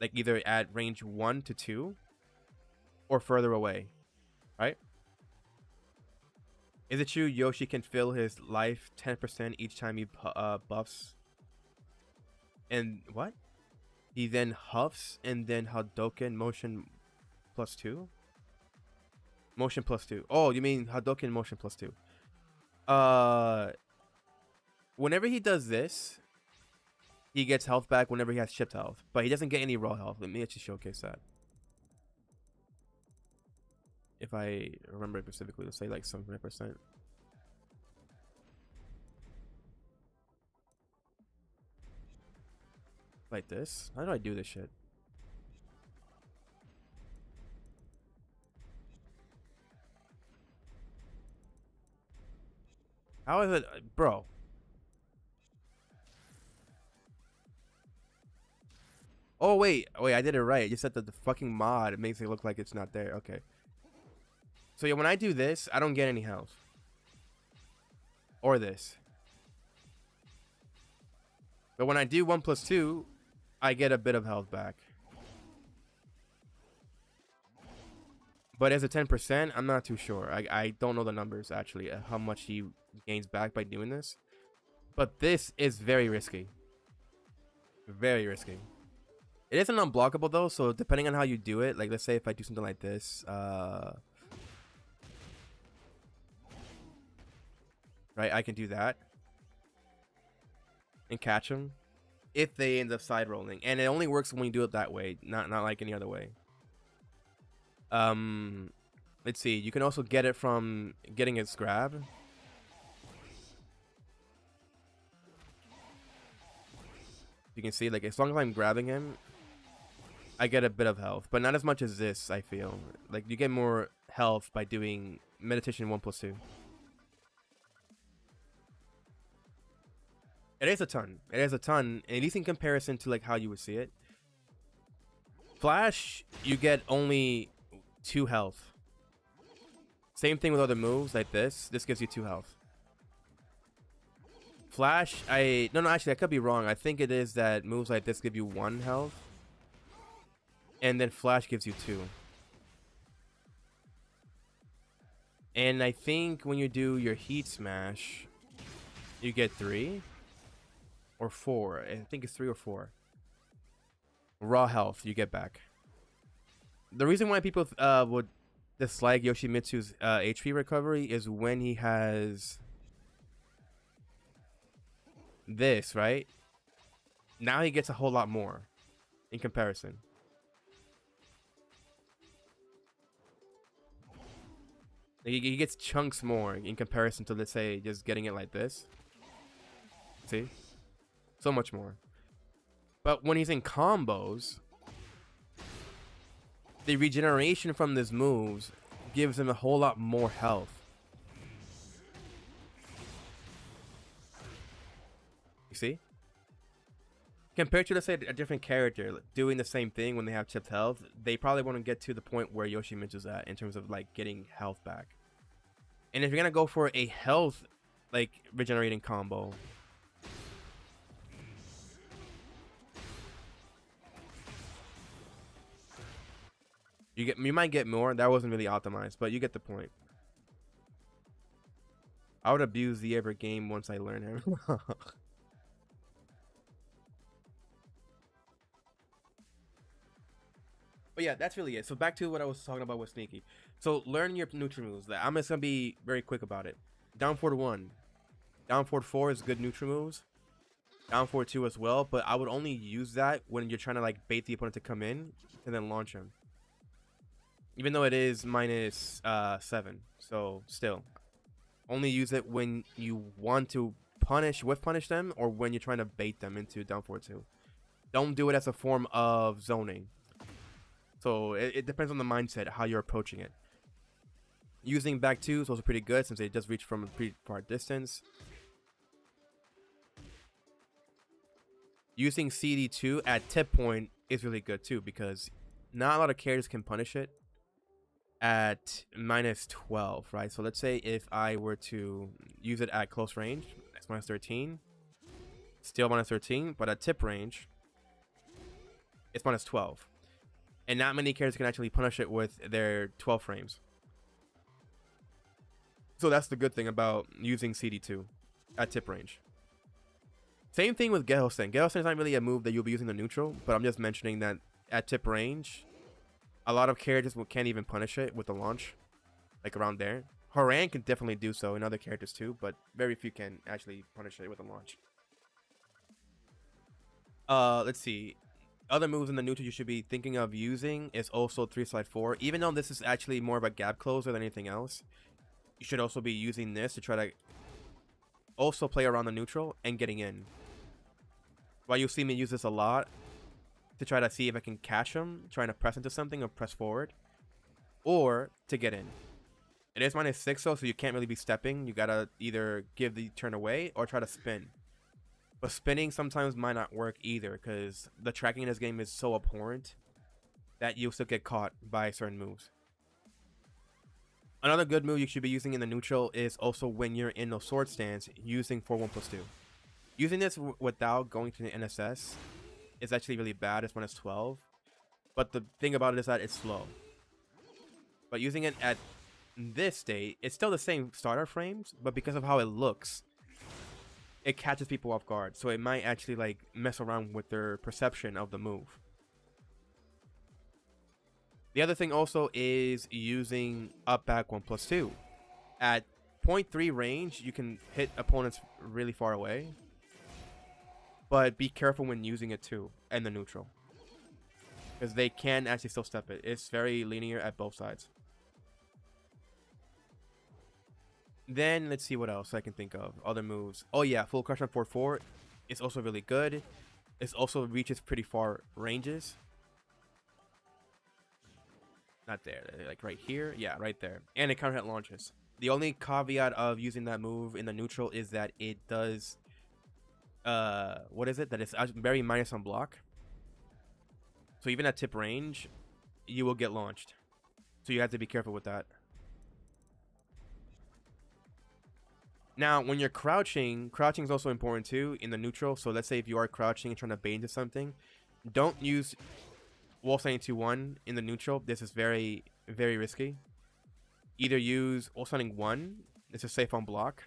Like, either at range 1 to 2 or further away, right? Is it true Yoshi can fill his life 10% each time he buffs? And what? He then huffs and then Hadouken motion +2? Motion +2. Oh, you mean Hadouken motion +2. Whenever he does this, he gets health back whenever he has chipped health. But he doesn't get any raw health. Let me actually showcase that. If I remember specifically, let's say like 75%. Like this? How do I do this shit? How is it, bro? Oh wait, I did it right. You said that the fucking mod makes it look like it's not there. Okay. So yeah, when I do this, I don't get any health. Or this. But when I do 1+2, I get a bit of health back. But as a 10%, I'm not too sure. I don't know the numbers actually, how much he gains back by doing this. But this is very risky. Very risky. It isn't unblockable though, so depending on how you do it, like let's say if I do something like this, right, I can do that and catch them if they end up side rolling, and it only works when you do it that way, not like any other way. Let's see, you can also get it from getting its grab. You can see, like, as long as I'm grabbing him, I get a bit of health, but not as much as this. I feel like you get more health by doing meditation 1+2. It is a ton. It is a ton, at least in comparison to like how you would see it. Flash, you get only 2 health. Same thing with other moves like this. This gives you 2 health. Flash, no, actually, I could be wrong. I think it is that moves like this give you 1 health, and then Flash gives you 2. And I think when you do your Heat Smash, you get 3 or 4. I think it's 3 or 4 raw health you get back. The reason why people would dislike Yoshimitsu's HP recovery is when he has this, right? Now he gets a whole lot more in comparison. He gets chunks more in comparison to, let's say, just getting it like this. See? So much more. But when he's in combos, the regeneration from these moves gives him a whole lot more health. You see? Compared to, let's say, a different character doing the same thing when they have chipped health, they probably want to get to the point where Yoshimitsu's at in terms of like getting health back. And if you're gonna go for a health like regenerating combo, you might get more. That wasn't really optimized, but you get the point. I would abuse the ever game once I learn him. But yeah, that's really it. So back to what I was talking about with Sneaky. So learn your neutral moves. I'm just gonna be very quick about it. Down forward 1, down forward 4 is good neutral moves. down forward 2 as well, but I would only use that when you're trying to like bait the opponent to come in and then launch him. Even though it is minus 7, so still. Only use it when you want to punish them or when you're trying to bait them into down forward 2. Don't do it as a form of zoning. So it depends on the mindset, how you're approaching it. Using back 2 is also pretty good since it does reach from a pretty far distance. Using CD2 at tip point is really good too because not a lot of characters can punish it at minus 12, right? So let's say if I were to use it at close range, that's minus 13. Still minus 13, but at tip range, it's minus 12. And not many characters can actually punish it with their 12 frames. So that's the good thing about using CD2 at tip range. Same thing with Gehosen. Gehosen is not really a move that you'll be using the neutral, but I'm just mentioning that at tip range, a lot of characters can't even punish it with the launch, like around there. Haran can definitely do so, and other characters too, but very few can actually punish it with a launch. Let's see. Other moves in the neutral you should be thinking of using is also 3 slide 4. Even though this is actually more of a gap closer than anything else, you should also be using this to try to also play around the neutral and getting in. While you'll see me use this a lot to try to see if I can catch him, trying to press into something or press forward, or to get in. It is minus 6 though, so you can't really be stepping. You gotta either give the turn away or try to spin. But spinning sometimes might not work either because the tracking in this game is so abhorrent that you'll still get caught by certain moves. Another good move you should be using in the neutral is also when you're in the sword stance, using 4-1+2. Using this without going to the NSS is actually really bad. It's minus 12. But the thing about it is that it's slow. But using it at this state, it's still the same starter frames, but because of how it looks, it catches people off guard. So it might actually like mess around with their perception of the move. The other thing also is using up back 1+2. At 0.3 range, you can hit opponents really far away. But be careful when using it too, and the neutral. Because they can actually still step it. It's very linear at both sides. Then, let's see what else I can think of. Other moves. Oh yeah, full crush on 4-4 is also really good. It also reaches pretty far ranges. Not there, like right here. Yeah, right there. And it counter hit launches. The only caveat of using that move in the neutral is that it does... what is it? That it's very minus on block. So even at tip range, you will get launched. So you have to be careful with that. Now, when you're crouching is also important too in the neutral. So let's say if you are crouching and trying to bait into something, don't use wall standing 2-1 in the neutral. This is very, very risky. Either use wall standing 1. This is safe on block.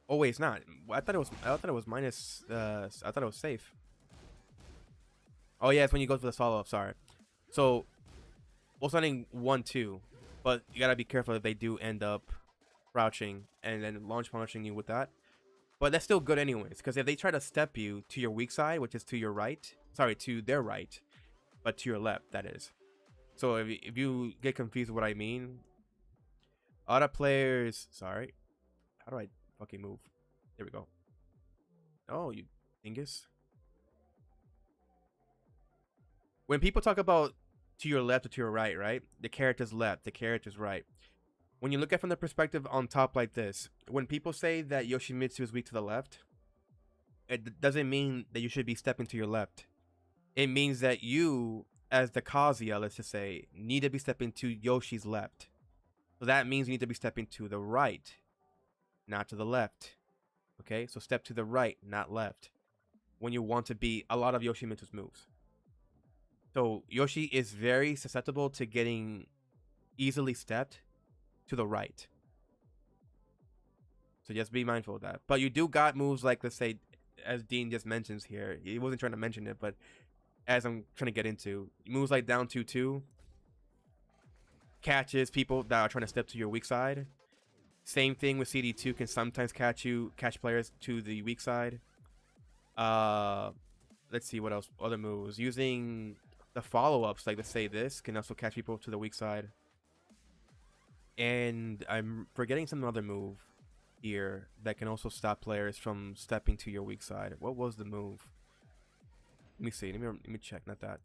Oh wait, it's not. I thought it was minus. I thought it was safe. Oh yeah, it's when you go for the follow up. Sorry. So, wall standing 1-2. But you gotta be careful if they do end up crouching and then launch punishing you with that. But that's still good anyways, because if they try to step you to your weak side, which is to your right, sorry, to their right, but to your left, that is. So if you get confused with what I mean, other players, sorry, how do I fucking move? There we go. Oh, you dingus. When people talk about to your left or to your right, right? The character's left, the character's right. When you look at it from the perspective on top like this, when people say that Yoshimitsu is weak to the left, it doesn't mean that you should be stepping to your left. It means that you, as the Kazuya, let's just say, need to be stepping to Yoshi's left. So that means you need to be stepping to the right, not to the left. Okay, so step to the right, not left, when you want to be a lot of Yoshimitsu's moves. So Yoshi is very susceptible to getting easily stepped to the right. So just be mindful of that. But you do got moves like, let's say, as Dean just mentions here, he wasn't trying to mention it, but as I'm trying to get into, moves like down 2-2 catches people that are trying to step to your weak side. Same thing with CD2 can sometimes catch players to the weak side. Let's see what else. Other moves using the follow-ups, like let's say this, can also catch people to the weak side. And I'm forgetting some other move here that can also stop players from stepping to your weak side. What was the move? Let me see. Let me check. Not that.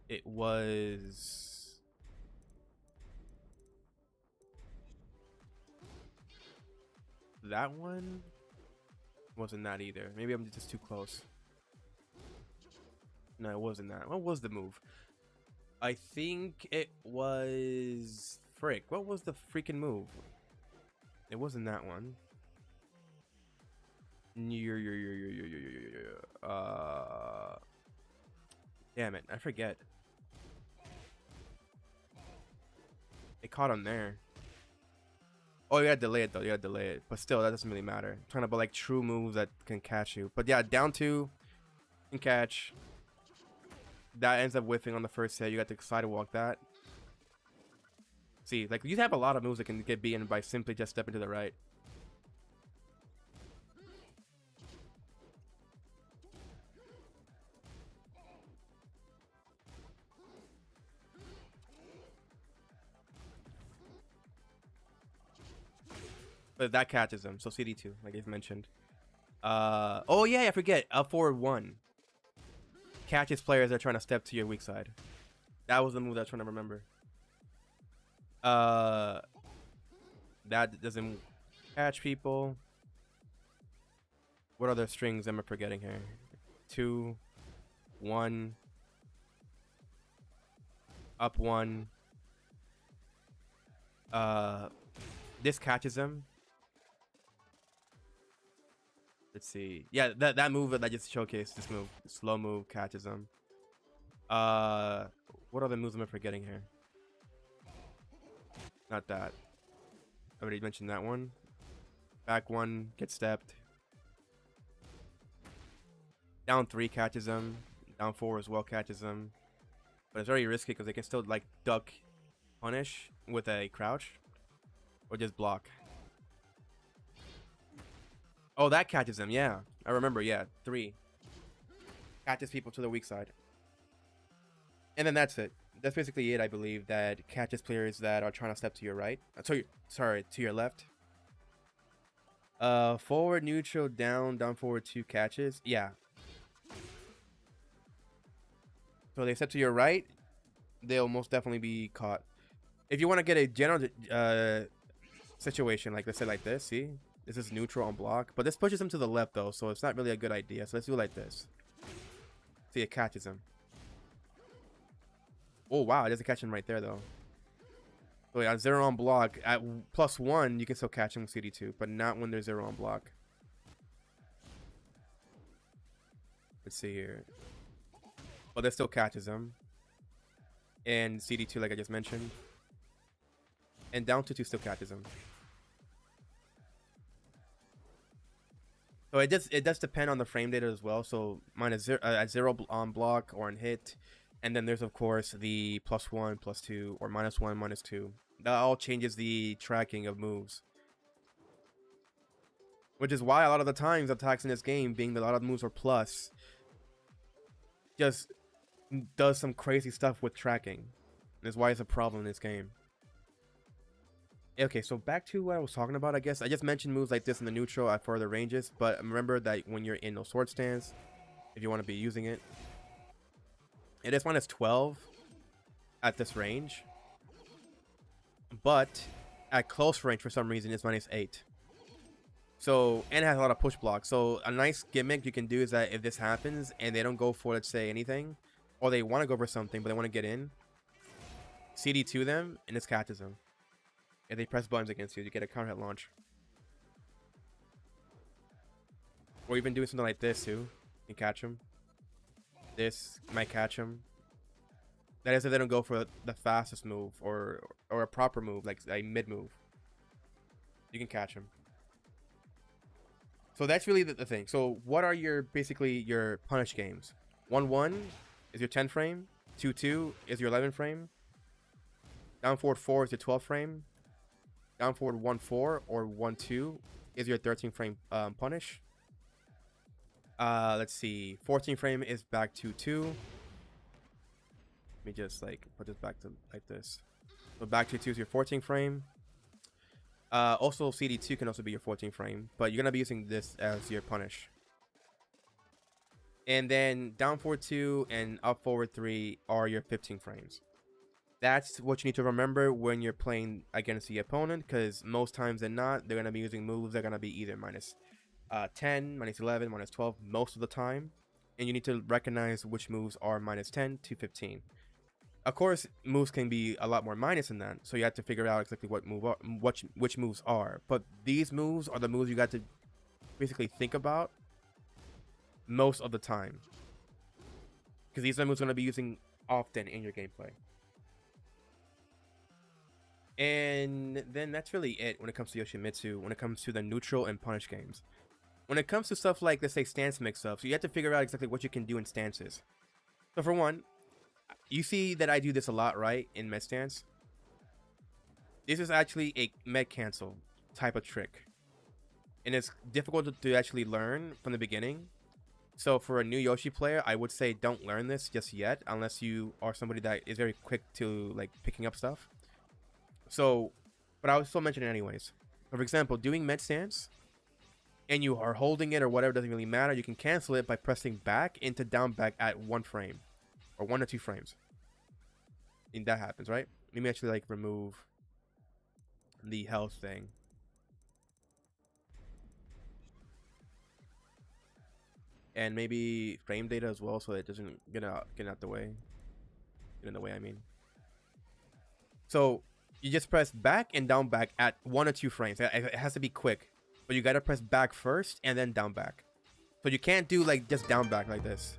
It was that one. Wasn't that either. Maybe I'm just too close. No, it wasn't that. What was the move? I think it was frick. What was the freaking move? It wasn't that one. Damn it, I forget. It caught him there. Oh, you gotta delay it though. You gotta delay it, but still, that doesn't really matter. I'm talking about like true moves that can catch you. But yeah, down two can catch. That ends up whiffing on the first hit. You got to sidewalk that. See, like you have a lot of moves that can get beaten by simply just stepping to the right. But that catches him. So CD2, like I've mentioned. Oh yeah, I forget. Up forward 1 catches players that are trying to step to your weak side. That was the move that I was trying to remember. That doesn't catch people. What other strings am I forgetting here? 2, 1, up 1. This catches him. Let's see. Yeah, that move that I just showcased, this move, slow move, catches him. What other moves am I forgetting here? Not that. I already mentioned that one. Back 1, get stepped. Down 3 catches him. Down 4 as well catches him. But it's very risky because they can still like duck, punish with a crouch, or just block. Oh, that catches him. Yeah, I remember. Yeah, 3 catches people to the weak side, and then that's it. That's basically it. I believe that catches players that are trying to step to your right. Sorry, to your left. Forward, neutral, down, forward 2 catches. Yeah. So they step to your right, they'll most definitely be caught. If you want to get a general situation, like let's say like this, see? This is neutral on block, but this pushes him to the left though, so it's not really a good idea. So let's do it like this. See, it catches him. Oh wow, it doesn't catch him right there though. So yeah, 0 on block. At +1, you can still catch him with CD2, but not when there's 0 on block. Let's see here. But that still catches him. And CD2, like I just mentioned. And down to 2 still catches him. So it does depend on the frame data as well. So mine is at 0 on block or on hit. And then there's of course the +1, +2, or -1, -2. That all changes the tracking of moves. Which is why a lot of the times attacks in this game, being that a lot of the moves are plus, just does some crazy stuff with tracking. That's why it's a problem in this game. Okay, so back to what I was talking about, I guess. I just mentioned moves like this in the neutral at further ranges, but remember that when you're in those sword stance, if you want to be using it, it is -12 at this range, but at close range for some reason it's -8. So, and it has a lot of push blocks. So a nice gimmick you can do is that if this happens and they don't go for, let's say, anything, or they want to go for something but they want to get in, CD2 them and this catches them. If they press buttons against you, you get a counter hit launch. Or even doing something like this too. You can catch them. This might catch them. That is if they don't go for the fastest move or a proper move, like a mid move. You can catch them. So that's really the thing. So what are basically your punish games? 1-1 is your 10 frame. 2-2 is your 11 frame. Down forward 4 is your 12 frame. Down forward 1-4 or 1-2 is your 13 frame punish. Let's see. 14 frame is back 2-2. Let me just like put this back to like this. So back 2-2 is your 14 frame. Also CD2 can also be your 14 frame, but you're gonna be using this as your punish. And then down forward 2 and up forward 3 are your 15 frames. That's what you need to remember when you're playing against the opponent, because most times than not, they're going to be using moves that are going to be either minus 10, minus 11, minus 12 most of the time. And you need to recognize which moves are minus 10 to 15. Of course, moves can be a lot more minus than that, so you have to figure out exactly what move are, which moves are. But these moves are the moves you got to basically think about most of the time, because these are the moves you're going to be using often in your gameplay. And then that's really it when it comes to Yoshimitsu, when it comes to the neutral and punish games. When it comes to stuff like, let's say, stance mix-ups, you have to figure out exactly what you can do in stances. So for one, you see that I do this a lot, right, in med stance? This is actually a med cancel type of trick. And it's difficult to actually learn from the beginning. So for a new Yoshi player, I would say don't learn this just yet, unless you are somebody that is very quick to like picking up stuff. So, but I would still mention it anyways. For example, doing med stance, and you are holding it or whatever, doesn't really matter. You can cancel it by pressing back into down back at 1 frame, or 1 or 2 frames. And that happens, right? Let me actually like remove the health thing. And maybe frame data as well, so that it doesn't get out the way. Get in the way, I mean. So you just press back and down back at 1 or 2 frames. It has to be quick, but you gotta press back first and then down back. So you can't do like just down back like this.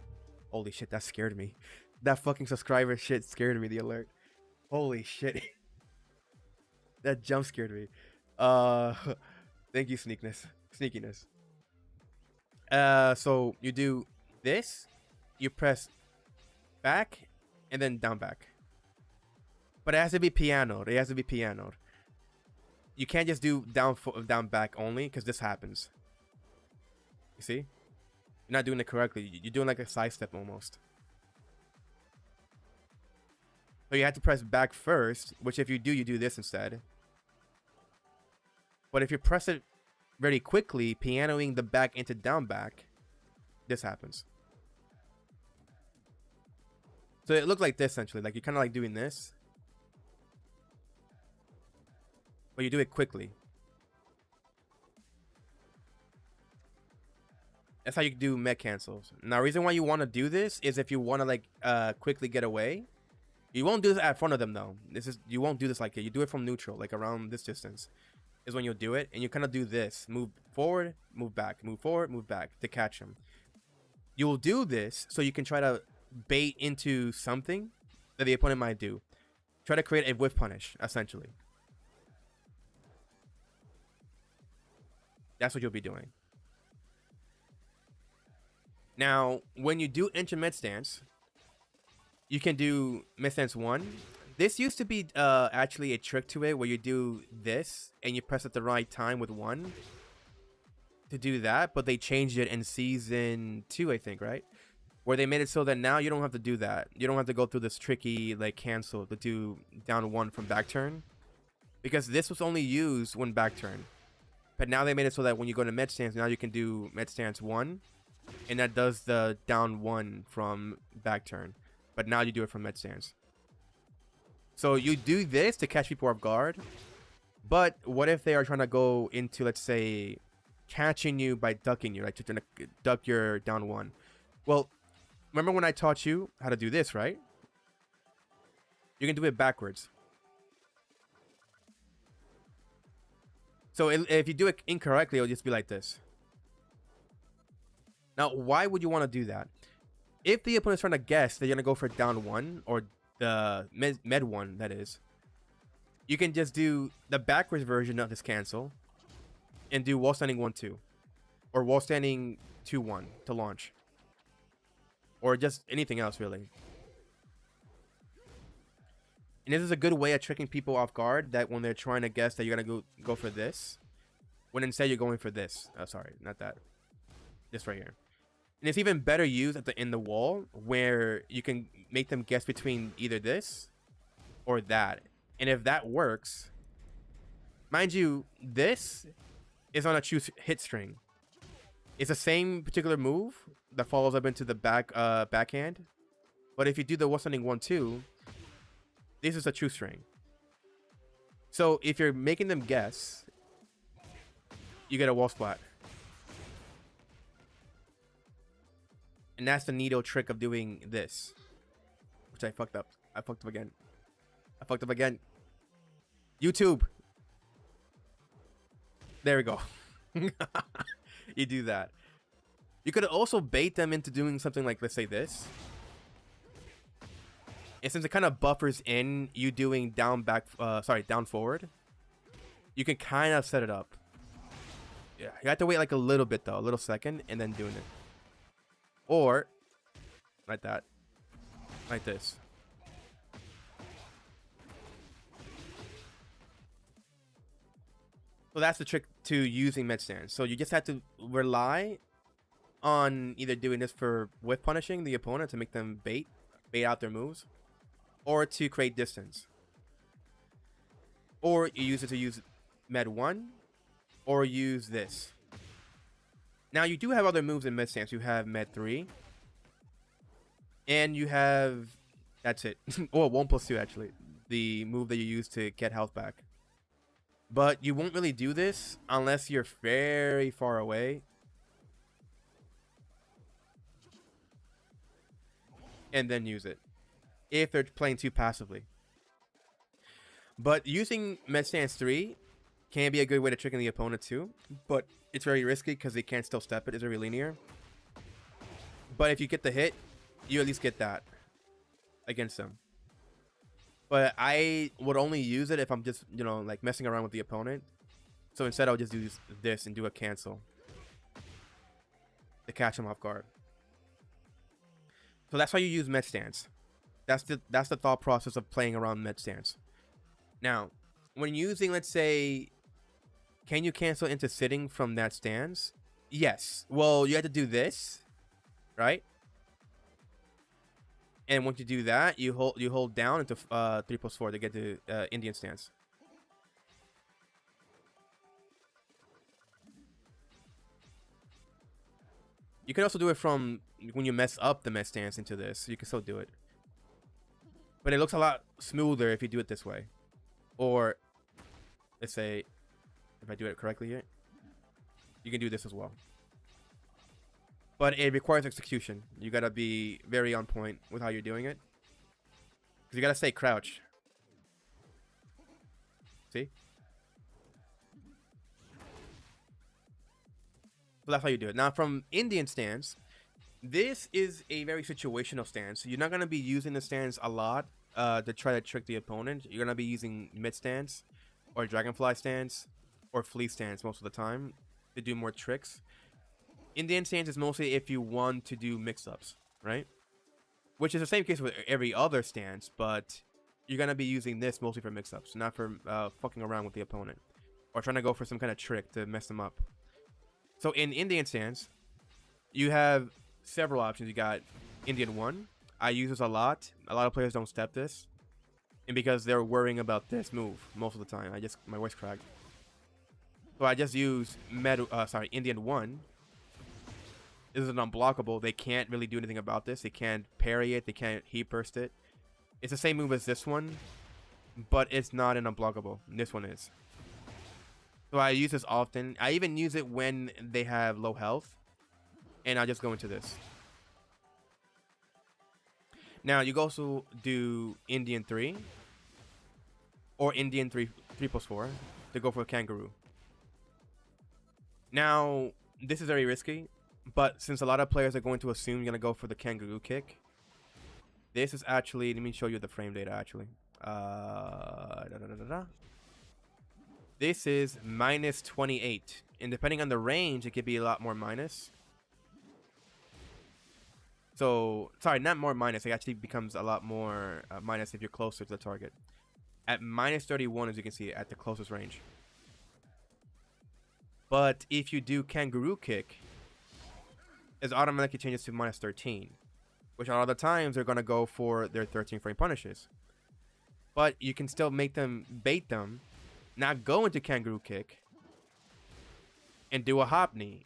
Holy shit, that scared me. That fucking subscriber shit scared me. The alert. Holy shit. That jump scared me. Thank you, sneakiness. So you do this, you press back and then down back. But it has to be pianoed. It has to be pianoed. You can't just do down back only, because this happens. You see? You're not doing it correctly. You're doing like a side step almost. So you have to press back first, which if you do, you do this instead. But if you press it very quickly, pianoing the back into down back, this happens. So it looked like this essentially. Like you're kind of like doing this, but you do it quickly. That's how you do med cancels. Now, the reason why you want to do this is if you want to like quickly get away. You won't do this at front of them though. You won't do this like it. You do it from neutral, like around this distance is when you'll do it, and you kind of do this: move forward, move back, move forward, move back to catch them. You will do this so you can try to bait into something that the opponent might do. Try to create a whiff punish, essentially. That's what you'll be doing. Now, when you do enter med stance, you can do med stance 1. This used to be actually a trick to it where you do this and you press at the right time with 1 to do that, but they changed it in season 2, I think, right? Where they made it so that now you don't have to do that. You don't have to go through this tricky like cancel to do down 1 from back turn, because this was only used when back turn. But now they made it so that when you go to med stance, now you can do med stance 1, and that does the down 1 from back turn. But now you do it from med stance. So you do this to catch people off guard. But what if they are trying to go into, let's say, catching you by ducking you, like trying to duck your down 1? Well, remember when I taught you how to do this, right? You can do it backwards. So if you do it incorrectly, it'll just be like this. Now, why would you want to do that? If the opponent's trying to guess that you're going to go for down 1, or the med 1, that is, you can just do the backwards version of this cancel and do wall standing 1-2, or wall standing 2-1 to launch, or just anything else really. And this is a good way of tricking people off guard, that when they're trying to guess that you're gonna go for this, when instead you're going for this. Sorry, not that. This right here. And it's even better used at in the wall, where you can make them guess between either this or that. And if that works, mind you, this is on a choose hit string. It's the same particular move that follows up into the backhand. But if you do the what's something 1-2, this is a true string. So if you're making them guess, you get a wall splat. And that's the neato trick of doing this. Which I fucked up. I fucked up again. I fucked up again. YouTube. There we go. You do that. You could also bait them into doing something like, let's say this. And since it kind of buffers in you doing down forward, you can kind of set it up. Yeah, you have to wait like a little bit though, a little second, and then doing it. Or like that, like this. So that's the trick to using med stance. So you just have to rely on either doing this for whiff punishing the opponent to make them bait out their moves, or to create distance. Or you use it to use med 1, or use this. Now you do have other moves in med stance. You have med 3, and you have, that's it. Oh, 1+2 actually, the move that you use to get health back. But you won't really do this unless you're very far away. And then use it if they're playing too passively. But using med stance 3 can be a good way to tricking the opponent too. But it's very risky because they can't still step it. It's very linear. But if you get the hit, you at least get that against them. But I would only use it if I'm just, you know, like messing around with the opponent. So instead, I'll just do this and do a cancel to catch them off guard. So that's how you use med stance. That's the thought process of playing around med stance. Now, when using, let's say, can you cancel into sitting from that stance? Yes. Well, you have to do this, right? And once you do that, you hold down into 3+4 to get to Indian stance. You can also do it from when you mess up the med stance into this. You can still do it. But it looks a lot smoother if you do it this way. Or, let's say, if I do it correctly here, you can do this as well. But it requires execution. You gotta be very on point with how you're doing it. Because you gotta stay crouch. See? So that's how you do it. Now from Indian stance, this is a very situational stance. You're not gonna be using the stance a lot to try to trick the opponent. You're gonna be using mid stance, or dragonfly stance, or flea stance most of the time to do more tricks. Indian stance is mostly if you want to do mix-ups, right? Which is the same case with every other stance, but you're going to be using this mostly for mix-ups, not for fucking around with the opponent. Or trying to go for some kind of trick to mess them up. So in Indian stance, you have several options. You got Indian 1. I use this a lot. A lot of players don't step this. And because they're worrying about this move most of the time. My voice cracked. So I just use Indian 1. This is an unblockable. They can't really do anything about this. They can't parry it. They can't heat burst it. It's the same move as this one, but it's not an unblockable. This one is. So I use this often. I even use it when they have low health. And I just go into this. Now, you can also do Indian 3. Or Indian 3+4 to go for a kangaroo. Now, this is very risky. But since a lot of players are going to assume you're going to go for the kangaroo kick, this is actually, let me show you the frame data actually. This is -28. And depending on the range, it could be a lot more minus. So, sorry, not more minus. It actually becomes a lot more minus if you're closer to the target. at minus 31, as you can see, at the closest range. But if you do kangaroo kick, it automatically changes to minus 13, which on other times they're going to go for their 13 frame punishes. But you can still make them bait them, not go into kangaroo kick, and do a hop knee,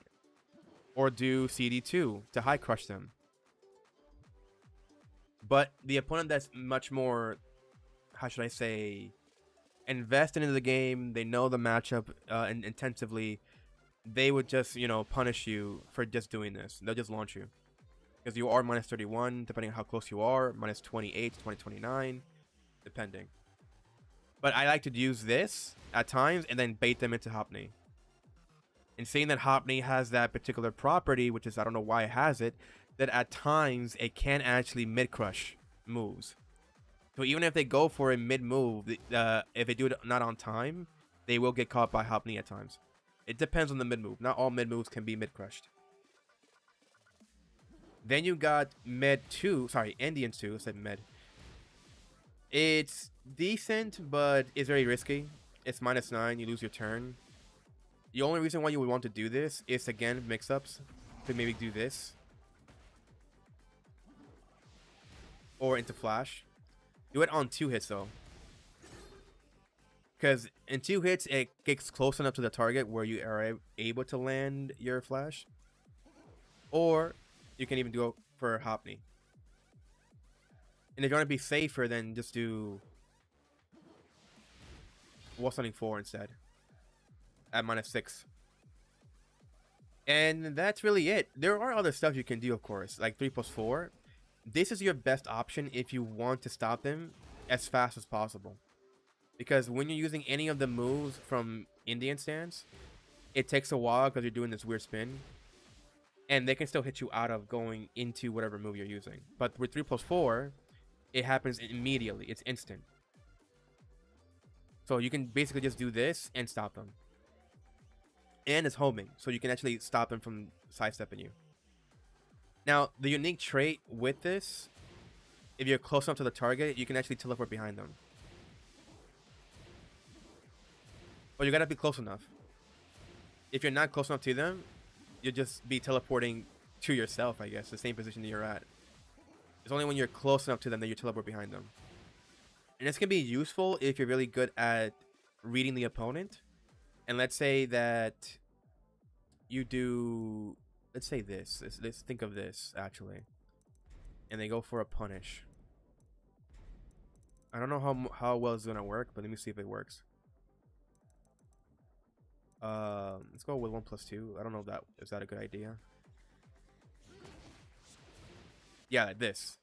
or do CD2 to high crush them. But the opponent that's much more, how should I say, invested into the game, they know the matchup intensively, they would just, you know, punish you for just doing this. They'll just launch you. Because you are minus 31, depending on how close you are, minus 28, 29, depending. But I like to use this at times and then bait them into hop knee. And seeing that hop knee has that particular property, which is, I don't know why it has it, that at times it can actually mid-crush moves. So even if they go for a mid-move, if they do it not on time, they will get caught by hop knee at times. It depends on the mid-move. Not all mid-moves can be mid-crushed. Then you got Med 2, sorry, Indian 2, I said Med. It's decent, but it's very risky. It's minus 9, you lose your turn. The only reason why you would want to do this is, again, mix-ups. To maybe do this. Or into flash. Do it on 2 hits, though. Because in 2 hits, it gets close enough to the target where you are able to land your flash. Or you can even go for a hop knee. And if you want to be safer, then just do wall stunning 4 instead. At minus 6. And that's really it. There are other stuff you can do, of course, like 3+4. This is your best option if you want to stop them as fast as possible. Because when you're using any of the moves from Indian stance, it takes a while because you're doing this weird spin. And they can still hit you out of going into whatever move you're using. But with 3+4, it happens immediately. It's instant. So you can basically just do this and stop them. And it's homing, so you can actually stop them from sidestepping you. Now, the unique trait with this, if you're close enough to the target, you can actually teleport behind them. But you gotta be close enough. If you're not close enough to them, you'll just be teleporting to yourself, I guess, the same position that you're at. It's only when you're close enough to them that you teleport behind them. And this can be useful if you're really good at reading the opponent. And let's say that you do, let's say this. Let's think of this, actually. And they go for a punish. I don't know how well it's going to work, but let me see if it works. Let's go with 1+2. I don't know if is that a good idea. Yeah, this.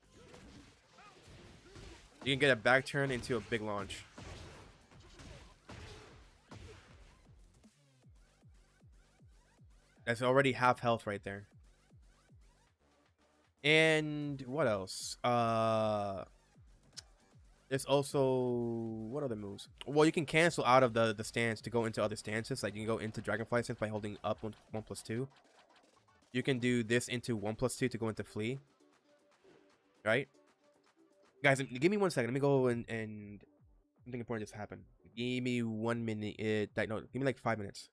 You can get a back turn into a big launch. That's already half health right there. And what else? There's also, what other moves? Well, you can cancel out of the stance to go into other stances. Like you can go into Dragonfly stance by holding up 1+2. You can do this into 1+2 to go into Flee. Right? Guys, give me 1 second. Let me go and something important just happened. Give me 1 minute. No, give me like 5 minutes.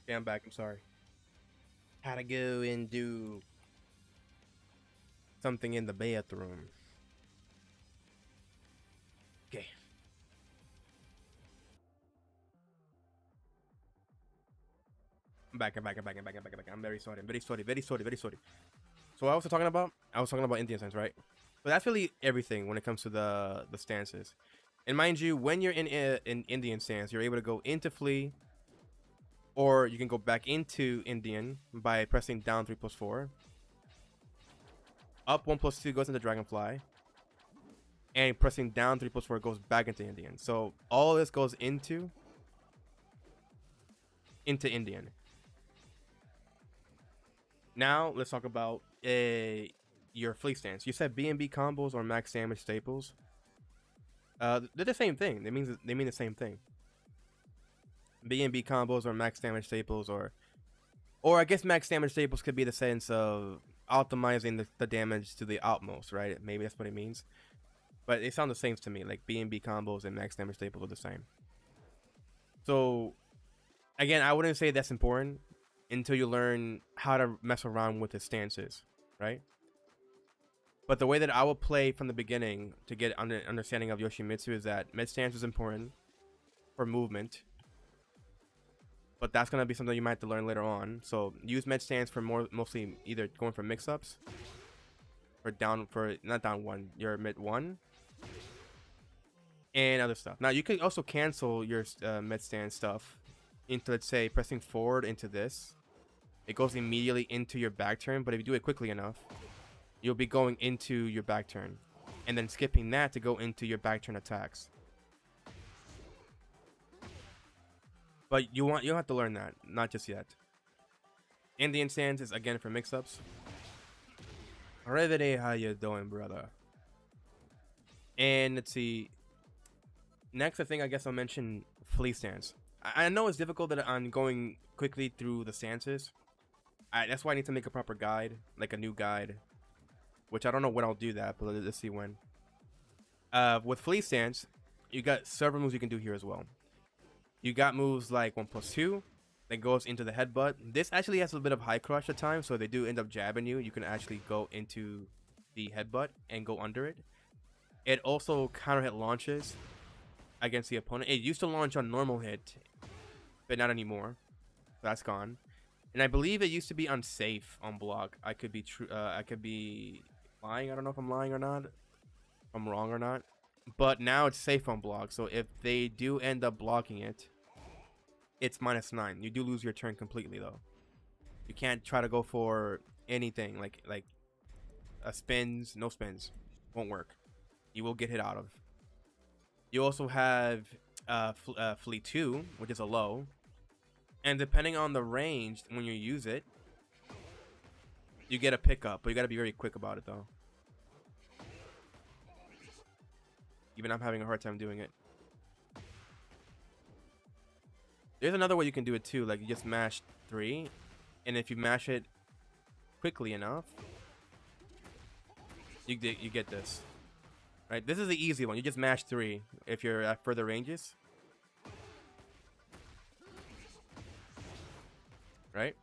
Okay, I'm back. I'm sorry. Had to go and do something in the bathroom. Okay. I'm back. I'm very sorry. Very sorry. So what I was talking about? I was talking about Indian stance, right? But that's really everything when it comes to the stances. And mind you, when you're in Indian stance, you're able to go into flee, or you can go back into Indian by pressing down 3+4. Up 1+2 goes into Dragonfly, and pressing down 3+4 goes back into Indian. So all this goes into Indian. Now let's talk about your fleet stance. You said B&B combos or max damage staples. They're the same thing. They mean the same thing. B&B combos or max damage staples, or I guess max damage staples could be the sense of optimizing the damage to the utmost, right? Maybe that's what it means. But they sound the same to me. Like B&B combos and max damage staples are the same. So again, I wouldn't say that's important until you learn how to mess around with the stances, right? But the way that I will play from the beginning to get understanding of Yoshimitsu is that mid stance is important for movement, but that's gonna be something you might have to learn later on. So use mid stance for mostly either going for mix-ups, or not down one, your mid one, and other stuff. Now you can also cancel your mid stance stuff into, let's say, pressing forward into this. It goes immediately into your back turn, but if you do it quickly enough, you'll be going into your back turn, and then skipping that to go into your back turn attacks. But you don't have to learn that, not just yet. Indian stance is again for mix-ups. Revere, how you doing, brother? And let's see. Next, I think I guess I'll mention fleet stance. I know it's difficult that I'm going quickly through the stances. That's why I need to make a proper guide, like a new guide. Which I don't know when I'll do that, but let's see when. With fleet stance, you got several moves you can do here as well. You got moves like 1+2 that goes into the headbutt. This actually has a little bit of high crush at times, so they do end up jabbing you. You can actually go into the headbutt and go under it. It also counter hit launches against the opponent. It used to launch on normal hit, but not anymore. That's gone. And I believe it used to be unsafe on block. I could be I could be lying. I don't know if I'm lying or not. If I'm wrong or not. But now it's safe on block. So if they do end up blocking it, it's -9. You do lose your turn completely though. You can't try to go for anything like spins. No spins. Won't work. You will get hit out of. You also have Fleet 2, which is a low. And depending on the range, when you use it, you get a pickup. But you got to be very quick about it, though. Even I'm having a hard time doing it. There's another way you can do it, too. Like, you just mash 3. And if you mash it quickly enough, you get this. Right? This is the easy one. You just mash 3 if you're at further ranges. Right?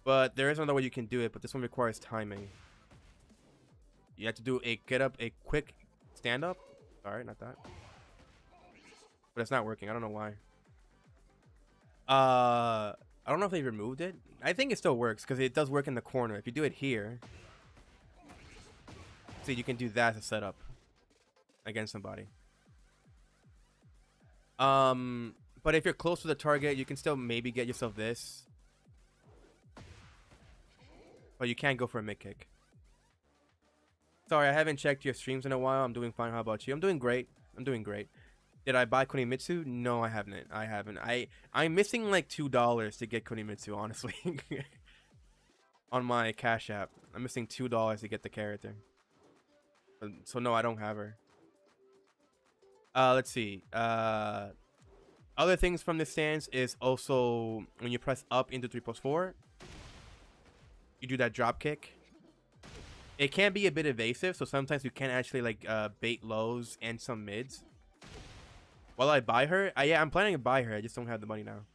But there is another way you can do it, but this one requires timing. You have to do a quick stand up. Sorry, not that. But it's not working. I don't know why. I don't know if they removed it. I think it still works because it does work in the corner. If you do it here, see, you can do that as a setup against somebody. But if you're close to the target, you can still maybe get yourself this. But you can't go for a mid kick. Sorry, I haven't checked your streams in a while. I'm doing fine. How about you? I'm doing great. Did I buy Kunimitsu? No, I haven't. I'm missing like $2 to get Kunimitsu, honestly. On my Cash App. I'm missing $2 to get the character. So no, I don't have her. Let's see. Other things from this stance is also when you press up into 3+4, you do that drop kick. It can be a bit evasive, so sometimes you can actually like bait lows and some mids. While I buy her, yeah, I'm planning to buy her. I just don't have the money now.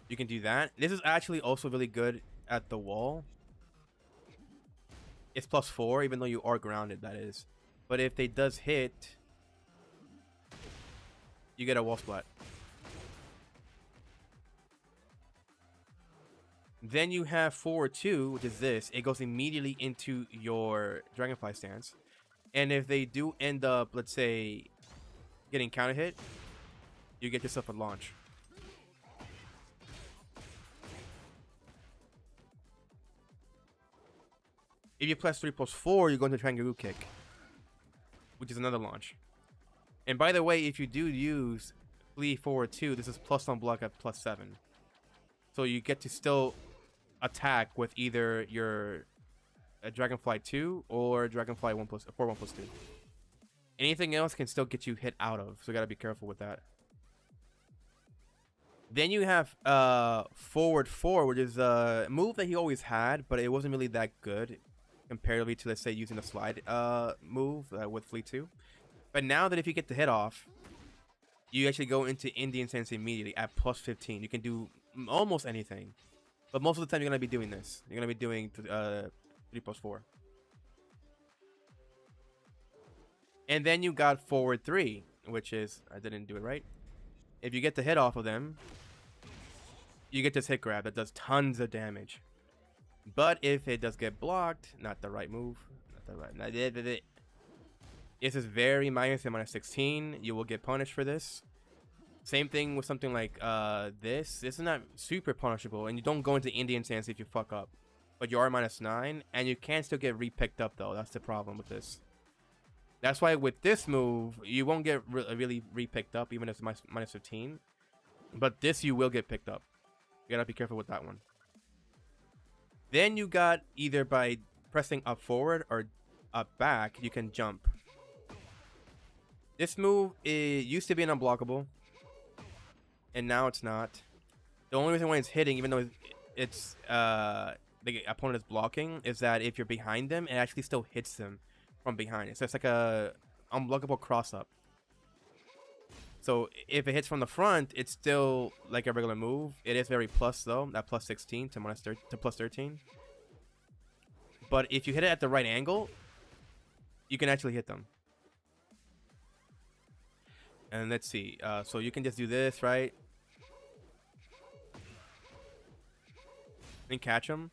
You can do that. This is actually also really good at the wall. It's +4, even though you are grounded, that is. But if they does hit, you get a wall splat. Then you have forward 2, which is this. It goes immediately into your Dragonfly stance. And if they do end up, let's say, getting counter hit, you get yourself a launch. If you press 3+4, you go into Kangaroo Kick, which is another launch. And by the way, if you do use flee forward 2, this is plus on block at +7. So you get to still attack with either your Dragonfly 2 or Dragonfly 1+2. Anything else can still get you hit out of, so you gotta be careful with that. Then you have forward 4, which is a move that he always had, but it wasn't really that good comparatively to, let's say, using the slide move with flee 2. But now that if you get the hit off, you actually go into Indian Stance immediately at +15. You can do almost anything. But most of the time, you're going to be doing this. You're going to be doing 3+4. And then you got forward 3, which is, I didn't do it right. If you get the hit off of them, you get this hit grab that does tons of damage. But if it does get blocked, not the right move. This is very minus and -16. You will get punished for this. Same thing with something like this. This is not super punishable, and you don't go into Indian Stance if you fuck up. But you are -9, and you can still get re-picked up, though. That's the problem with this. That's why with this move, you won't get really re-picked up, even if it's -15. But this, you will get picked up. You gotta be careful with that one. Then you got either by pressing up forward or up back, you can jump. This move, it used to be an unblockable, and now it's not. The only reason why it's hitting, even though it's the opponent is blocking, is that if you're behind them, it actually still hits them from behind. So it's like a unblockable cross up. So if it hits from the front, it's still like a regular move. It is very plus though, that +16 to +13. But if you hit it at the right angle, you can actually hit them. And let's see. So you can just do this, right? And catch them.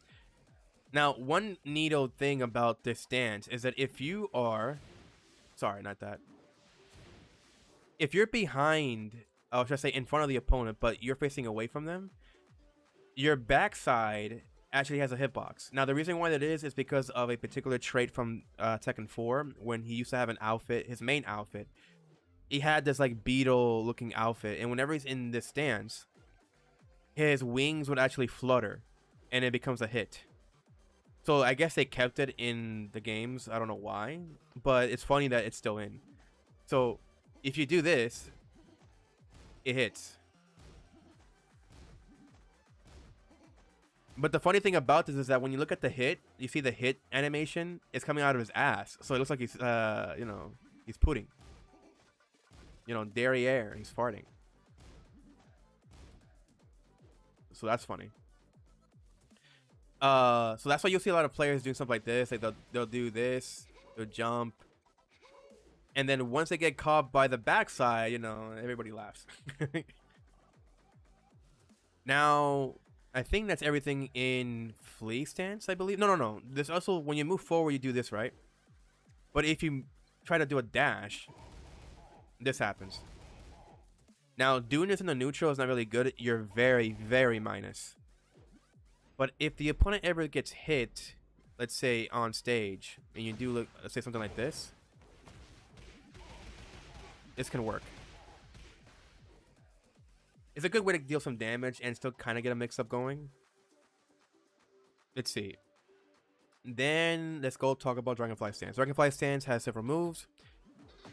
Now, one neato thing about this stance is that if you are... Sorry, not that. If you're behind, or should I say in front of the opponent, but you're facing away from them, your backside actually has a hitbox. Now, the reason why that is because of a particular trait from Tekken 4, when he used to have an outfit, his main outfit. He had this like beetle looking outfit, and whenever he's in this stance, his wings would actually flutter, and it becomes a hit. So I guess they kept it in the games. I don't know why, but it's funny that it's still in. So if you do this, it hits. But the funny thing about this is that when you look at the hit, you see the hit animation is coming out of his ass. So it looks like he's, you know, he's pudding. You know, derriere, he's farting. So that's funny. So that's why you'll see a lot of players doing stuff like this. Like they'll do this, they'll jump, and then once they get caught by the backside, you know, everybody laughs. Now, I think that's everything in flee stance, I believe. No. There's also, when you move forward, you do this, right? But if you try to do a dash, this happens. Now, doing this in the neutral is not really good. You're very, very minus. But if the opponent ever gets hit, let's say on stage, and you do, let's say something like this, this can work. It's a good way to deal some damage and still kind of get a mix-up going. Let's see. Then let's go talk about Dragonfly Stance. Dragonfly Stance has several moves.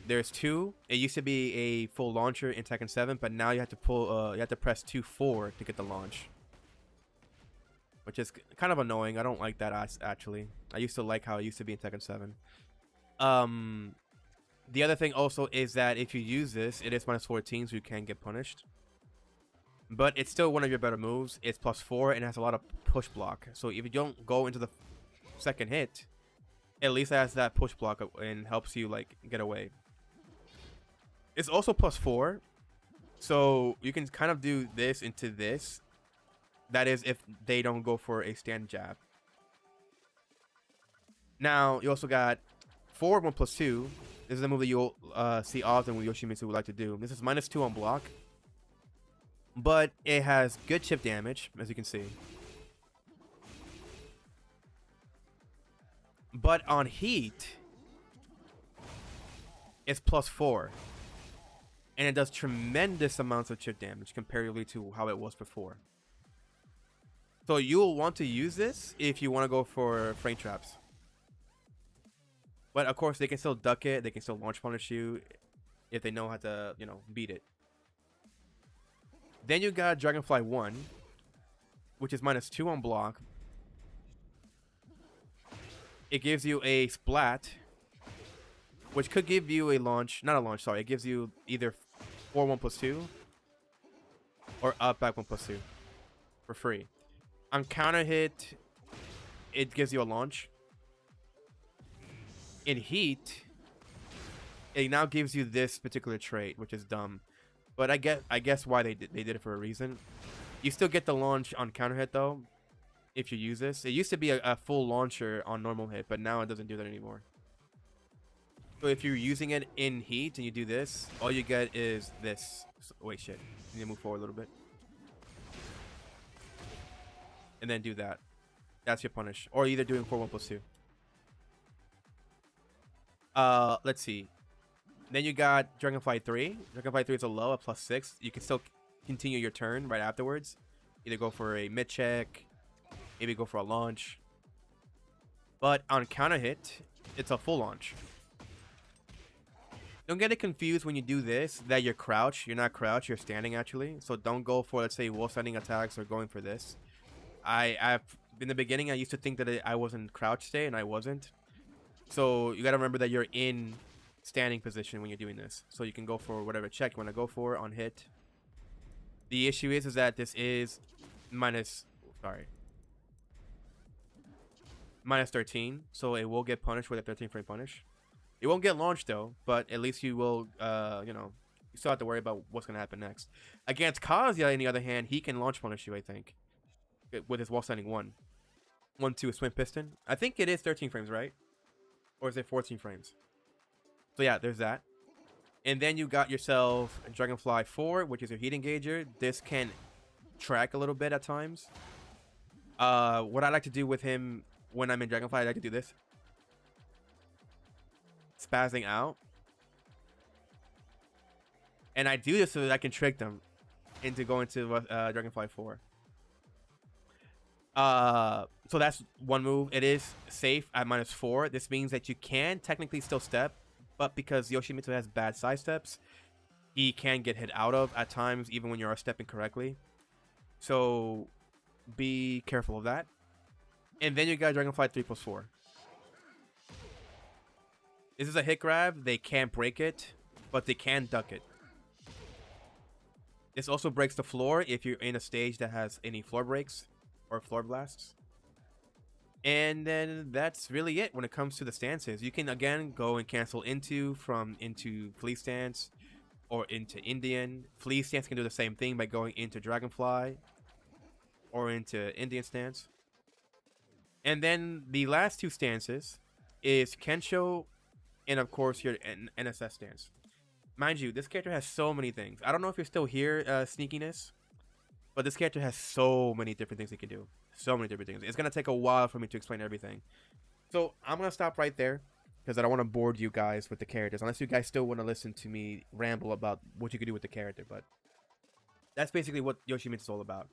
There's 2. It used to be a full launcher in Tekken 7, but now you have to pull. You have to press 2-4 to get the launch, which is kind of annoying. I don't like that actually. I used to like how it used to be in Tekken 7. The other thing also is that if you use this, it is -14, so you can get punished. but it's still one of your better moves. It's +4 and it has a lot of push block. So if you don't go into the second hit, at least it has that push block and helps you like get away. It's also +4, so you can kind of do this into this. That is if they don't go for a stand jab. Now, you also got forward 1+2. This is a move that you'll see often with Yoshimitsu would like to do. This is -2 on block, but it has good chip damage, as you can see. But on heat, it's +4. And it does tremendous amounts of chip damage comparatively to how it was before. So you'll want to use this if you want to go for frame traps. But of course, they can still duck it. They can still launch punish you if they know how to, you know, beat it. Then you got Dragonfly 1, which is -2 on block. It gives you a splat, which could give you a launch. Not a launch, sorry. It gives you either 4-1+2 or up back 1+2 for free. On counter hit, it gives you a launch. In heat, it now gives you this particular trait, which is dumb. But I guess why they did it for a reason. You still get the launch on counter hit though, if you use this. It used to be a full launcher on normal hit, but now it doesn't do that anymore. So if you're using it in heat and you do this, all you get is this. So, wait, shit. You need to move forward a little bit. And then do that. That's your punish. Or either doing 4-1+2. Let's see. Then you got Dragonfly 3. Dragonfly 3 is a low at +6. You can still continue your turn right afterwards. Either go for a mid check, maybe go for a launch. But on counter hit, it's a full launch. Don't get it confused when you do this that you're crouch. You're not crouch, you're standing actually. So don't go for, let's say, wall standing attacks or going for this. I've in the beginning I used to think that I wasn't crouch stay and I wasn't. So you got to remember that you're in standing position when you're doing this. So you can go for whatever check you want to go for on hit. The issue is that this is -13, so it will get punished with a 13 frame punish. It won't get launched though, but at least you will, you know, you still have to worry about what's going to happen next. Against Kazuya, on the other hand, he can launch punish you, I think, with his wall standing 1-2 swim piston. I think it is 13 frames, right? Or is it 14 frames? So yeah, there's that. And then you got yourself Dragonfly 4, which is your heat engager. This can track a little bit at times. What I like to do with him when I'm in Dragonfly, I like to do this. Spazzing out. And I do this so that I can trick them into going to Dragonfly 4. So that's one move. It is safe at -4. This means that you can technically still step, but because Yoshimitsu has bad side steps, he can get hit out of at times, even when you are stepping correctly. So be careful of that. And then you got Dragonfly 3+4. This is a hit grab. They can't break it, but they can duck it. This also breaks the floor if you're in a stage that has any floor breaks or floor blasts. And then that's really it when it comes to the stances. You can again go and cancel into Flea stance or into Indian. Flea stance can do the same thing by going into Dragonfly or into Indian stance. And then the last two stances is Kensho and of course your NSS stance. Mind you, this character has so many things. I don't know if you're still here, Sneakiness, but this character has so many different things he can do. So many different things. It's going to take a while for me to explain everything. So I'm going to stop right there because I don't want to bore you guys with the characters. Unless you guys still want to listen to me ramble about what you can do with the character. But that's basically what Yoshimitsu is all about.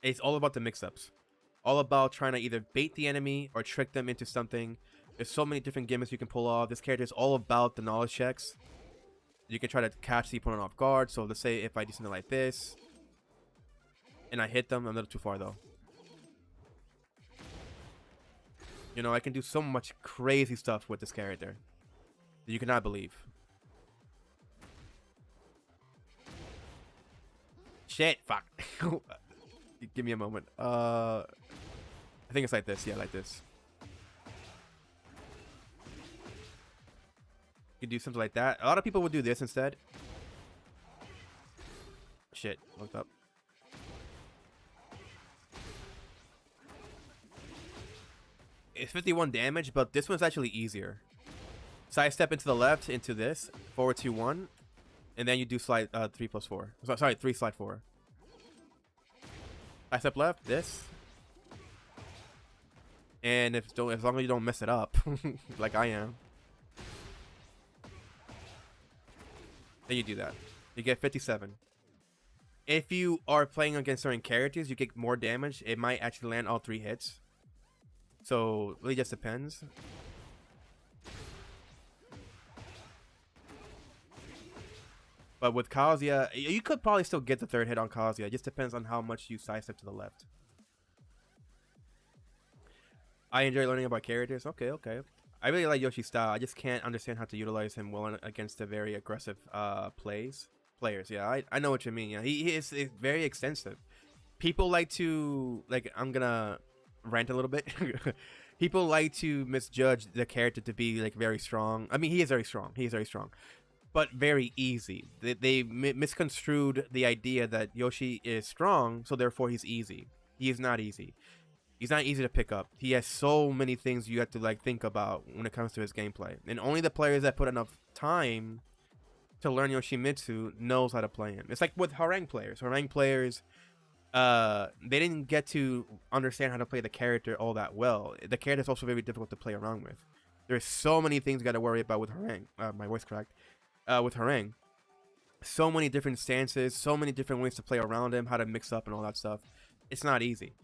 It's all about the mix-ups. All about trying to either bait the enemy or trick them into something. There's so many different gimmicks you can pull off. This character is all about the knowledge checks. You can try to catch the opponent off guard. So let's say if I do something like this and I hit them, I'm a little too far though. You know, I can do so much crazy stuff with this character that you cannot believe. Shit, fuck. Give me a moment. I think it's like this. Yeah, like this. You could do something like that. A lot of people would do this instead. Shit, looked up. It's 51 damage, but this one's actually easier. Side step into the left, into this, forward 2-1, and then you do slide 3+4. Sorry, 3 slide 4. Side step left, this, and as long as you don't mess it up, like I am, then you do that. You get 57. If you are playing against certain characters, you get more damage. It might actually land all 3 hits. So it really just depends. But with Kazuya, you could probably still get the 3rd hit on Kazuya. It just depends on how much you sidestep to the left. I enjoy learning about characters. Okay. I really like Yoshi's style. I just can't understand how to utilize him well against the very aggressive players. Yeah, I know what you mean. Yeah, he is very extensive. People like to, like, I'm gonna rant a little bit. People like to misjudge the character to be like very strong. I mean, he is very strong. But very easy. They misconstrued the idea that Yoshi is strong, so therefore he's easy. He is not easy. He's not easy to pick up. He has so many things you have to like think about when it comes to his gameplay. And only the players that put enough time to learn Yoshimitsu knows how to play him. It's like with Harang players. They didn't get to understand how to play the character all that well. The character is also very difficult to play around with. There's so many things you got to worry about with Harang. My voice cracked. With Harang, so many different stances, so many different ways to play around him, how to mix up and all that stuff. It's not easy.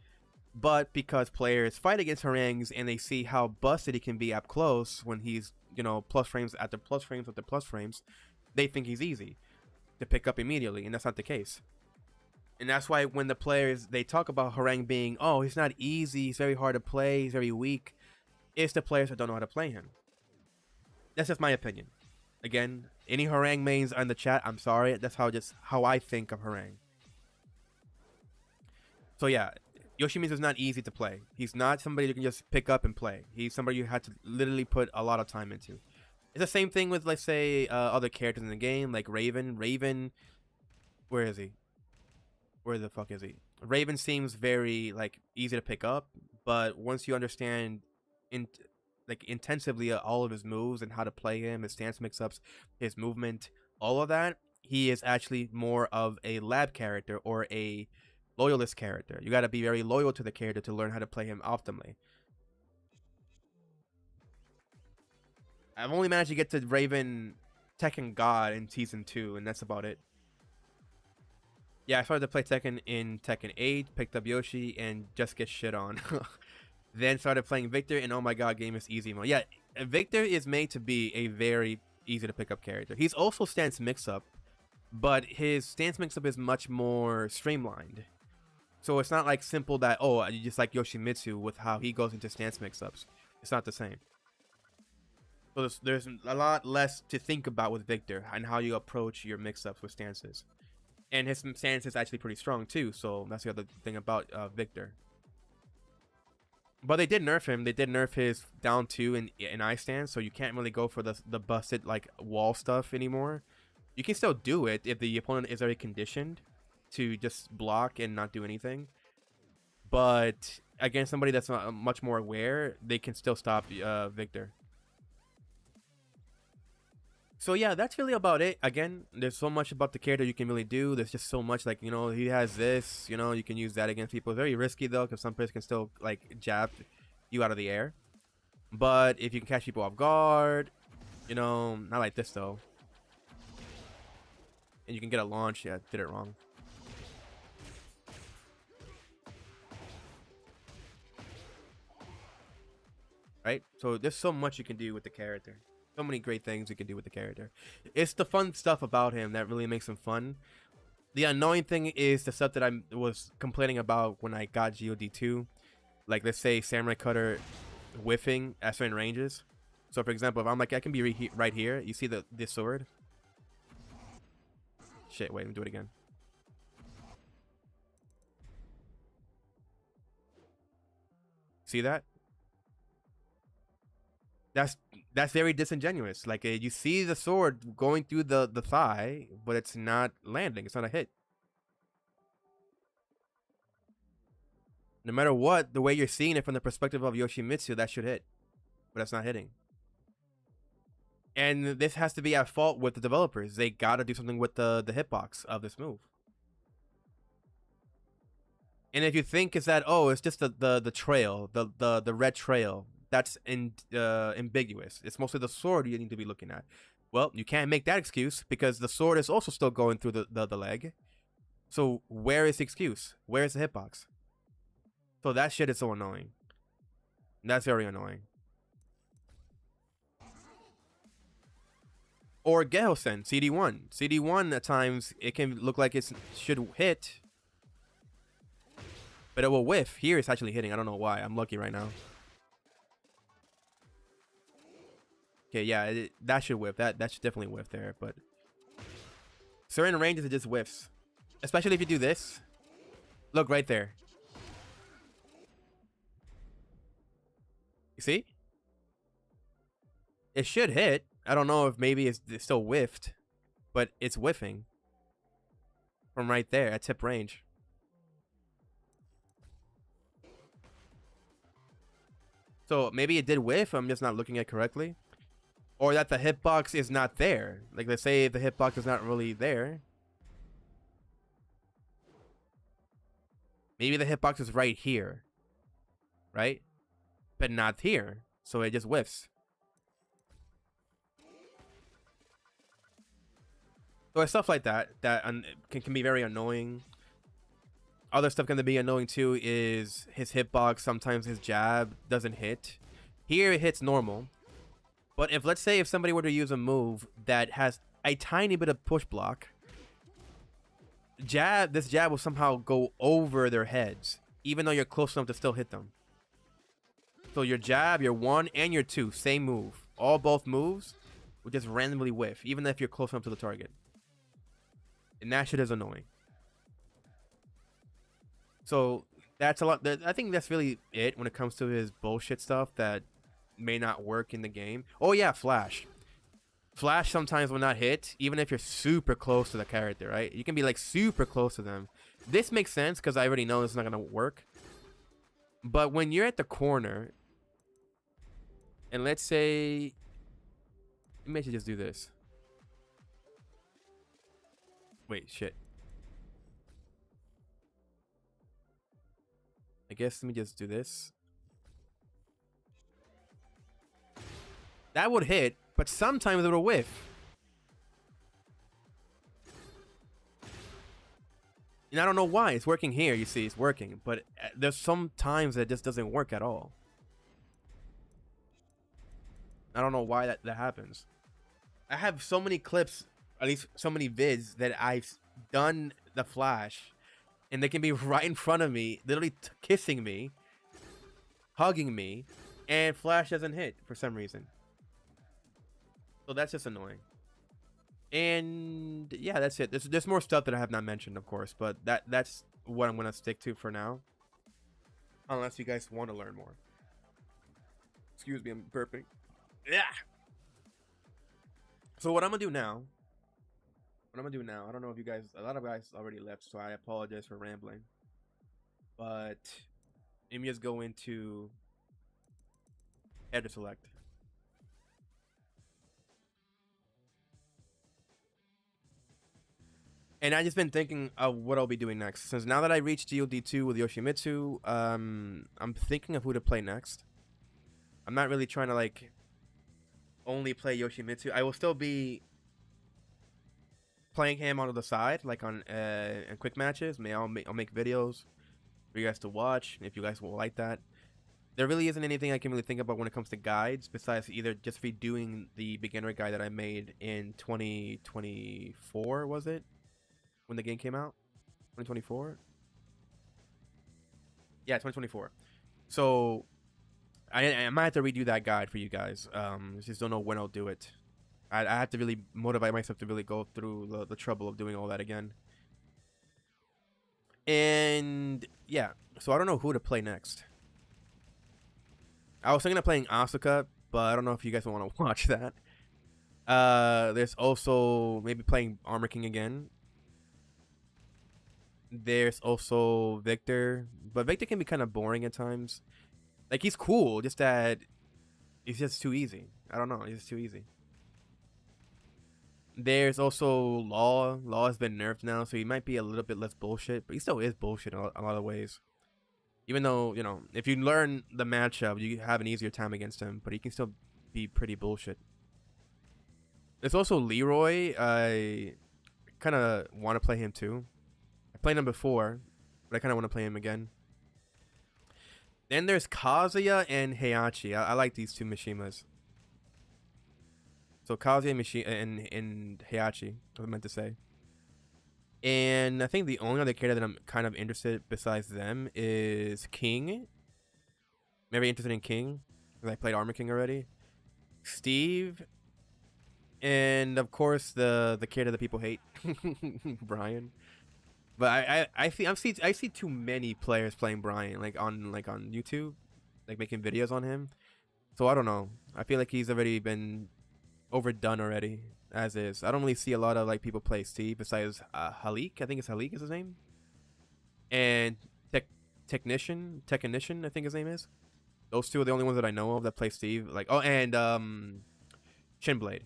But because players fight against Harangs and they see how busted he can be up close when he's, you know, plus frames after plus frames after plus frames, they think he's easy to pick up immediately, and that's not the case. And that's why when the players, they talk about Harang being, oh, he's not easy, he's very hard to play, he's very weak, it's the players that don't know how to play him. That's just my opinion. Again, any Harang mains in the chat, I'm sorry. That's how I think of Harang. So yeah, Yoshimitsu is not easy to play. He's not somebody you can just pick up and play. He's somebody you had to literally put a lot of time into. It's the same thing with, let's say, other characters in the game, like Raven. Raven, where is he? Where the fuck is he? Raven seems very like easy to pick up, but once you understand intensively all of his moves and how to play him, his stance mix-ups, his movement, all of that, he is actually more of a lab character or a loyalist character. You got to be very loyal to the character to learn how to play him optimally. I've only managed to get to Raven Tekken God in Season 2, and that's about it. Yeah, I started to play Tekken in Tekken 8, picked up Yoshi, and just get shit on. Then started playing Victor, and oh my god, game is easy mode. Yeah, Victor is made to be a very easy to pick up character. He's also stance mix-up, but his stance mix-up is much more streamlined. So it's not like simple that, oh, you just like Yoshimitsu with how he goes into stance mix-ups. It's not the same. So there's a lot less to think about with Victor and how you approach your mix-ups with stances. And his stance is actually pretty strong too, so that's the other thing about Victor. But they did nerf him. They did nerf his down 2 in I stance, so you can't really go for the busted like wall stuff anymore. You can still do it if the opponent is already conditioned to just block and not do anything. But against somebody that's not much more aware, they can still stop Victor. So yeah, that's really about it. Again, there's so much about the character you can really do. There's just so much, like, you know, he has this, you know, you can use that against people. It's very risky though, because some players can still like jab you out of the air. But if you can catch people off guard, you know, not like this though. And you can get a launch. Yeah, did it wrong. Right? So there's so much you can do with the character. So many great things you can do with the character. It's the fun stuff about him that really makes him fun. The annoying thing is the stuff that I was complaining about when I got GOD2. Like, let's say Samurai Cutter whiffing at certain ranges. So, for example, if I'm like, I can be right here. You see this sword? Shit, wait, let me do it again. See that? That's very disingenuous. Like you see the sword going through the thigh, but it's not landing. It's not a hit. No matter what, the way you're seeing it from the perspective of Yoshimitsu, that should hit, but that's not hitting. And this has to be at fault with the developers. They gotta do something with the hitbox of this move. And if you think it's that, oh, it's just the trail, the red trail, that's ambiguous. It's mostly the sword you need to be looking at. Well, you can't make that excuse because the sword is also still going through the leg. So where is the excuse? Where is the hitbox? So that shit is so annoying. That's very annoying. Or Gehosen, CD1. CD1 at times it can look like it should hit, but it will whiff. Here it's actually hitting. I don't know why. I'm lucky right now. Okay, yeah, that should whiff. That should definitely whiff there, but certain ranges it just whiffs. Especially if you do this. Look right there. You see? It should hit. I don't know if maybe it's still whiffed, but it's whiffing from right there at tip range. So maybe it did whiff. I'm just not looking at it correctly. Or that the hitbox is not there. Like, let's say the hitbox is not really there. Maybe the hitbox is right here. Right? But not here. So it just whiffs. So it's stuff like that can be very annoying. Other stuff can be annoying too is his hitbox. Sometimes his jab doesn't hit. Here it hits normal. But if, let's say, if somebody were to use a move that has a tiny bit of push block, this jab will somehow go over their heads, even though you're close enough to still hit them. So your jab, your 1 and your 2, same move. Both moves will just randomly whiff, even if you're close enough to the target. And that shit is annoying. So that's a lot. I think that's really it when it comes to his bullshit stuff that may not work in the game. Oh yeah, Flash. Flash sometimes will not hit, even if you're super close to the character, right? You can be like super close to them. This makes sense because I already know this is not gonna work. But when you're at the corner, and let's say, maybe I should just do this. Wait, shit. I guess let me just do this. That would hit, but sometimes it'll whiff. And I don't know why. It's working here, you see, it's working. But there's some times that it just doesn't work at all. I don't know why that happens. I have so many clips, at least so many vids, that I've done the Flash. And they can be right in front of me, literally kissing me, hugging me, and Flash doesn't hit for some reason. So that's just annoying. And yeah, that's it. There's more stuff that I have not mentioned, of course, but that's what I'm gonna stick to for now. Unless you guys want to learn more. Excuse me, I'm burping. Yeah. So what I'm gonna do now. I don't know if you guys, a lot of guys already left, so I apologize for rambling. But let me just go into header select. And I just been thinking of what I'll be doing next. Since now that I reached GOD2 with Yoshimitsu, I'm thinking of who to play next. I'm not really trying to like only play Yoshimitsu. I will still be playing him on the side, like on in quick matches. I'll make videos for you guys to watch if you guys will like that. There really isn't anything I can really think about when it comes to guides besides either just redoing the beginner guide that I made in 2024, was it? When the game came out? 2024? Yeah, 2024. So I might have to redo that guide for you guys. Just don't know when I'll do it. I have to really motivate myself to really go through the trouble of doing all that again. And yeah, so I don't know who to play next. I was thinking of playing Asuka, but I don't know if you guys want to watch that. There's also maybe playing Armor King again. There's also Victor, but Victor can be kind of boring at times. Like, he's cool, just that he's just too easy. I don't know, he's just too easy. There's also Law. Law has been nerfed now, so he might be a little bit less bullshit, but he still is bullshit in a lot of ways. Even though, you know, if you learn the matchup, you have an easier time against him, but he can still be pretty bullshit. There's also Leroy. I kind of want to play him too. I played him before, but I kind of want to play him again. Then there's Kazuya and Heihachi. I like these two Mishimas. So Kazuya and Heihachi, I meant to say. And I think the only other character that I'm kind of interested besides them is King. Maybe interested in King, because I played Armor King already. Steve. And of course the character that people hate, Brian. But I see too many players playing Brian on YouTube, like making videos on him. So I don't know. I feel like he's already been overdone already as is. I don't really see a lot of like people play Steve besides Halik. I think it's Halik is his name. And Technician, I think his name is. Those two are the only ones that I know of that play Steve. Like, oh, and Shinblade.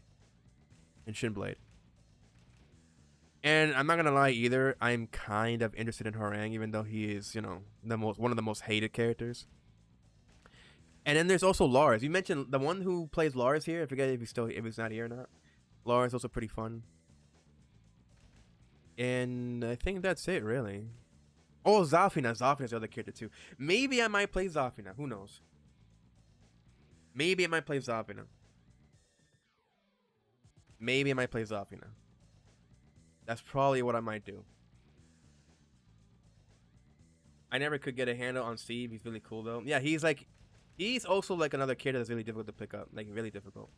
And I'm not gonna lie either, I'm kind of interested in Harang, even though he is, you know, one of the most hated characters. And then there's also Lars. You mentioned the one who plays Lars here. I forget if he's not here or not. Lars also pretty fun. And I think that's it, really. Oh, Zafina. Zafina's the other character too. Maybe I might play Zafina. Who knows? Maybe I might play Zafina. That's probably what I might do. I never could get a handle on Steve. He's really cool though. Yeah, he's also like another character that's really difficult to pick up. Like, really difficult.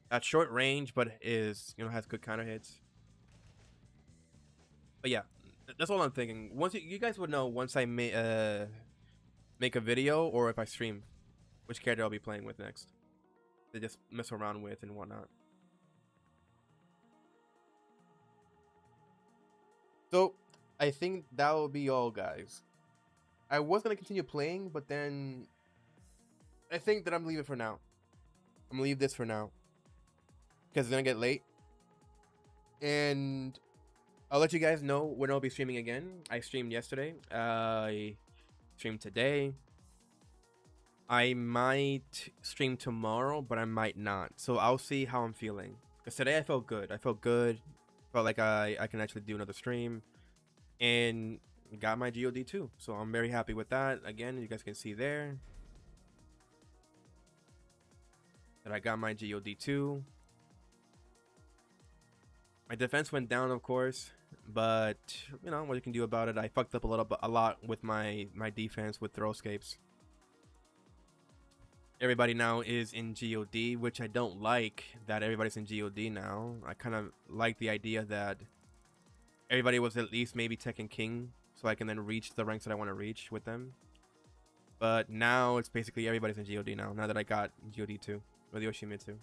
At short range, but is, you know, has good counter hits. But yeah, that's all I'm thinking. Once you guys would know once I make a video or if I stream which character I'll be playing with next. To just mess around with and whatnot. So, I think that will be all, guys. I was going to continue playing, but then I think that I'm leaving for now. I'm going to leave this for now. Because it's going to get late. And I'll let you guys know when I'll be streaming again. I streamed yesterday. I streamed today. I might stream tomorrow, but I might not. So I'll see how I'm feeling. Because today I felt good. Felt like I can actually do another stream, and got my GOD too, so I'm very happy with that. Again, you guys can see there that I got my GOD too. My defense went down, of course, but you know what you can do about it. I fucked up a lot with my defense with throw escapes. Everybody now is in GOD, which I don't like that everybody's in GOD now. I kind of like the idea that everybody was at least maybe Tekken King, so I can then reach the ranks that I want to reach with them. But now it's basically everybody's in GOD now that I got GOD 2 with YOSHIMITSU.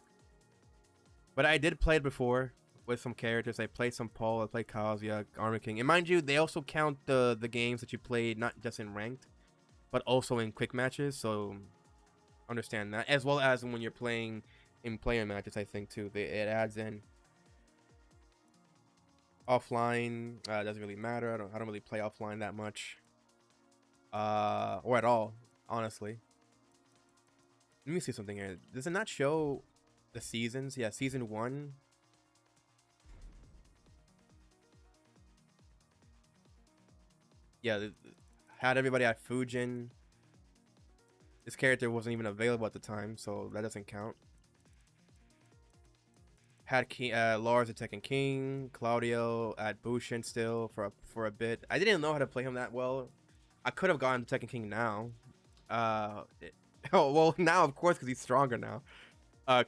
But I did play it before with some characters. I played some Paul, I played Kazuya, Armor King. And mind you, they also count the games that you played not just in ranked, but also in quick matches, so understand that, as well as when you're playing in player matches. I think too it adds in offline. Doesn't really matter. I don't really play offline that much, or at all, honestly. Let me see something here. Does it not show the seasons? Yeah, season 1. Yeah, had everybody at Fujin. This character wasn't even available at the time, so that doesn't count. Had Lars at Tekken King, Claudio at Bushin still for a bit. I didn't know how to play him that well. I could have gone to Tekken King now. Oh well, now of course because he's stronger now.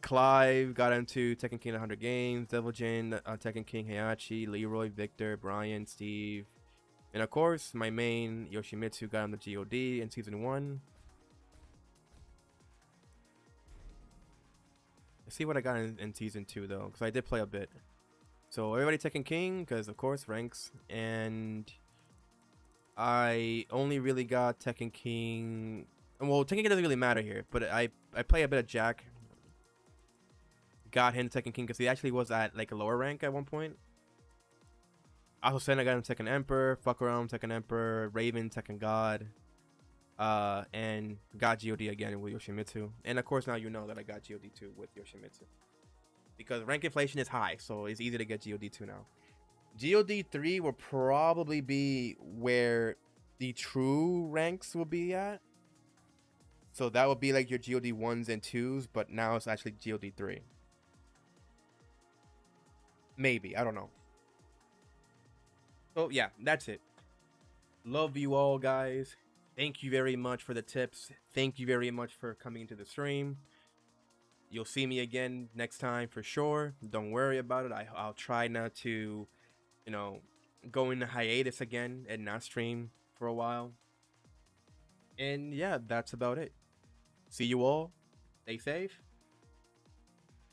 Clive got into Tekken King 100 games. Devil Jin, Tekken King, Heihachi, Leroy, Victor, Brian, Steve, and of course my main Yoshimitsu got on the GOD in season 1. Let's see what I got in season 2 though, because I did play a bit. So everybody Tekken King, because of course ranks, and I only really got Tekken King. Well, Tekken King doesn't really matter here, but I play a bit of Jack. Got him Tekken King because he actually was at like a lower rank at one point. Also, saying I got him Tekken Emperor, fuck around Tekken Emperor, Raven Tekken God, and got God again with Yoshimitsu. And of course now you know that I got God 2 with Yoshimitsu. Because rank inflation is high, so it's easy to get God 2 now. God 3 will probably be where the true ranks will be at. So that would be like your God 1s and 2s, but now it's actually God 3. Maybe, I don't know. So yeah, that's it. Love you all, guys. Thank you very much for the tips. Thank you very much for coming into the stream. You'll see me again next time for sure. Don't worry about it. I'll try not to, you know, go into hiatus again and not stream for a while. And yeah, that's about it. See you all. Stay safe.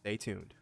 Stay tuned.